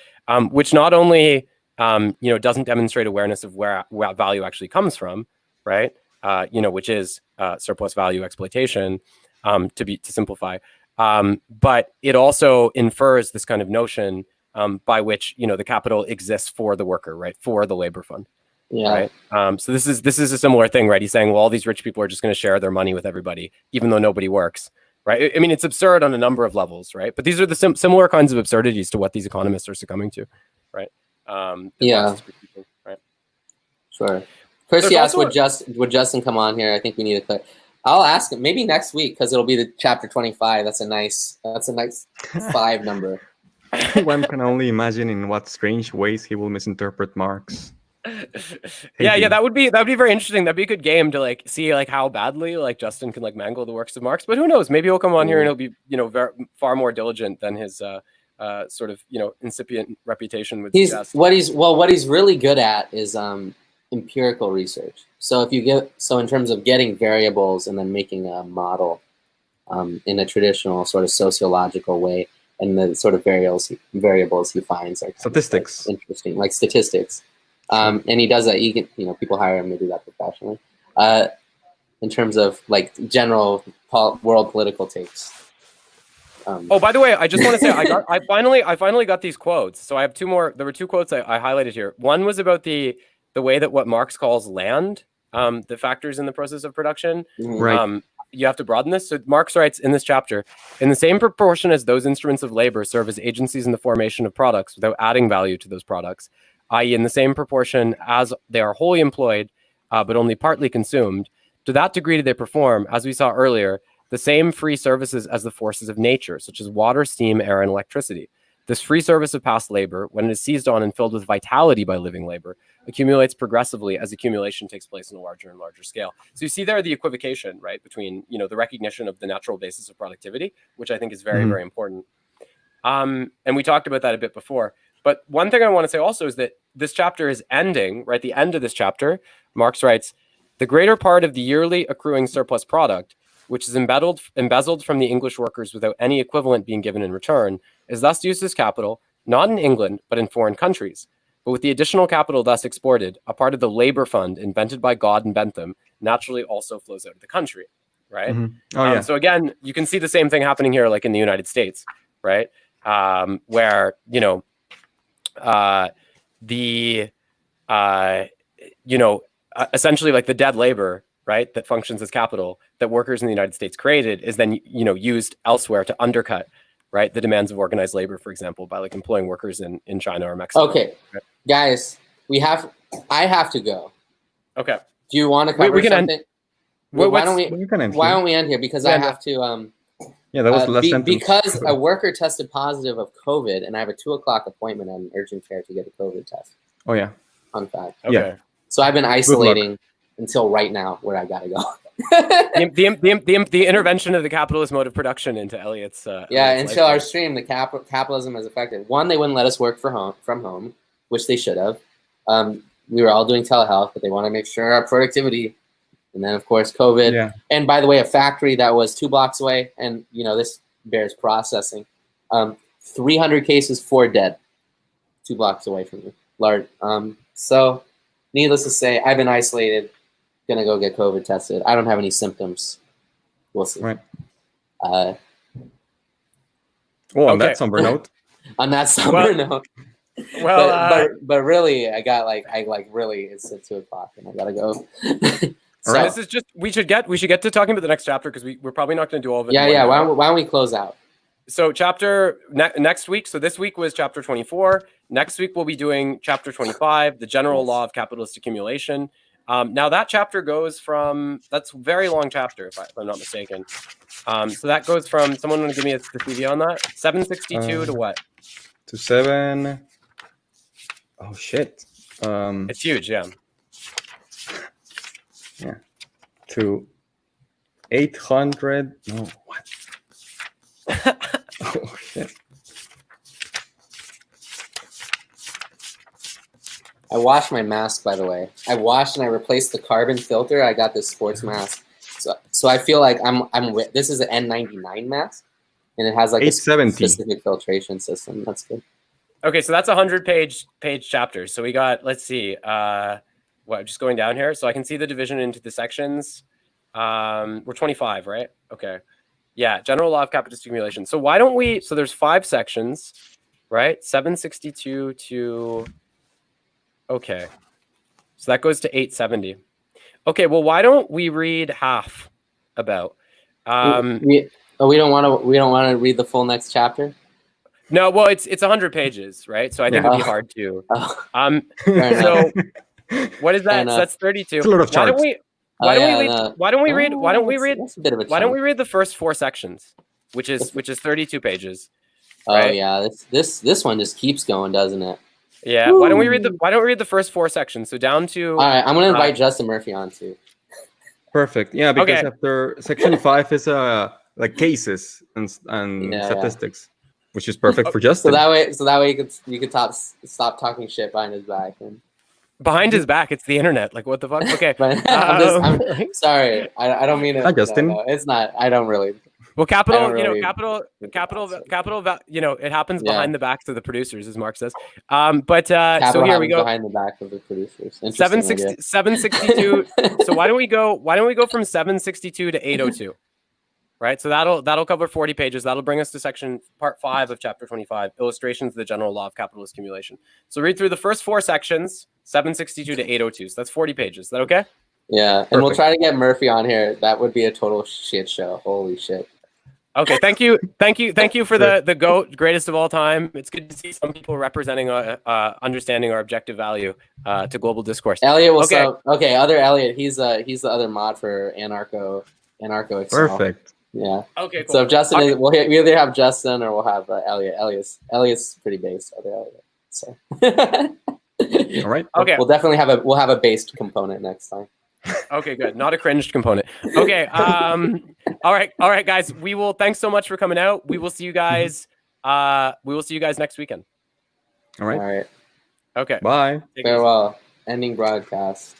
which not only, you know, doesn't demonstrate awareness of where value actually comes from, right? You know, which is surplus value exploitation, to simplify, but it also infers this kind of notion by which, you know, the capital exists for the worker, right? For the labor fund. Yeah. Right. So this is a similar thing, right? He's saying, well, all these rich people are just going to share their money with everybody, even though nobody works, right? I mean, it's absurd on a number of levels, right? But these are the similar kinds of absurdities to what these economists are succumbing to, right? Yeah. Right. Sure. Percy asked, would Justin come on here? I think we need to click. I'll ask him maybe next week because it'll be the chapter 25. That's a nice 5 number. One can only imagine in what strange ways he will misinterpret Marx. Yeah, that would be very interesting. That'd be a good game to, like, see, like, how badly, like, Justin can, like, mangle the works of Marx. But who knows? Maybe he'll come on here and he'll be, you know, far more diligent than his sort of, you know, incipient reputation would suggest. What he's really good at is empirical research. So in terms of getting variables and then making a model in a traditional sort of sociological way, and the sort of variables he finds are statistics, like interesting, like statistics. And he does that. You can, you know, people hire him to do that professionally. In terms of, like, general world political takes. Oh, by the way, I just want to say I finally got these quotes. So I have 2 more. There were 2 quotes I highlighted here. One was about the way that what Marx calls land, the factors in the process of production. Right. You have to broaden this. So Marx writes in this chapter, in the same proportion as those instruments of labor serve as agencies in the formation of products without adding value to those products, i.e. in the same proportion as they are wholly employed, but only partly consumed, to that degree do they perform, as we saw earlier, the same free services as the forces of nature, such as water, steam, air, and electricity. This free service of past labor, when it is seized on and filled with vitality by living labor, accumulates progressively as accumulation takes place on a larger and larger scale. So you see there the equivocation, right, between, you know, the recognition of the natural basis of productivity, which I think is very, very important. And we talked about that a bit before. But one thing I want to say also is that this chapter is ending, right? The end of this chapter, Marx writes, the greater part of the yearly accruing surplus product, which is embezzled from the English workers without any equivalent being given in return, is thus used as capital, not in England, but in foreign countries. But with the additional capital thus exported, a part of the labor fund invented by God and Bentham naturally also flows out of the country, right? Mm-hmm. Oh, yeah. So again, you can see the same thing happening here, like in the United States, right? Where, you know, essentially, like, the dead labor, right, that functions as capital that workers in the United States created is then, you know, used elsewhere to undercut, right, the demands of organized labor, for example, by, like, employing workers in China or Mexico. Okay, right? Guys, I have to go. Okay. Do you want to cover something? Why don't we end here? Because I have to Yeah, that was the last sentence. Because a worker tested positive of COVID, and I have a 2:00 appointment at an urgent care to get a COVID test. Oh yeah. Fun fact. Okay. Yeah. So I've been isolating until right now, where I gotta go. the intervention of the capitalist mode of production into Elliot's. Until our stream, the capitalism has affected. One, they wouldn't let us work from home, which they should have. We were all doing telehealth, but they want to make sure our productivity. And then, of course, COVID. Yeah. And by the way, a factory that was 2 blocks away, and this bears processing. 300 cases, 4 dead, 2 blocks away from me. Large. So, needless to say, I've been isolated. Gonna go get COVID tested. I don't have any symptoms. We'll see. Right. On that somber note. On that somber note. Well, but really, really, it's at 2:00 and I gotta go. So right. This is just we should get to talking about the next chapter because we're probably not going to do all of it. Yeah. Why don't we close out? So chapter next week. So this week was chapter 24. Next week we'll be doing chapter 25, the general law of capitalist accumulation. Now that chapter goes from that's a very long chapter if I'm not mistaken. So that goes from someone want to give me the CV on that 762 to what? To 7. Oh shit! It's huge, yeah. Yeah, to 800. No, what? Oh shit! I washed my mask, by the way. I washed and I replaced the carbon filter. I got this sports mask, so I feel like I'm. This is an N99 mask, and it has like 870. A specific filtration system. That's good. Okay, so that's 100-page chapters. So we got, let's see, just going down here. So I can see the division into the sections. We're 25, right? Okay. Yeah, general law of capitalist accumulation. So why don't we, so there's 5 sections, right? 762 to, okay. So that goes to 870. Okay, well, why don't we read half about? We don't want to read the full next chapter? No, well, it's 100 pages, right? So I think it'd be hard to. So what is that? So that's 32. It's a lot of charts. Why don't we read the first 4 sections, which is 32 pages. Right? Oh yeah, this one just keeps going, doesn't it? Yeah. Woo. Why don't we read the first 4 sections? So down to. All right, I'm gonna invite Justin Murphy on too. Perfect. Yeah, because after section 5 is like cases and statistics. Which is perfect for Justin. So that way you could stop talking shit behind his back. And behind his back, it's the internet. Like what the fuck? Okay. I'm sorry. I don't mean it. Hi, Justin. No, it's not. I don't really. Well, capital. It happens behind the backs of the producers, as Marx says. So here we go. Behind the back of the producers. 762. So why don't we go from 762 to 802? Right, so that'll cover 40 pages. That'll bring us to part 5 of chapter 25, illustrations of the general law of capitalist accumulation. So read through the first 4 sections, 762 to 802. So that's 40 pages. Is that okay? Yeah, and we'll try to get Murphy on here. That would be a total shit show. Holy shit. Okay, thank you for the GOAT, greatest of all time. It's good to see some people representing, understanding our objective value to global discourse. Elliot will other Elliot. He's the other mod for Anarcho Excel. Perfect. Yeah. Okay. Cool. So if Justin we either have Justin or we'll have Elliot. Elliot's pretty based. Other Elliot. So. All right. Okay. We'll definitely have a based component next time. Okay, good. Not a cringed component. Okay. All right, guys. Thanks so much for coming out. We will see you guys. Next weekend. All right. All right. Okay. Bye. Farewell. Ending broadcast.